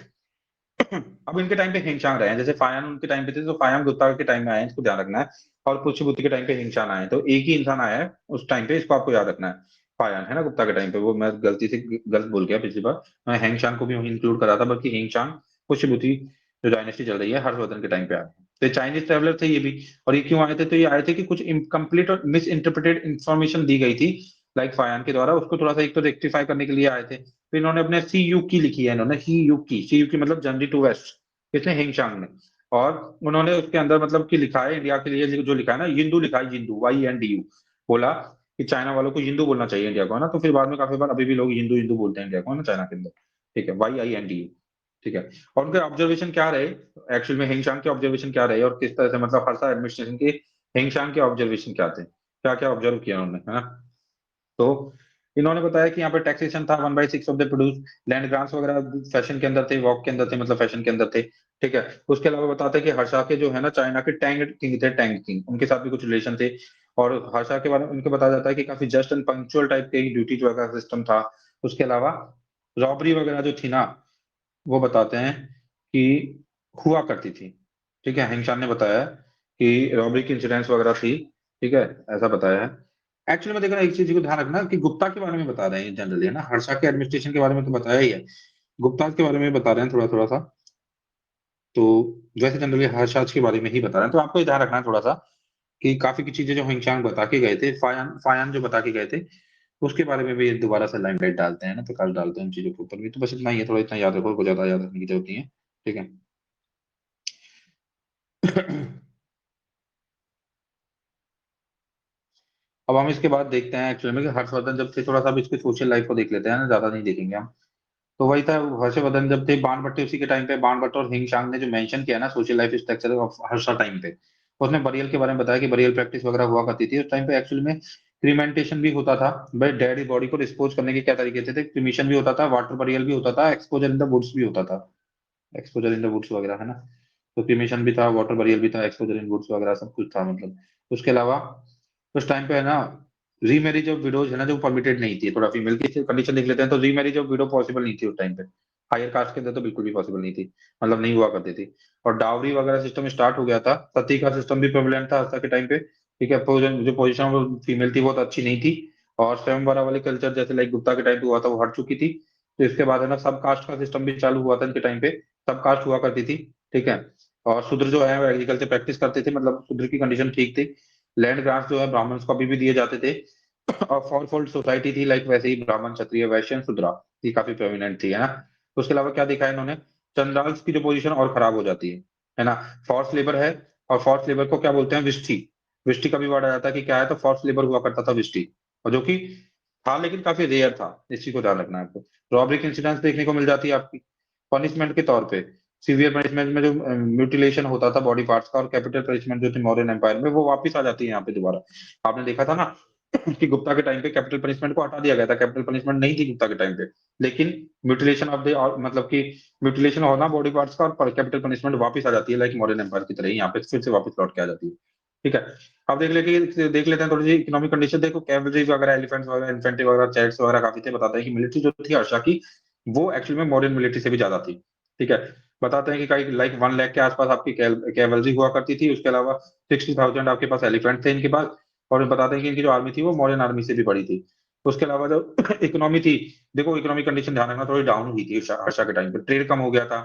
अब इनके टाइम पे हिंगचांग रहे हैं, जैसे फायान उनके टाइम पे थे तो फायान गुप्ता के टाइम में आए हैं, इसको ध्यान रखना है। और पुष्यभूति के टाइम पे हिंगचांग आए हैं, तो एक ही इंसान आया है उस टाइम पे, इसको आपको याद रखना है। फायान है ना गुप्ता के टाइम पे, वो मैं गलती से गलत बोल गया पिछली बार, मैं हिंगचांग को भी इंक्लूड करा था, बल्कि हिंगचांग पुष्यभूति जो डायनेस्टी चल रही है हर्षवर्धन के टाइम पे आए हैं। तो चाइनीज ट्रेवलर थे ये भी। और ये क्यों आए थे, तो ये आए थे कि कुछ इनकम्प्लीट और मिस इंटरप्रिटेड इन्फॉर्मेशन दी गई थी लाइक फायान के द्वारा, उसको थोड़ा सा एक तो रेक्टिफाई करने के लिए आए थे। फिर इन्होंने अपने सी यू की लिखी है, इन्होंने सी यू की मतलब जर्नी टू वेस्ट, किसने, हिंगचांग ने। और उन्होंने उसके अंदर मतलब कि लिखा है इंडिया के लिए जो लिखा है ना, हिंदू लिखा है, हिंदू, YNDU, बोला कि चाइना वालों को हिंदू बोलना चाहिए इंडिया को, है ना। तो फिर बाद में काफी बार अभी भी लोग हिंदू हिंदू बोलते हैं इंडिया को, है ना, चाइना के अंदर। ठीक है, YINDU। ठीक है, और उनके ऑब्जर्वेशन क्या रहे, एक्चुअल में हिंगचांग के ऑब्जर्वेशन क्या रहे, और किस तरह से मतलब हर्षा एडमिनिस्ट्रेशन के हिंगचांग के ऑब्जर्वेशन क्या थे, क्या क्या ऑब्जर्व किया उन्होंने, है ना। तो इन्होंने बताया कि यहाँ पे टैक्सेशन था 1/6 of the produce, land grants वगैरह फैशन के अंदर थे, वॉक के अंदर थे, मतलब फैशन के अंदर थे। ठीक है, उसके अलावा बताते हैं कि हर्षा के जो है ना चाइना के टैंग किंग थे, टैंग किंग, उनके साथ भी कुछ रिलेशन थे। और हर्षा के बारे में उनको बताया जाता है कि काफी जस्ट एंड पंक्चुअल टाइप के ड्यूटी वगैरह सिस्टम था। उसके अलावा रॉबरी वगैरह जो थी ना, वो बताते हैं कि हुआ करती थी। ठीक है, हिंगचान ने बताया कि रॉबरी की इंसिडेंट्स वगैरह थी। ठीक है, ऐसा बताया है। एक्चुअली में देखना एक चीज को ध्यान रखना कि गुप्ता के बारे में बता रहे हैं जनरली, है ना, हर्षा के एडमिनिस्ट्रेशन के बारे में तो बताया ही है, गुप्ता के बारे में बता रहे हैं थोड़ा थोड़ा सा। तो वैसे जनरली हर्षा के बारे में ही बता रहे हैं, तो आपको ये ध्यान रखना है थोड़ा सा कि काफी की चीजें जो हिंगचांग बता के गए थे, फायान फायान जो बता के गए थे उसके बारे में भी दोबारा से लाइमलाइट डालते हैं ना, तो कल डालते हैं उन चीजों के ऊपर भी। तो बस इतना ही है, थोड़ा इतना याद रखो, को ज्यादा याद रखने की जरूरत नहीं है। ठीक है। अब हम इसके बाद देखते हैं एक्चुअली में कि हर्षवर्धन जब थे, थोड़ा सा अब इसकी सोशल लाइफ को देख लेते हैं ना, ज्यादा नहीं देखेंगे हम। तो वही था, हर्षवर्धन जब थे, बाणभट्ट उसी के टाइम पे, बाणभट्ट और हिंग ने जो मेंशन किया ना social life structure of Harsha time पे, उसने बरियल के बारे में बताया कि बरियल प्रैक्टिस वगैरह हुआ करती थी उस टाइम पे। एक्चुअली में क्रीमेंटेशन भी होता था भाई, डेड बॉडी को डिस्पोज करने के क्या तरीके थे, क्रीमेशन भी होता था, वाटर बरियल भी होता था, एक्सपोजर इन द वुड्स भी होता था, एक्सपोजर इन द वुड्स वगैरह है ना। तो क्रीमेशन भी था, वाटर बरियल भी था, एक्सपोजर इन वुड्स वगैरह सब कुछ था मतलब। उसके अलावा उस टाइम पे है ना, रीमैरिज ऑफ विडोज है ना जो परमिटेड नहीं थी, थोड़ा फीमेल की कंडीशन देख लेते हैं, तो रीमैरिज ऑफ विडो पॉसिबल नहीं थी उस टाइम पे। हायर कास्ट के अंदर तो बिल्कुल भी पॉसिबल नहीं थी, मतलब नहीं हुआ करती थी। और डावरी वगैरह सिस्टम स्टार्ट हो गया था, सती का सिस्टम भी प्रेवलेंट था हस्ता के टाइम पे। ठीक है, जो पोजीशन फीमेल थी वो तो अच्छी नहीं थी। और स्वयंवरा वाले कल्चर जैसे लाइक गुप्ता के टाइम पे हुआ था वो हट चुकी थी। तो इसके बाद है ना सब कास्ट का सिस्टम भी चालू हुआ था इनके टाइम पे, सब कास्ट हुआ करती थी। ठीक है। और शूद्र जो है वो एग्रीकल्चर प्रैक्टिस करते थे, मतलब शूद्र की कंडीशन ठीक थी। लैंड ग्रांट्स जो है ब्राह्मण्स को अभी भी दिए जाते थे। और फोर फोल्ड सोसाइटी थी, लाइक वैसे ही ब्राह्मण क्षत्रिय वैश्य शूद्रा, ये काफी प्रोमिनेंट थी है ना। उसके अलावा क्या देखा है इन्होंने, चंद्राल्स की जो पोजीशन और खराब हो जाती है ना। फोर्स लेबर है, और फोर्स लेबर को क्या बोलते हैं, विष्टी। विष्टी का भी वर्ड आ जाता है कि क्या है, तो फोर्स लेबर हुआ करता था विष्टी, और जो कि था लेकिन काफी रेयर था, इस चीज को ध्यान रखना है आपको। रॉबरी की इंसिडेंस देखने को मिल जाती है आपकी पनिशमेंट के तौर पे। सीवियर पनिशमेंट में जो म्यूटिलेशन होता था बॉडी पार्ट्स का, और कैपिटल पनिशमेंट जो थी मौर्यन एम्पायर में, वो वापस आ जाती है यहाँ पे दोबारा। आपने देखा था ना कि गुप्ता के टाइम पे कैपिटल पनिशमेंट को हटा दिया गया था, कैपिटल पनिशमेंट नहीं थी गुप्ता के टाइम पे, लेकिन म्यूटिलेशन ऑफ द, मतलब कि म्यूटिलेशन होना बॉडी पार्ट्स का और कैपिटल पनिशमेंट वापस आ जाती है, लाइक मौर्यन एम्पायर की तरह ही यहाँ पे फिर से वापस लौट के आ जाती है। ठीक है। अब देख लेते हैं थोड़ी सी इकोनॉमिक कंडीशन। देखो कैवलरी वगैरह, एलिफेंट्स वगैरह, इन्फेंट्री वगैरह, चैट्स वगैरह काफी थे। बताते हैं कि मिलिट्री जो थी हर्षा की, वो एक्चुअली में मौर्यन मिलिट्री से भी ज्यादा थी। ठीक है। बताते हैं कि कई लाइक 1 लाख के आसपास आपकी कैवलरी हुआ करती थी। उसके अलावा 60,000 आपके पास एलिफेंट थे इनके पास। और बताते हैं कि इनकी जो आर्मी थी वो मौर्यन आर्मी से भी बड़ी थी। उसके अलावा जो इकोनॉमी थी, देखो इकोनॉमिक कंडीशन ध्यान रखना थोड़ी डाउन हुई थी हर्षा के टाइम पे। ट्रेड कम हो गया था,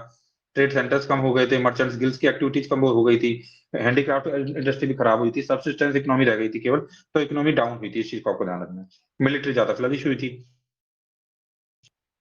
ट्रेड सेंटर्स कम हो गए थे, मर्चेंट्स गिल्ड्स की एक्टिविटीज कम हो गई थी, हैंडीक्राफ्ट इंडस्ट्री भी खराब हुई थी, सबसिस्टेंस इकोनॉमी रह गई थी केवल। तो इकोनॉमी डाउन हुई थी, इस चीज को आपको ध्यान रखना है। मिलिट्री ज्यादा फ्लरिश हुई थी,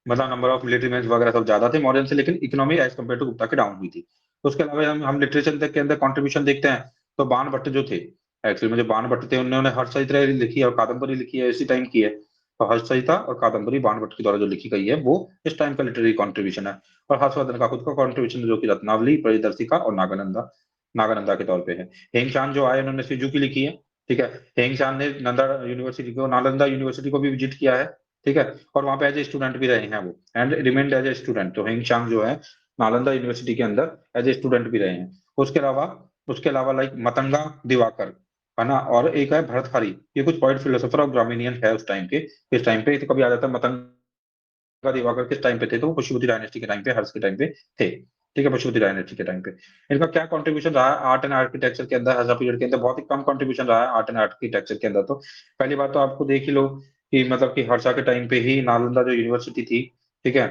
मतलब नंबर ऑफ मिलिट्री मैन वगैरह सब ज्यादा थे मॉडर्न से, लेकिन economy as compare to Gupta की डाउन हुई थी। उसके अलावा हम लिटरेचर के अंदर कंट्रीब्यूशन देखते हैं, तो बाण भट्ट जो थे, एक्चुअली में जो बाण भट्ट थे उन्होंने हर्षचरित्र लिखी है और कादम्बरी लिखी है, इसी टाइम की है। तो हर्षचरिता और कादम्बरी बाण भट्ट के द्वारा जो लिखी गई है वो इस टाइम का लिटरेरी कॉन्ट्रीब्यूशन है। और हर्षवर्धन का खुद का कॉन्ट्रीब्यूशन जो कि रत्नावली, प्रियदर्शिका और नागानंदा, नागानंदा के तौर पे है। हेमचांद जो आए उन्होंने सिजु की लिखी है। ठीक है। हेमचांद ने नंदा यूनिवर्सिटी को, नालंदा यूनिवर्सिटी को भी विजिट किया है। ठीक है। और वहां पे एज ए स्टूडेंट भी रहे हैं वो, and remained as a student. तो हेंग शांग जो है नालंदा यूनिवर्सिटी के अंदर एज ए स्टूडेंट भी रहे हैं। उसके अलावा लाइक मतंगा दिवाकर है ना, और एक है भर्तहरि, ये कुछ पॉइंट फिलोसोफर और ग्रामीनियन है उस टाइम के। इस टाइम पे तो कभी आ जाता है मतंगा दिवाकर किस टाइम पे थे, तो वो पशुपति डायनेस्टी के टाइम पे, हर्ष के टाइम पे थे। ठीक है, पशुपति डायनेस्टी के टाइम पे। इनका क्या कंट्रीब्यूशन रहा है आर्ट एंड आर्किटेक्चर के अंदर, हर्षा पीरियड के अंदर बहुत ही कम कंट्रीब्यूशन रहा है आर्ट एंड आर्किटेक्चर के अंदर। तो पहली बात तो आपको देख ही लो कि मतलब कि हर्षा के टाइम पे ही नालंदा जो यूनिवर्सिटी थी, ठीक है,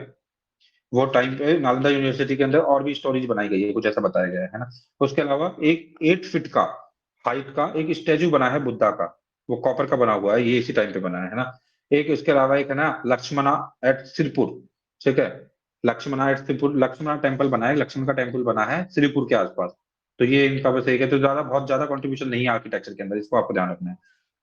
वो टाइम पे नालंदा यूनिवर्सिटी के अंदर और भी स्टोरीज बनाई गई है, कुछ ऐसा बताया गया है ना। उसके अलावा एक 8 फीट का हाइट का एक स्टेचू बना है बुद्धा का, वो कॉपर का बना हुआ है, ये इसी टाइम पे बना है ना। एक इसके अलावा एक है ना लक्ष्मणा एट सिरपुर। ठीक है। लक्ष्मणा एट सिरपुर, लक्ष्मणा टेम्पल बना है, लक्ष्मण का टेम्पल बना है श्रीपुर के आसपास। तो ये इनका बस एक है, तो ज्यादा बहुत ज्यादा कंट्रीब्यूशन नहीं है आर्किटेक्चर के अंदर, इसको आपको ध्यान रखना है।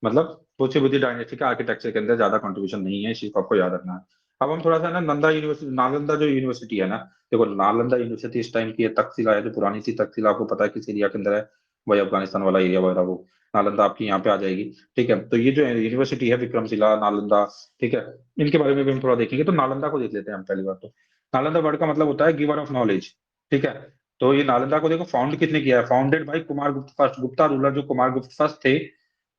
मतलब सोचे बुद्धि डायनेस्टी का आर्किटेक्चर के अंदर ज्यादा कंट्रीब्यूशन नहीं है, इस चीज को आपको याद रखना है। अब हम थोड़ा सा ना नंदा यूनिवर्सिटी, नालंदा जो यूनिवर्सिटी है ना, देखो नालंदा यूनिवर्सिटी इस टाइम की है, तक्षशिला है जो पुरानी थी, तक्षशिला आपको पता है किस एरिया के अंदर है, वही अफगानिस्तान वाला एरिया वगैरह, वो नालंदा आपकी यहाँ पे आ जाएगी। ठीक है। तो ये जो यूनिवर्सिटी है विक्रमशिला, नालंदा, ठीक है, इनके बारे में भी हम थोड़ा देखेंगे। तो नालंदा को देख लेते हैं हम पहली बार। तो नालंदा वर्ड का मतलब होता है गिवर ऑफ नॉलेज। ठीक है। तो ये नालंदा को देखो फाउंड किसने किया है, फाउंडेड बाई कुमार गुप्त फर्स्ट, गुप्ता रूलर जो कुमार गुप्त फर्स्ट थे,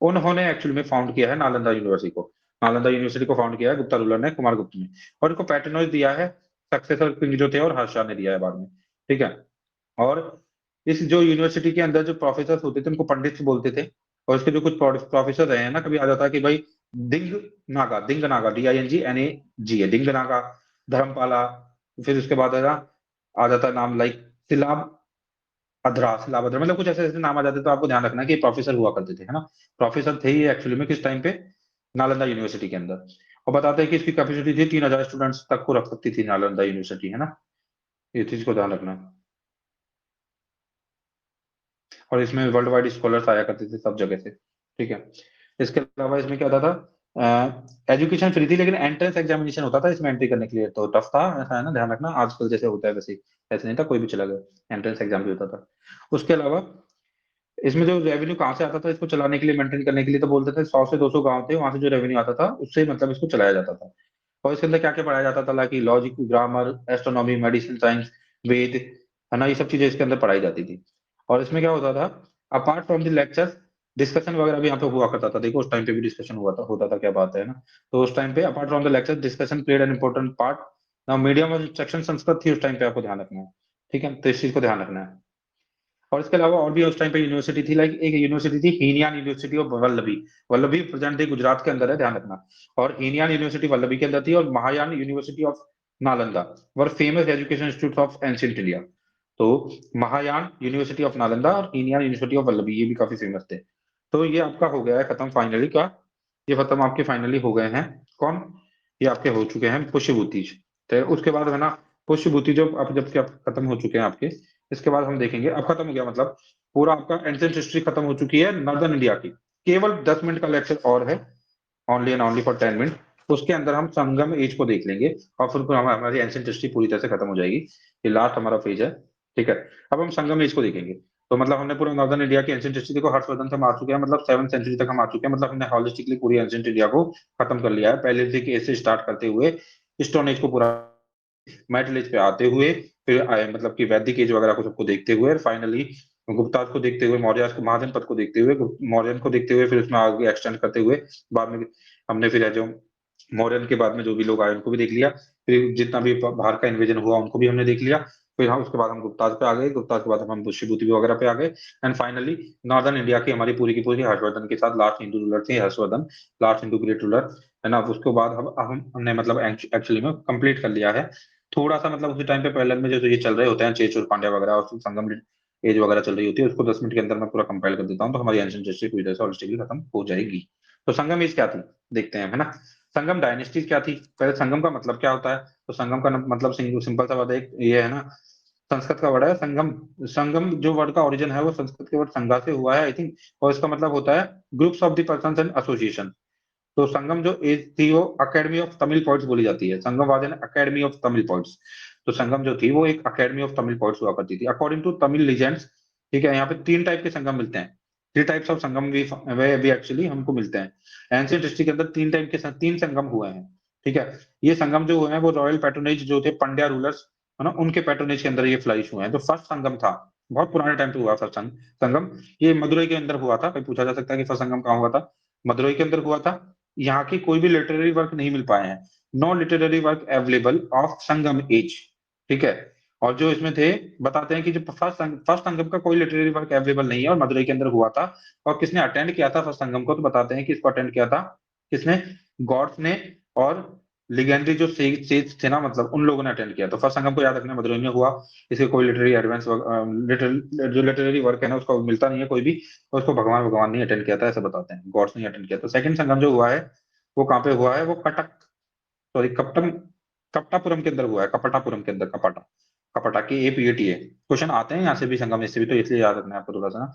उन्होंने एक्चुअली में फाउंड किया है नालंदा यूनिवर्सिटी को। नालंदा यूनिवर्सिटी को फाउंड किया है गुप्ता रूलर ने, कुमार गुप्त ने। और इनको पैटर्नोज दिया है सक्सेसर किंग जो थे, और हर्षा ने दिया है बाद में। ठीक है। और इस जो यूनिवर्सिटी के अंदर जो प्रोफेसर होते थे उनको पंडित बोलते थे। और इसके जो कुछ प्रोफेसर रहे हैं ना, कभी आ जाता है कि भाई दिंग नागा, दिंग नागा, DINGNAG है, दिंग नागा, धर्मपाला। फिर उसके बाद है ना आ जाता है नाम लाइक सिलाब अधरा, सिलाब अधरा, मतलब कुछ ऐसे ऐसे नाम आ जाते हैं। तो आपको ध्यान रखना है कि प्रोफेसर हुआ करते थे है ना। प्रोफेसर थे ये एक्चुअली में किस टाइम पे, नालंदा यूनिवर्सिटी के अंदर। और बताते हैं कि इसकी कैपेसिटी थी 3,000 स्टूडेंट्स तक को रख सकती थी नालंदा यूनिवर्सिटी है ना। ये चीज को ध्यान रखना। और इसमें वर्ल्ड वाइड स्कॉलर्स आया करते थे सब जगह से, ठीक है। इसके अलावा इसमें क्या होता था, एजुकेशन फ्री थी लेकिन एंट्रेंस एग्जामिनेशन होता था इसमें एंट्री करने के लिए, तो टफ था, ऐसा है ना, ध्यान रखना, आजकल जैसे होता है वैसे ही, ऐसे नहीं था कोई भी चला गया, एंट्रेंस एग्जाम भी होता था। उसके अलावा इसमें जो रेवेन्यू कहाँ से आता था इसको चलाने के लिए, मेंटेन करने के लिए, तो बोलते थे 100 से 200 गांव थे, वहां से जो रेवेन्यू आता था उससे मतलब इसको चलाया जाता था। और इसके अंदर क्या क्या पढ़ाया जाता था, like logic, grammar, astronomy, medicine science, Veda, है ना, ये सब चीजें इसके अंदर पढ़ाई जाती थी। और इसमें क्या होता था, apart from the lecture, discussion वगैरह भी यहाँ पे हुआ करता था, देखो उस टाइम पे भी डिस्कशन हुआ था, होता था, क्या बात है ना। तो उस टाइम पे apart from the lecture discussion played an important part. Now medium of instruction Sanskrit थी उस टाइम पे, आपको ध्यान रखना है, ठीक है, तो इस चीज को ध्यान रखना है। और इसके अलावा और भी उस टाइम पे यूनिवर्सिटी थी, लाइक एक यूनिवर्सिटी थी Hinayana university of Vallabhi. Vallabhi present day Gujarat के अंदर है, ध्यान रखना। और हीनयान यूनिवर्सिटी वल्लभी के अंदर थी, और Mahayana university of Nalanda were famous education institute of ancient India. तो महायान यूनिवर्सिटी ऑफ नालंदा और हीनयान यूनिवर्सिटी ऑफ वल्लभी, ये भी काफी फेमस थे। तो ये आपका हो गया है खत्म फाइनली का, ये खत्म आपके फाइनली हो गए हैं। कौन, ये आपके हो चुके हैं पुष्यभूतिज। तो उसके बाद है ना, पुष्यभूति जो आप जब क्या खत्म हो चुके हैं आपके, इसके बाद हम देखेंगे, अब खत्म हो गया मतलब पूरा आपका एंशिएंट हिस्ट्री खत्म हो चुकी है नॉर्दर्न इंडिया की। केवल 10 मिनट का लेक्चर और है, only and only for 10 minute. उसके अंदर हम संगम एज को देख लेंगे, और फिर हमारी एंशिएंट हिस्ट्री पूरी तरह से खत्म हो जाएगी। ये लास्ट हमारा फेज है, ठीक है। अब हम संगम एज को देखेंगे। तो मतलब हमने पूरा नॉर्दर्न इंडिया की एंशिएंट हिस्ट्री देखो, हर्षवर्धन से हम आ चुके हैं, मतलब 7th सेंचुरी तक हम आ चुके हैं, मतलब हमने हॉलिस्टिकली पूरी एंशिएंट इंडिया को खत्म कर लिया है, पहले से एज से स्टार्ट करते हुए स्टोन एज को पूरा, मेटल एज पे आते हुए, फिर मतलब कि वैदिक एज वगैरह को सबको देखते हुए, फाइनली गुप्ता को देखते हुए, मौर्य को, महाजनपद को देखते हुए, मौर्यन को देखते हुए, फिर उसमें आगे एक्सटेंड करते हुए, बाद में हमने फिर है जो मौर्यन के बाद में जो भी लोग आए उनको भी देख लिया, फिर जितना भी बाहर का इन्वेजन हुआ उनको भी हमने देख लिया, फिर हम उसके बाद हम गुप्ताज पे आ गए, गुप्ताज के बाद हम पुष्यभूति वगैरह पे आ गए, एंड फाइनली नॉर्दर्न इंडिया की हमारी पूरी की पूरी हर्षवर्धन के साथ लास्ट हिंदू रूलर थे Harshvardhan, last Hindu great ruler, है ना। उसके बाद हमने मतलब एक्चुअली में कंप्लीट कर लिया है। थोड़ा सा मतलब उसी टाइम पे पैरेलल में जो ये चल रहे होते हैं चेचूर पांड्या वगैरह और संगम एज वगैरह चल रही होती है, उसको 10 मिनट के अंदर मैं पूरा कंपाइल कर देता हूँ, तो हमारी एंशिएंट हिस्ट्री पूरी तरह से होलिस्टिकली खत्म हो जाएगी। तो संगम एज क्या थी, देखते हैं, है ना। संगम डायनेस्टी क्या थी, पहले संगम का मतलब क्या होता है, तो संगम का मतलब सिंपल सा वर्ड है, ये है ना, संस्कृत का वर्ड है संगम। संगम जो वर्ड का ओरिजिन है वो संस्कृत के वर्ड संगा से हुआ है आई थिंक, और इसका मतलब होता है groups of the person and association. तो संगम जो एज थी वो अकेडमी ऑफ तमिल पोइट्स बोली जाती है, Sangam was an academy of Tamil poets. तो संगम जो थी वो एक अकेडमी ऑफ तमिल पोइट्स हुआ करती थी अकॉर्डिंग टू तमिल लीजेंड्स, ठीक है। यहाँ पे 3 टाइप के संगम मिलते हैं, 3 टाइप्स ऑफ संगम भी एक्चुअली हमको मिलते हैं। एंशिएंट हिस्ट्री के अंदर 3 टाइप के 3 संगम हुए हैं, ठीक है। ये संगम जो हुए हैं वो रॉयल पैट्रोनेज जो थे पंड्या रूलर्स, है ना, उनके पैट्रोनेज के अंदर ये फ्लरिश हुए हैं। जो फर्स्ट संगम था, बहुत पुराने टाइम पे हुआ फर्स्ट संगम, ये मदुरई के अंदर हुआ था। कोई पूछा जा सकता है कि फर्स्ट संगम कहाँ हुआ था, मदुरई के अंदर हुआ था। यहाँ की कोई भी लिटरेरी वर्क नहीं मिल पाए हैं, no literary work available of Sangam age, ठीक है। और जो इसमें थे बताते हैं कि जो फर्स्ट संगम का कोई लिटरेरी वर्क अवेलेबल नहीं है और मदुरई के अंदर हुआ था। और किसने अटेंड किया था फर्स्ट संगम को, तो बताते हैं कि इसको अटेंड किया था किसने, गॉड्स ने, और लिगेंडरी जो सेज थे ना, मतलब उन लोगों ने अटेंड किया। तो फर्स्ट संगम को याद रखना मदुरई में हुआ, इसके कोई लिटरेरी एडवांस जो लिटरेरी वर्क है ना उसको मिलता नहीं है कोई भी, और उसको भगवान भगवान नहीं अटेंड किया था ऐसा बताते हैं, गॉड्स नहीं अटेंड किया। तो सेकंड संगम जो हुआ है वो कहाँ पे हुआ है, वो कटक, सॉरी कपटम, कपटापुरम के अंदर हुआ है, कपटापुरम के अंदर, कपटा, कपटा की APAT है। क्वेश्चन आते हैं यहाँ से भी संगम से भी, तो इसलिए याद रखना है आपको थोड़ा सा ना।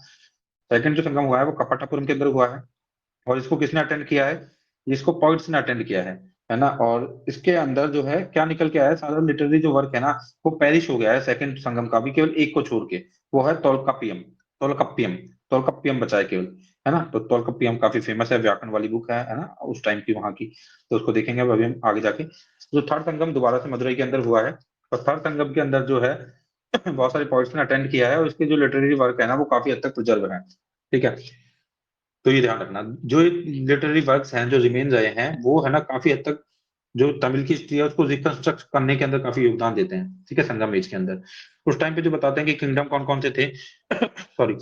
सेकंड जो संगम हुआ है वो कपटापुरम के अंदर हुआ है, और इसको किसने अटेंड किया है, इसको पॉइंट्स ने अटेंड किया है ना। और इसके अंदर जो है क्या निकल के आया है, सारा लिटरेरी जो वर्क है ना वो पेरिश हो गया है सेकंड संगम का भी, केवल एक को छोड़ के, वो है तोलकाप्पियम, तोलकप्पियम, तोलकप्पियम बचा है केवल, है ना। तो तोलकप्पियम काफी फेमस है, व्याकरण वाली बुक है ना, उस टाइम की वहां की, तो उसको देखेंगे अब अभी हम आगे जाके। जो थर्ड संगम दोबारा से मदुरई के अंदर हुआ है, और थर्ड संगम के अंदर जो है बहुत सारे पॉइंट्स ने अटेंड किया है, और इसके जो लिटरेरी वर्क है ना वो काफी हद तक प्रिजर्व है, ठीक है। तो ये ध्यान रखना, जो लिटरेरी वर्क्स हैं जो रिमेन रहे हैं वो है ना काफी हद तक जो तमिल की हिस्ट्री है उसको रिकंस्ट्रक्ट करने के अंदर काफी योगदान देते हैं, ठीक है, संगम एज के अंदर। उस टाइम पे जो बताते हैं कि किंगडम कौन कौन से थे सॉरी,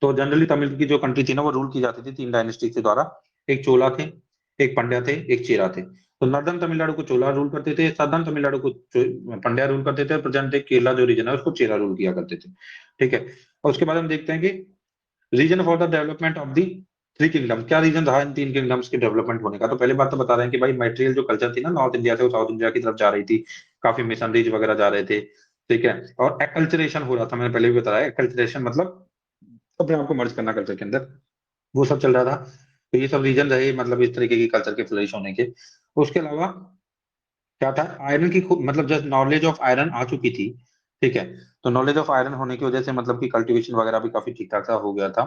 तो जनरली तमिल की जो कंट्री थी ना वो रूल की जाती थी 3 डायनेस्टी के द्वारा। एक चोला थे, एक पंड्या थे, एक चेरा थे। तो नॉर्दर्न तमिलनाडु को चोला रूल करते थे, सदर्न तमिलनाडु को पंड्या रूल करते थे, और प्रेजेंट डे केरला जो रीजन है उसको चेरा रूल किया करते थे, ठीक है। और उसके बाद हम देखते हैं कि reason for the development of the 3 kingdom, क्या रीजन रहा इन 3 किंगडम्स के डेवलपमेंट होने का। तो पहले बात तो बता रहे हैं कि भाई मटेरियल जो कल्चर थी ना नॉर्थ इंडिया से वो साउथ इंडिया की तरफ जा रही थी, काफी मिशनरीज वगैरह जा रहे थे, ठीक है। और एक्कल्चरेशन हो रहा था, मैंने पहले भी बताया, एक्कल्चरेशन मतलब अपने आप को मर्ज करना कल्चर के अंदर, वो सब चल रहा था। तो ये सब रीजन रहे मतलब इस तरीके की कल्चर के फ्लरिश होने के। उसके अलावा क्या था, आयरन की मतलब जस्ट नॉलेज ऑफ आयरन आ चुकी थी, ठीक है। तो नॉलेज ऑफ आयरन होने की वजह से मतलब कि कल्टीवेशन वगैरह भी काफी ठीक ठाक सा हो गया था।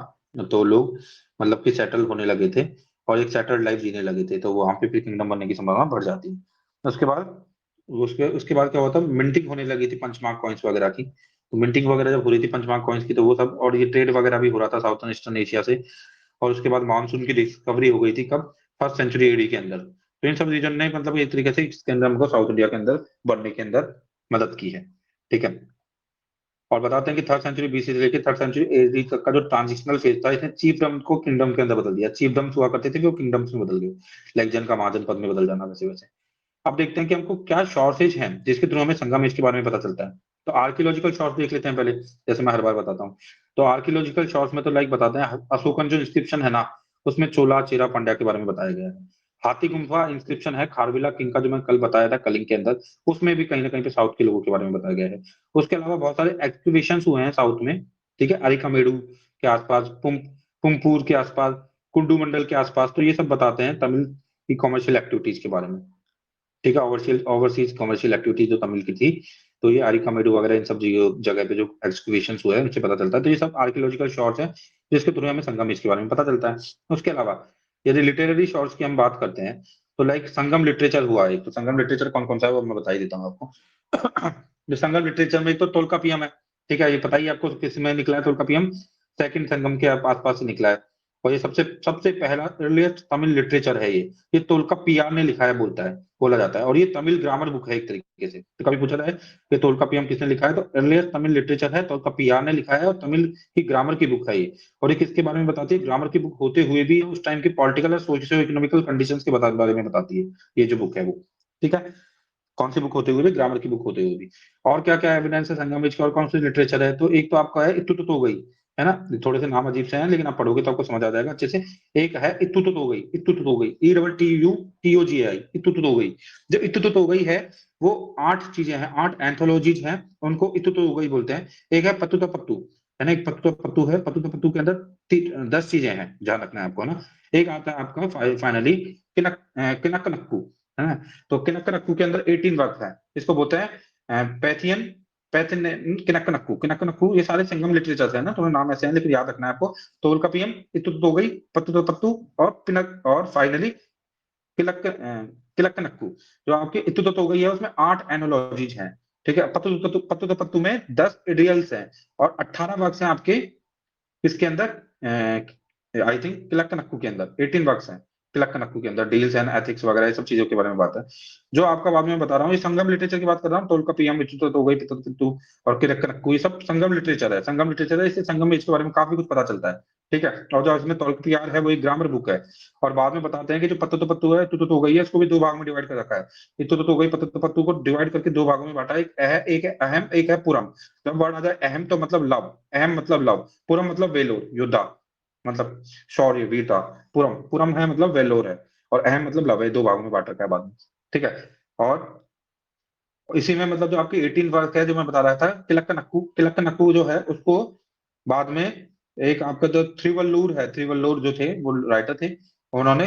तो लोग मतलब कि सेटल होने लगे थे और एक सेटल्ड लाइफ जीने लगे थे, तो वहां पे फिर किंगडम बनने की संभावना बढ़ जाती है। उसके बाद उसके बाद क्या हुआ था, मिंटिंग होने लगी थी पंचमार्क कॉइन्स वगैरह की। तो मिंटिंग वगैरह जब हो रही थी पंचमार्क कॉइन्स की, तो वो सब और ये ट्रेड वगैरह भी हो रहा था साउथर्न ईस्टर्न एशिया से। और उसके बाद मानसून की डिस्कवरी हो गई थी कब, फर्स्ट सेंचुरी एडी के अंदर। तो इन सब रीजन ने मतलब एक तरीके से इसके अंदर हमको साउथ इंडिया के अंदर बढ़ने के अंदर मदद की है, ठीक है। और बताते हैं कि थर्ड सेंचुरी बीसी से लेकर थर्ड सेंचुरी एडी तक का जो ट्रांजिशनल फेज था, इसने चीफडम को किंगडम के अंदर बदल दिया। चीफडम्स हुआ करते थे कि वो किंगडम्स में बदल गए, लाइक जन का महाजन पद में बदल जाना, वैसे वैसे। अब देखते हैं कि हमको क्या सोर्सेज हैं जिसके थ्रू हमें संगम के बारे में पता चलता है। तो आर्कियोलॉजिकल सोर्स देख लेते हैं पहले, जैसे मैं हर बार बताता हूँ। तो आर्कियोलॉजिकल सोर्स में तो लाइक बताते हैं, अशोकन जो इंस्क्रिप्शन है ना, उसमें चोला चेरा पांड्या के बारे में बताया गया है। हाथी गुम्फा इंस्क्रिप्शन है खारविला किंग का, जो मैं कल बताया था कलिंग के अंदर, उसमें भी कहीं ना कहीं पे साउथ के लोगों के बारे में बताया गया है। उसके अलावा बहुत सारे एक्सक्यूवेशन हुए हैं साउथ में, ठीक है, अरिकामेडू के आसपास, पुमपुर के आसपास, कुड्डू मंडल के आसपास। तो ये सब बताते हैं तमिल की कॉमर्शियल एक्टिविटीज के बारे में, ठीक है। ओवरसीज ओवरसीज कमर्शियल एक्टिविटीज जो तमिल की थी, तो ये अरिकामेडू वगैरह इन सब जगह पे जो एक्सक्यूवेशन हुए हैं उनसे पता चलता है। तो ये सब आर्कियोलॉजिकल शॉर्ट्स हैं जिसके थ्रू हमें संगम के बारे में पता चलता है। उसके अलावा यदि लिटरेरी शॉर्ट्स की हम बात करते हैं, तो लाइक संगम लिटरेचर हुआ है। तो संगम लिटरेचर कौन कौन सा है वो मैं बता ही देता हूँ आपको। जो संगम लिटरेचर में एक तो तोल्कापियम है, ठीक है, ये पता ही आपको किस में निकला है तोल्कापियम, सेकंड संगम के आसपास से निकला है। और ये सबसे सबसे पहला अर्लीस्ट तमिल लिटरेचर है ये तोल्कापियार ने लिखा है, बोला जाता है। और ये तमिल ग्रामर बुक है एक तरीके से। तो कभी पूछा जाए कि तोल्कापियम किसने लिखा है, तो अर्लीस्ट तमिल लिटरेचर है, तोल्कापियार ने लिखा है, और तमिल की ग्रामर की बुक है ये। और ये किसके बारे में बताती है, ग्रामर की बुक होते हुए भी उस टाइम की पॉलिटिकल और सोशियो इकोनॉमिकल कंडीशंस के बारे में बताती है ये जो बुक है वो, ठीक है। कौन सी बुक होते हुए भी, ग्रामर की बुक होते हुए भी। और क्या क्या एविडेंस है संगम के, और कौन सी लिटरेचर है, तो एक तो आपका है इत्तु तो गई, है ना। थोड़े से नाम अजीब से हैं लेकिन आप पढ़ोगे तो आपको समझ आ जाएगा अच्छे से। एक है इत्तु तो गई, इत्तु तो गई, ETTUTOGI, इत्तु तो गई। जो इत्तु तो गई है, वो 8 चीजें हैं, 8 एंथोलॉजीज हैं, उनको इत्तु तो गई बोलते हैं। एक है पत्तू तो पत्तू, है ना, एक पत्तू तो पत्तू है, पत्तू तो पत्तू के अंदर 10 चीजें हैं, ध्यान रखना है आपको ना। एक आता है आपका फाइनली किनक नक्कू, है ना। तो किनक्कनक्कू के अंदर 18 वर्ग है, इसको बोलते हैं पैथियन, पैथिन किनक्कनक्कू, किनक्कनक्कू। ये सारे संगम लिटरेचर है ना, थोड़ा नाम ऐसे हैं लेकिन याद रखना है आपको। तोल्कापियम, इत्तुतुतोगई, पत्तुतोपत्तु, और पिनक, और फाइनली किलक किलक्कनक्कू। जो आपके इत्तुतुतोगई है उसमें 8 एनोलॉजीज हैं, ठीक है। पत्तुतोपत्तु में 10 इडियल्स हैं, और 18 वर्ग हैं आपके इसके अंदर, आई थिंक किलक्कनक्कू के अंदर 18 वर्क्स हैं। किलक्कनक्कू के अंदर डील्स एंड एथिक्स वगैरह ये सब चीजों के बारे में बात है। जो आपका बाद में बता रहा हूँ, ये संगम लिटरेचर की बात कर रहा हूँ। तोल्कापियम, तो गई पितु और किलक्कनक्कू, ये सब संगम लिटरेचर है। संगम लिटरेचर है, इससे संगम एज के बारे में काफी कुछ पता चलता है, ठीक है। और जो इसमें तोल्कापियार है वो एक ग्रामर बुक है। और बाद में बताते हैं कि जो पत्तू है, तो गई है, इसको भी 2 भाग में डिवाइड कर रखा है। ये तो गई पत्तू को डिवाइड करके 2 भागों में बांटा है। एक है अहम, एक है पुरम। जब वर्ड आ जाए अहम तो मतलब लव, अहम मतलब लव, पुरम मतलब वेलोर योद्धा, मतलब शौर्य वीरता। पुरम पुरम है मतलब वेल्लोर है, और अहम मतलब लव है। 2 भागों में बांट रखा है बाद में, ठीक है। और इसी में मतलब जो आपकी 18 वर्क है जो मैं बता रहा था, तिलक्कनक्कू जो है उसको बाद में एक आपका जो थ्रिवल्लूर है, थ्रिवल्लूर जो थे वो राइटर थे, उन्होंने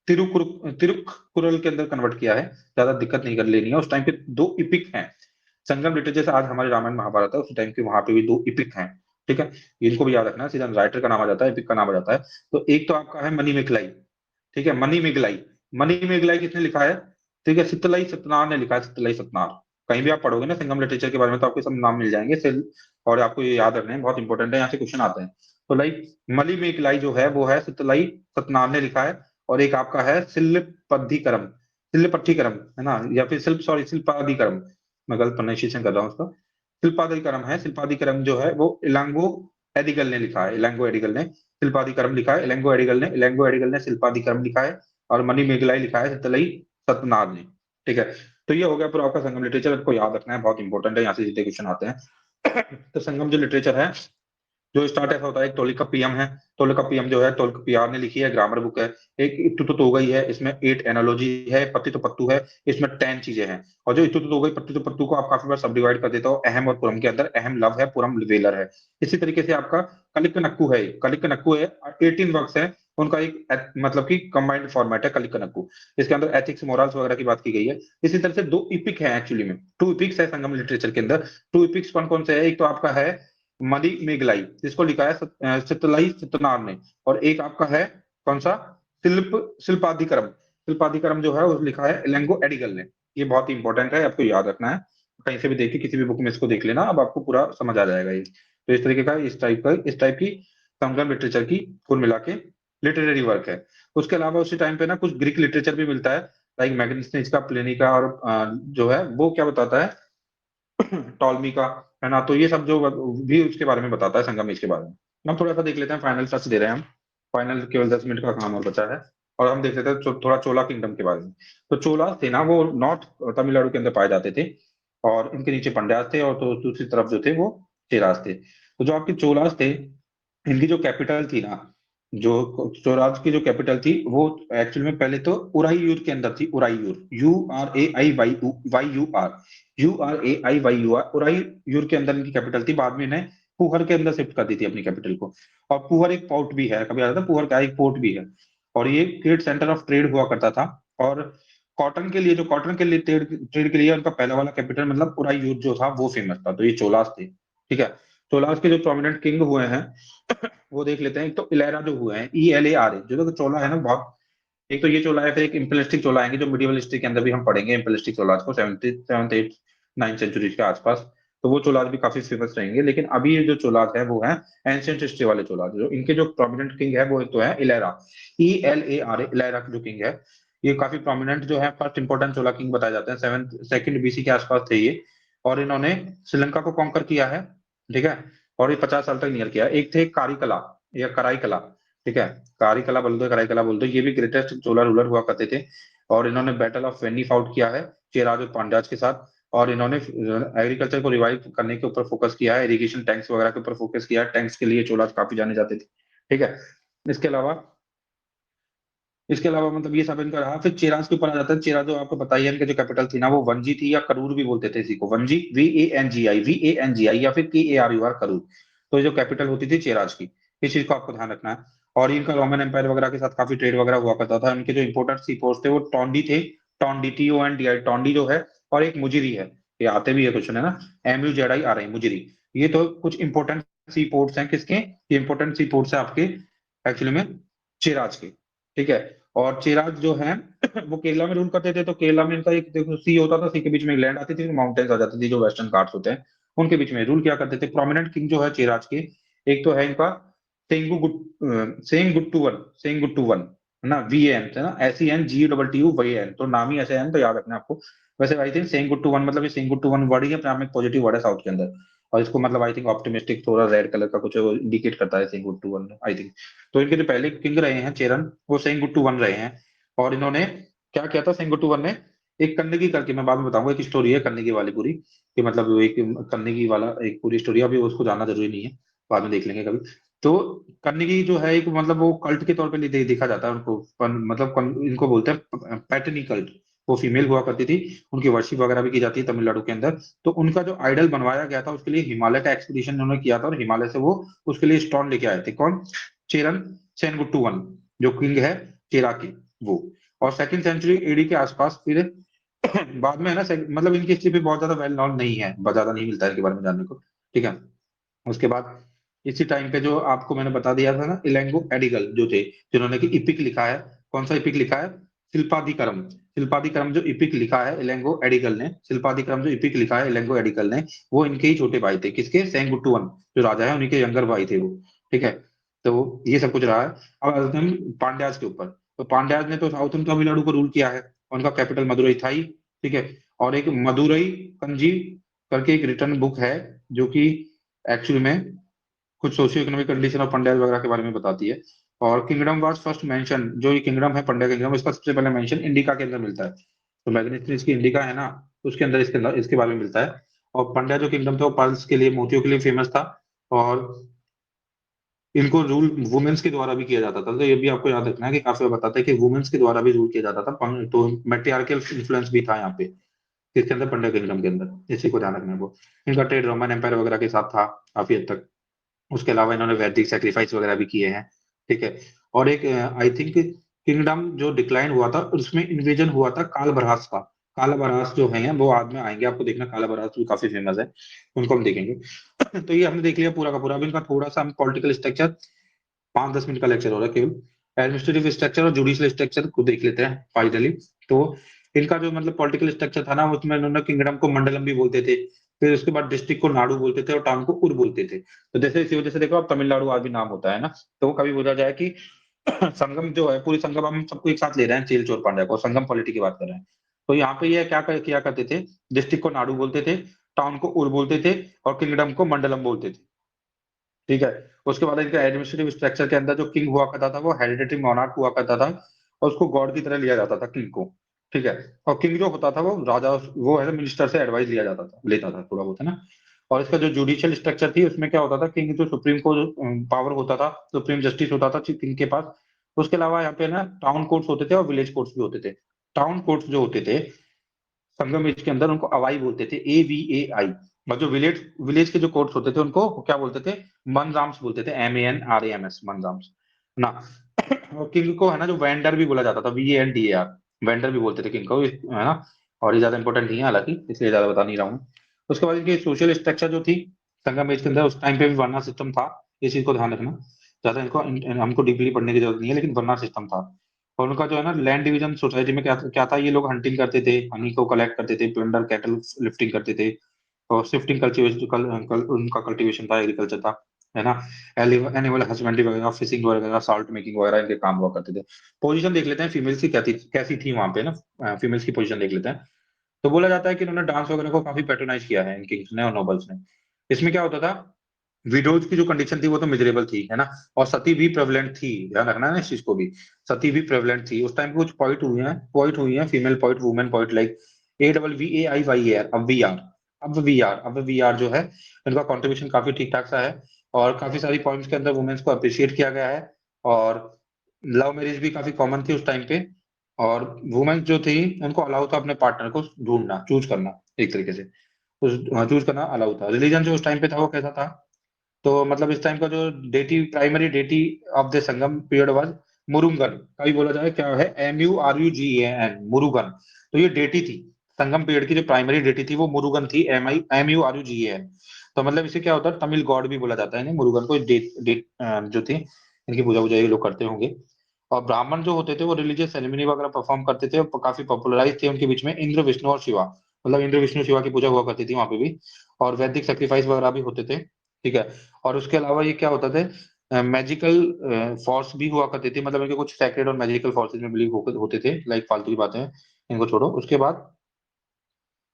तिरुक्कुरल के अंदर कन्वर्ट किया है। ज्यादा दिक्कत नहीं कर लेनी है। उस टाइम पे 2 इपिक हैं संगम लिटरेचर, जैसे आज हमारे रामायण महाभारत है, उस टाइम के वहां पे भी 2 इपिक हैं, ठीक है। इनको भी याद रखना है, सीधा राइटर का नाम आ जाता है, एपिक का नाम आ जाता है। तो एक तो आपका है मनी मिगलाई, ठीक है, मनी मिगलाई। मनी मिगलाई किसने लिखा है, ठीक है, सितलाई सतनार ने लिखा है, सितलाई सतनार। कहीं भी आप पढ़ोगे ना संगम लिटरेचर के बारे में तो आपको सब नाम मिल जाएंगे सिल, और आपको ये याद रखने हैं, बहुत इंपॉर्टेंट है, यहाँ से क्वेश्चन आते हैं। तो लाइक मनी मिगलाई जो है वो है सितलाई सतनार ने लिखा है। और एक आपका है सिल्लपद्धिकरम, सिल्लपट्ठिकरम, है ना, या फिर शिल्पाधिकरम, मैं गलत प्रोनाउंसिएशन कर रहा हूँ उसका। शिल्पाधिकरम है, शिल्पाधिकरम जो है वो इलांगो एडिगल ने लिखा है, इलांगो एडिगल ने शिल्पाधिकरम लिखा है, इलांगो एडिगल ने शिल्पाधिकरम लिखा है, और मणि मेघलाई लिखा है तलई सतनाद ने, ठीक है। तो ये हो गया पूरा आपका संगम लिटरेचर, आपको याद रखना है, बहुत इंपॉर्टेंट है, यहाँ से सीधे क्वेश्चन आते हैं। तो संगम जो लिटरेचर है जो स्टार्ट ऐसा होता है, एक तोलिका है, तोलिका जो है तोलिका ने लिखी है, ग्रामर बुक है। एक इत्तु तो गई है, इसमें 8 एनालॉजी है, पत्ती तो पत्तू है, इसमें 10 चीजें हैं। और जो इत्तु तो गई पत्ती तो पत्तू को आप काफी बार सब डिवाइड कर देता हो अहम और पुरम के अंदर। अहम लव है, पुरम वेलर है। इसी तरीके से आपका कलिक नक्कू है, 18 वर्क्स है उनका, एक मतलब कि कंबाइंड फॉर्मेट है कलिक नक्कू। इसके अंदर एथिक्स मोरल्स वगैरह की बात की गई है। इसी तरह से 2 इपिक है, एक्चुअली में 2 इपिक्स है संगम लिटरेचर के अंदर। 2 इपिक्स कौन कौन से है? एक तो आपका है मदि मेघलाई, जिसको लिखा है सितलाई सितनार ने। और एक आपका है कौन सा? शिल्पाधिकरम। शिल्पाधिकरम जो है वो लिखा है इलेंगो एडिगल ने। ये बहुत ही इंपॉर्टेंट है, आपको याद रखना है। कहीं से भी देखिए, किसी भी बुक में इसको देख लेना, अब आपको पूरा समझ आ जाएगा ये। तो इस तरीके का, इस टाइप की संगम लिटरेचर की कुल मिला के लिटरेरी वर्क है। उसके अलावा उसी टाइम पे ना कुछ ग्रीक लिटरेचर भी मिलता है, लाइक मैग्नेस्नेज का, प्लेनी का, और जो है वो क्या बताता है, टॉलमी का, है ना। तो ये सब जो भी उसके बारे में बताता है, संगमेश के बारे में। हम थोड़ा सा देख लेते हैं, फाइनल टच दे रहे हैं हम। फाइनल केवल 10 मिनट का काम और बचा है। और हम देख लेते हैं थोड़ा चोला किंगडम के बारे में। तो चोला थे ना, वो नॉर्थ तमिलनाडु के अंदर पाए जाते थे। और इनके नीचे पंड्यास थे, और तो दूसरी तरफ जो थे वो चेराज थे। तो जो आपके चोलास थे, इनकी जो कैपिटल थी ना, जो चोराज की जो कैपिटल थी वो एक्चुअल में पहले तो उराईयूर के अंदर थी। उराईयूर, URAIYUR उराईयूर के अंदर इनकी कैपिटल थी। बाद में इन्हें पुहर के अंदर शिफ्ट कर दी थी अपनी कैपिटल को। और पुहर एक पोर्ट भी है, कभी आता था पुहर का एक पोर्ट भी है। और ये ट्रेड सेंटर ऑफ ट्रेड हुआ करता था। और कॉटन के लिए ट्रेड के लिए उनका पहला वाला कैपिटल मतलब उराईयूर जो था वो फेमस था। तो ये चोलास थे, ठीक है। चोलास के जो प्रोमिनेंट किंग हुए हैं वो देख लेते हैं। एक तो इलेरा जो हुए हैं, ELARA, जो तो चोला है ना बहुत। एक तो ये चोला है, फिर एक इम्पेलिस्टिक चोला आएंगे, जो मिडिवल हिस्ट्री के अंदर भी हम पढ़ेंगे इम्पेलिस्टिक चोलाज को, 7th 8th 9th सेंचुरी के आसपास। तो वो चोलाज भी काफी फेमस रहेंगे। लेकिन अभी ये जो चोलाज है वो है एंशियंट हिस्ट्री वाले चोलाज। जो इनके जो प्रोमिनेंट किंग है वो एक तो है इलेरा, ELARA, इलेरा जो किंग है। ये काफी प्रोमिनेंट जो है, फर्स्ट इंपोर्टेंट चोला किंग बताए जाते हैं। 2nd BC के आसपास थे ये। और इन्होंने श्रीलंका को कॉन्कर किया है, ठीक है। और ये 50 साल तक नियर किया। एक थे कारिकला या कराईकला, ठीक है। कारिकला बोल दो, कराईकला बोल दो, ये भी ग्रेटेस्ट चोला रूलर हुआ करते थे। और इन्होंने बैटल ऑफ वेन्नी फाउट किया है चेराज और पांड्याज के साथ। और इन्होंने एग्रीकल्चर को रिवाइव करने के ऊपर फोकस किया है, इरिगेशन टैंक्स वगैरह के ऊपर फोकस किया है। टैंक्स के लिए चोलाज काफी जाने जाते थे, ठीक है। इसके अलावा मतलब ये सब इनका रहा। फिर चेराज के ऊपर आ जाता है। चेराज जो आपको पता ही है, इनकी जो कैपिटल थी ना वो वंजी थी, या करूर भी बोलते थे इसी को। वंजी, VANGI या फिर KARUR, करूर। तो ये जो कैपिटल होती थी चेराज की, इस चीज को आपको ध्यान रखना है। और इनका रोमन एम्पायर वगैरह के साथ काफी ट्रेड वगैरह हुआ करता था। इनके जो इंपोर्टेंट सी पोर्ट थे वो टोंडी थे। टोंडी, TONDI, टोंडी जो है। और एक मुजिरी है, ये आते भी है क्वेश्चन, है ना। MUZI मुजिरी। ये तो कुछ इंपोर्टेंट सी पोर्ट्स हैं किसके, ये इंपोर्टेंट सी पोर्ट्स है आपके एक्चुअली में चेराज के, ठीक है। और चेराज जो है वो केरला में रूल करते थे। तो केरला में इनका एक देखो सी होता था, सी के बीच में एक लैंड आती थी, माउंटेन्स आ जाती थी, जो वेस्टर्न घाट्स होते हैं उनके बीच में रूल किया करते थे। प्रोमिनेंट किंग जो है चेराज के, एक तो है इनका सेंगुट्टुवन, है ना। VAN है ना, SENGUTTUVAN, तो नाम ही ऐसे है, तो याद रखना आपको। वैसे आई थिंक सेंगुट्टुवन मतलब ये सेंगुट्टुवन वर्ड ही अपने आप में पॉजिटिव वर्ड है साउथ के अंदर। और इसको मतलब आई थिंक ऑप्टिमिस्टिक, थोड़ा रेड कलर का कुछ इंडिकेट करता है सेंगुट्टुवन, आई थिंक। तो इनके जो पहले किंग रहे हैं चेरन, वो सेंगुट्टुवन रहे हैं। और इन्होंने क्या किया था सेंगुट्टुवन ने, एक कन्नगी करके, मैं बाद में बताऊंगा, एक स्टोरी है कन्नगी वाली पूरी, कि मतलब एक कन्नगी वाला एक पूरी स्टोरी, अभी उसको जानना जरूरी नहीं है, बाद में देख लेंगे कभी। तो कन्नगी जो है एक मतलब वो कल्ट के तौर पे देखा जाता है उनको। मतलब इनको बोलते हैं पैटर्नी कल्ट। वो फीमेल हुआ करती थी, उनकी वर्शिप वगैरह भी की जाती है तमिलनाडु के अंदर। तो उनका जो आइडल बनवाया गया था, उसके लिए हिमालय का एक्सपीडिशन उन्होंने किया था, और हिमालय से वो उसके लिए स्टोन लेके आए थे। कौन? चेरन सेनगुट्टुवन, जो किंग है चेरा के, वो। और 2nd सेंचुरी AD के आसपास फिर बाद में है ना, मतलब इनकी हिस्ट्री भी बहुत ज्यादा वेल नॉन नहीं है, बहुत ज्यादा नहीं मिलता है इनके बारे में जानने को, ठीक है। उसके बाद इसी टाइम पे जो आपको मैंने बता दिया था ना, इलेंगो एडिगल जो थे, जिन्होंने कि इपिक लिखा है। कौन सा इपिक लिखा है? शिल्पाधिकरम। शिल्पाधिकरम जो इपिक लिखा है इलेंगो एडिगल ने, शिल्पाधिकरम जो इपिक लिखा है इलेंगो एडिगल ने, वो इनके ही छोटे भाई थे। किसके? सेंगुट्टुवन जो राजा है उन्हीं के यंगर भाई थे वो, ठीक है। तो ये सब कुछ रहा है। अब आते हैं हम पांड्याज के ऊपर। तो पांड्याज ने तो साउथर्न तमिलनाडु को रूल किया है। उनका कैपिटल मदुरई था ही, ठीक है। और एक मदुरई कंजी करके एक रिटर्न बुक है, जो कि एक्चुअली में कुछ सोशियो इकोनॉमिक कंडीशन और पंड्याज वगैरह के बारे में बताती है। और किंगडम वाज फर्स्ट मेंशन, जो ये किंगडम है पंड्या किंगडम, इसका सबसे पहले मेंशन इंडिका के अंदर मिलता है। तो मैग्नेटिक की इंडिका है ना, उसके अंदर इसके बारे में मिलता है। और पंड्या जो किंगडम था वो पर्ल्स के लिए, मोतियों के लिए फेमस था। और इनको रूल वुमेन्स के द्वारा भी किया जाता था। तो ये भी आपको याद रखना है कि काफी बार बताता है कि वुमेन्स के द्वारा भी रूल किया जाता था। तो मैट्रियार्कल इन्फ्लुएंस भी था यहाँ पे किसके अंदर, पंड्या किंगडम के अंदर। इसी को ध्यान रखना है। वो इनका ट्रेड रोमन एम्पायर वगैरह के साथ था काफी हद तक। उसके अलावा इन्होंने वैदिक सैक्रिफाइस वगैरह भी किए हैं। ठीक है। और एक आई थिंक किंगडम जो डिक्लाइन हुआ था उसमें इन्वेजन हुआ था कालबरहास का। कालबरहास जो है वो बाद में आएंगे, आपको देखना, कालबरहास भी काफी फेमस है, उनको हम देखेंगे। तो ये हमने देख लिया पूरा का पूरा। अब इनका थोड़ा सा हम पॉलिटिकल स्ट्रक्चर, 5-10 मिनट का लेक्चर हो रहा है केवल, एडमिनिस्ट्रेटिव स्ट्रक्चर और जुडिशियल स्ट्रक्चर को देख लेते हैं फाइनली। तो इनका जो मतलब पॉलिटिकल स्ट्रक्चर था ना, उसमें इन्होंने किंगडम को मंडलम भी बोलते थे, फिर उसके बाद डिस्ट्रिक्ट को नाडु बोलते थे और टाउन को उर बोलते थे। तो जैसे इसी वजह से देखो अब तमिलनाडु आज भी नाम होता है ना। तो वो कभी बोला जाए कि संगम जो है, पूरी संगम हम सबको एक साथ ले रहे हैं, चेल चोर पांड्या को, संगम पॉलिटी की बात कर रहे हैं। तो यहाँ पे ये किया करते थे, डिस्ट्रिक्ट को नाडु बोलते थे, टाउन को उर बोलते थे और किंगडम को मंडलम बोलते थे। ठीक है। उसके बाद इनका एडमिनिस्ट्रेटिव स्ट्रक्चर के अंदर जो किंग हुआ करता था वो हेरिडेटरी मोनार्क हुआ करता था और उसको गॉड की तरह लिया जाता था किंग को। ठीक है। और किंग जो होता था वो राजा, वो है मिनिस्टर से एडवाइस लिया जाता था, लेता था थोड़ा बहुत, है ना। और इसका जो जुडिशियल स्ट्रक्चर थी उसमें क्या होता था, किंग जो सुप्रीम को पावर होता था, सुप्रीम जस्टिस होता था किंग के पास। उसके अलावा यहाँ पे ना टाउन कोर्ट्स होते थे और विलेज कोर्ट्स भी होते थे। टाउन कोर्ट्स जो होते थे संगम एज के अंदर उनको अवाई बोलते थे, AVAI। और जो विलेज विलेज के जो कोर्ट्स होते थे उनको क्या बोलते थे, मनराम्स बोलते थे, MANRAMS, मनराम्स ना। और किंग को है ना जो वेंडर भी बोला जाता था, VANDAR, वेंडर भी बोलते थे किंग को, है ना। और ये ज्यादा इंपॉर्टेंट नहीं है हालांकि, इसलिए ज्यादा बता नहीं रहा हूँ। उसके बाद इनकी सोशल स्ट्रक्चर जो थी संगम एज के अंदर, उस टाइम पे भी वर्ना सिस्टम था। इस चीज को ध्यान रखना, ज्यादा इनको हमको डीपली पढ़ने की जरूरत नहीं है, लेकिन वर्ना सिस्टम था। और उनका जो है ना लैंड डिवीजन सोसाइटी में क्या क्या था, ये लोग हंटिंग करते थे, हनी को कलेक्ट करते थे, प्लंडर कैटल लिफ्टिंग करते थे, और शिफ्टिंग कल्टीवेशन उनका कल्टीवेशन था, एग्रीकल्चर था, है ना। एनिमल हस्बेंड्री वगैरह, फिशिंग वगैरह, साल्ट मेकिंग वगैरह इनके काम हुआ करते थे। पोजीशन देख लेते हैं फीमेल्स की क्या थी, कैसी थी वहां पे ना, फीमेल्स की पोजीशन देख लेते हैं। तो बोला जाता है कि इन्होंने डांस वगैरह को काफी पैट्रोनाइज किया है इन किंग्स ने और नोबल्स ने। इसमें क्या होता था, विडोज की जो कंडीशन थी वो तो मिजरेबल थी, है ना। और सती भी प्रेवलेंट थी, ध्यान रखना है ना इस चीज को भी। सती भी प्रेवलेंट थी उस टाइम पे। कुछ पॉइंट हुई हैं female point, women point, like AWVAIYAR, अब वी आर जो है, इनका कंट्रीब्यूशन काफी ठीक ठाक सा है। और काफी सारी पॉइंट्स के अंदर वुमेन्स को अप्रिशिएट किया गया है। और लव मैरिज भी काफी कॉमन थी उस टाइम पे। और वुमेन्स जो थी उनको अलाउ था अपने पार्टनर को ढूंढना, चूज करना एक तरीके से, उस चूज करना अलाउ था। रिलीजन जो उस टाइम पे था वो कैसा था, तो मतलब इस टाइम का जो deity, primary deity of the Sangam period was Murugan. कभी बोला जाए क्या है, MURUGAN, मुरुगन। तो ये डेटी थी, संगम पीरियड की जो प्राइमरी डेटी थी वो मुरुगन थी, MURUGAN। तो मतलब इसे क्या होता है, तमिल गॉड भी बोला जाता है इन्हें, मुरुगन को। डेट डेट जो थी इनकी पूजा वूजा ये लोग करते होंगे। और ब्राह्मण जो होते थे वो रिलीजियस सेरेमनी वगैरह परफॉर्म करते थे और काफी पॉपुलराइज थे उनके बीच में इंद्र विष्णु और शिवा। मतलब इंद्र विष्णु शिवा की पूजा हुआ करती थी वहां पे भी। और वैदिक सेक्रीफाइस वगैरह भी होते थे। ठीक है। और उसके अलावा ये क्या होता थे, मैजिकल फोर्स भी हुआ करते थे, मतलब इनके कुछ सैक्रेड और मैजिकल फोर्सेज में बिलीव होते थे, लाइक फालतू की बातें हैं, इनको छोड़ो। उसके बाद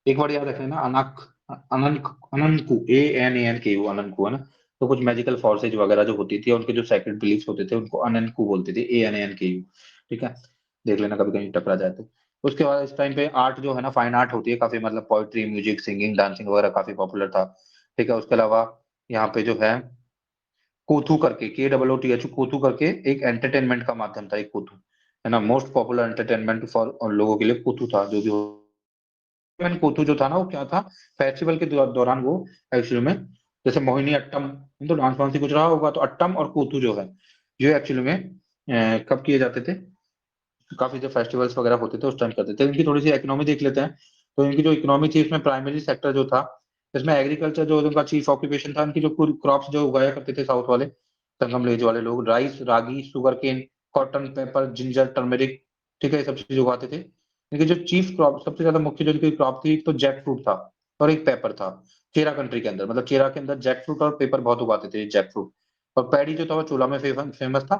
एक बार याद रख लेना, अनक अनंत अनंतकू, ANANKU, अनंतकू, है ना। तो कुछ मैजिकल फोर्सेज वगैरह जो होती थी और उनके जो सैक्रेड बिलीफ्स होते थे उनको अनंतकू बोलते थे, ANANKU। ठीक है। देख लेना कभी कहीं टकरा जाए तो। उसके बाद इस टाइम पे आर्ट जो है ना, फाइन आर्ट होती है काफी, मतलब पोइट्री, म्यूजिक, सिंगिंग, डांसिंग वगैरह काफी पॉपुलर था। ठीक है। उसके अलावा यहाँ पे जो है कोथू करके, KOOTH, कोथू करके एक एंटरटेनमेंट का माध्यम था, एक कोथू, है ना। मोस्ट पॉपुलर एंटरटेनमेंट फॉर लोगों के लिए कोथू था, जो भी हो। इवन कोथू जो था ना वो क्या था, फेस्टिवल के दौरान वो एक्चुअली में, जैसे मोहिनी अट्टम, तो डांस वांस ही कुछ रहा होगा, तो अट्टम और कोथू जो है ये एक्चुअली में कब किए जाते थे, काफी जो फेस्टिवल्स वगैरह होते थे उस टाइम करते थे। इनकी थोड़ी सी इकोनॉमी देख लेते हैं। तो इनकी जो इकोनॉमी थी इसमें प्राइमरी सेक्टर जो था, इसमें एग्रीकल्चर जो उनका चीफ ऑक्यूपेशन था। इनकी जो क्रॉप्स जो उगाया करते थे साउथ वाले संगम विलेज वाले लोग, rice, ragi, sugar cane, cotton, pepper, ginger, turmeric, ठीक है, ये सब चीज उगाते थे। इनकी जो चीफ क्रॉप, सबसे ज्यादा मुख्य जो इनकी क्रॉप थी, एक तो जैक फ्रूट था और एक पेपर था। चेरा कंट्री के अंदर, मतलब चेरा के अंदर जैक फ्रूट और पेपर बहुत उगाते थे, जैक फ्रूट। और पैडी जो था वो चोला में फेमस था।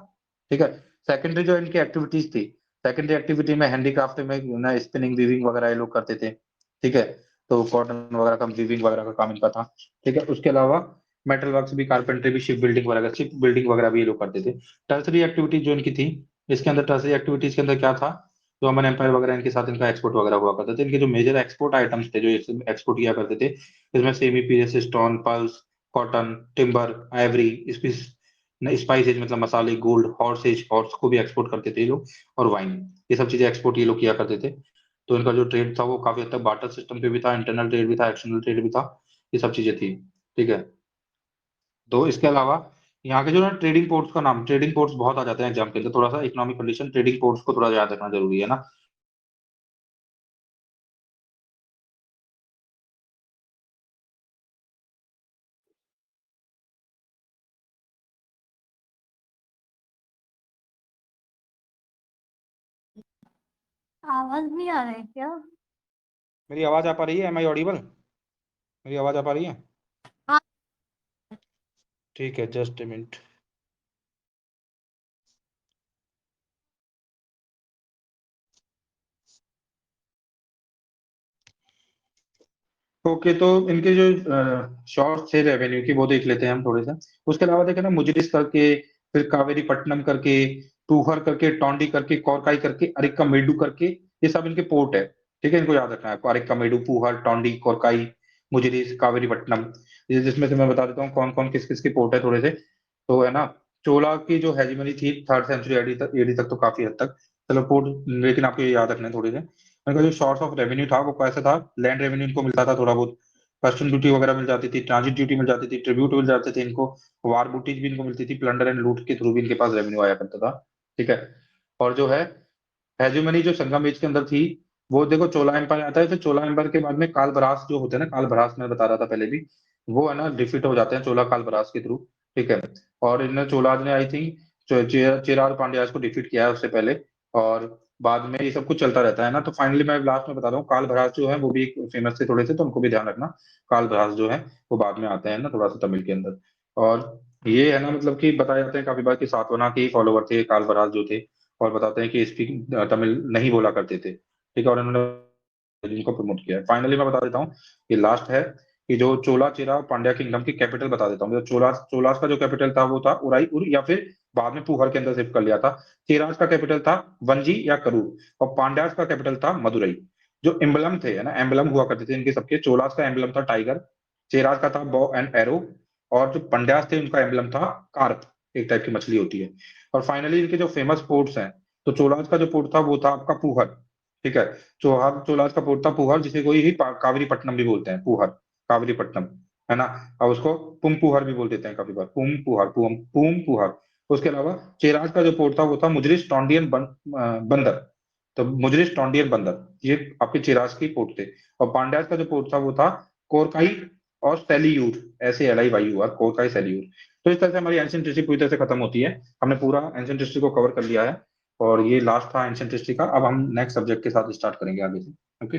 ठीक है। सेकेंडरी जो इनकी एक्टिविटीज थी, सेकेंडरी एक्टिविटी में हैंडीक्राफ्ट में ना स्पिनिंग, वीविंग वगैरह ये लोग करते थे। ठीक है। तो कॉटन वगैरह का, वीविंग वगैरह का काम इनका था। ठीक है। उसके अलावा मेटल वर्क्स भी, कारपेंट्री भी, शिप बिल्डिंग वगैरह भी ये लोग करते थे। टर्सरी एक्टिविटीज जो इनकी थी, इसके अंदर टर्सरी एक्टिविटीज के अंदर क्या था, रोमन एम्पायर वगैरह इनके साथ इनका एक्सपोर्ट वगैरह हुआ करते थे। इनके जो मेजर एक्सपोर्ट आइटम्स थे जो एक्सपोर्ट किया करते थे, इसमें semi precious stone, pulse, cotton, timber, ivory, spices मतलब मसाले, गोल्ड, हॉर्सेज, हॉर्स को भी एक्सपोर्ट करते थे ये लोग, और वाइन, ये सब चीजें एक्सपोर्ट ये लोग किया करते थे। तो इनका जो ट्रेड था वो काफी हद तक बार्टर सिस्टम पे भी था, इंटरनल ट्रेड भी था, एक्सटर्नल ट्रेड भी था, ये सब चीजें थी। ठीक है, तो इसके अलावा यहाँ के जो ना ट्रेडिंग पोर्ट्स का नाम, ट्रेडिंग पोर्ट्स बहुत आ जाते हैं एग्जाम के अंदर, थोड़ा सा इकोनॉमिक कंडीशन, ट्रेडिंग पोर्ट्स को थोड़ा याद रखना जरूरी है ना। आवाज नहीं आ रहा है क्या? मेरी आवाज आ पा रही है? Am I audible? मेरी आवाज आ पा रही है? हाँ। ठीक है, जस्ट ए मिनट। ओके, तो इनके जो शॉर्ट्स थे रेवेन्यू की वो देख लेते हैं हम थोड़े से। उसके अलावा देखे ना, मुजरिस करके, फिर कावेरीपट्टनम करके, टूहर करके, टोंडी करके, कोरकाई करके, अरिक्कामेडु करके, ये सब इनके पोर्ट है। ठीक है, इनको याद रखना है आपको, अरिक्कामेडु, पुहर, टोंडी, कोरकाई, मुजरिस, कावेरीपट्टनम। ये जिसमें से मैं बता देता हूँ कौन कौन किस किस के पोर्ट है थोड़े से। तो है ना, चोला की जो हेजिमनी थी 3rd सेंचुरी एडी तक तो काफी हद तक, चलो पोर्ट, लेकिन आपको ये याद रखना है थोड़े से। उनका जो सोर्स ऑफ रेवेन्यू था वो कैसा था, लैंड रेवेन्यू इनको मिलता था थोड़ा बहुत, कस्टम ड्यूटी वगैरह मिल जाती थी, ट्रांजिट ड्यूटी मिल जाती थी, ट्रिब्यूट मिल जाते थे इनको, वार बूटीज भी इनको मिलती थी, प्लंडर एंड लूट के थ्रू भी इनके पास रेवेन्यू आया करता था। ठीक है, और जो है हेजुमनी जो संगम एज के अंदर थी, वो देखो चोला एम्पायर आता है, फिर चोला एम्पायर के बाद में कालभरास जो होते हैं ना, कालभरास मैं बता रहा था पहले भी, वो है ना डिफीट हो जाते हैं चोला कालभरास के थ्रू। ठीक है, और इन चोलाज ने आई थिंक चेरार पांड्याज को डिफीट किया है उससे पहले, और बाद में ये सब कुछ चलता रहता है ना। तो फाइनली मैं लास्ट में बता रहा हूँ, कालभरास जो है वो भी एक फेमस थे थोड़े से, तो उनको भी ध्यान रखना। कालभरास जो है वो बाद में आते हैं ना थोड़ा सा तमिल के अंदर। और ये है ना, मतलब कि बताए जाते हैं काफी बार कि सातवाहना के फॉलोवर थे कालभरास जो थे, और बताते हैं कि स्पीक तमिल नहीं बोला करते थे। ठीक है, और इन्होंने जिनको प्रमोट किया है। फाइनली मैं बता देता हूँ, ये लास्ट है कि जो चोला चेरा पांड्या किंगडम की कैपिटल बता देता हूँ। जो चोलास का जो कैपिटल था वो था उराईपुर, या फिर बाद में पुहर के अंदर शिफ्ट कर लिया था। चेराज का कैपिटल था वंजी या करूर, और पांड्यास का कैपिटल था मदुरई। जो एम्बलम थे, है ना, एम्बलम हुआ करते थे इनके सबके, चोलास का एम्बलम था टाइगर, चेराज का था बॉ एंड एरो, और जो पंड्यास थे उनका एम्बलम था कार्प, एक टाइप की मछली होती है। और फाइनली इनके जो फेमस पोर्ट्स हैं, तो चोलाज का जो पोर्ट था वो था आपका पुहर। ठीक है, चोलाज का पोर्ट था पुहर, जिसे कोई ही कावेरीपट्टनम भी बोलते हैं, पुहर, कावेरीपट्टनम, है ना। और उसको पुम पुहर भी बोल देते हैं काफी बार, पुम पुहर, पुम पुहर। उसके अलावा चेराज का जो पोर्ट था वो था मुजरिस टोंडियन बंदर। तो मुजरिस टोंडियन बंदर, ये आपके चिराज की पोर्ट थे। और पांड्यास का जो पोर्ट था वो था कोरकाई और सेलियूर, ऐसे LIYUR, कोरकाई सेलियूर। तो इस तरह से हमारी एंशियंट हिस्ट्री पूरी तरह से खत्म होती है। हमने पूरा एंशियंट हिस्ट्री को कवर कर लिया है, और ये लास्ट था एंशियंट हिस्ट्री का। अब हम नेक्स्ट सब्जेक्ट के साथ स्टार्ट करेंगे आगे से। ओके।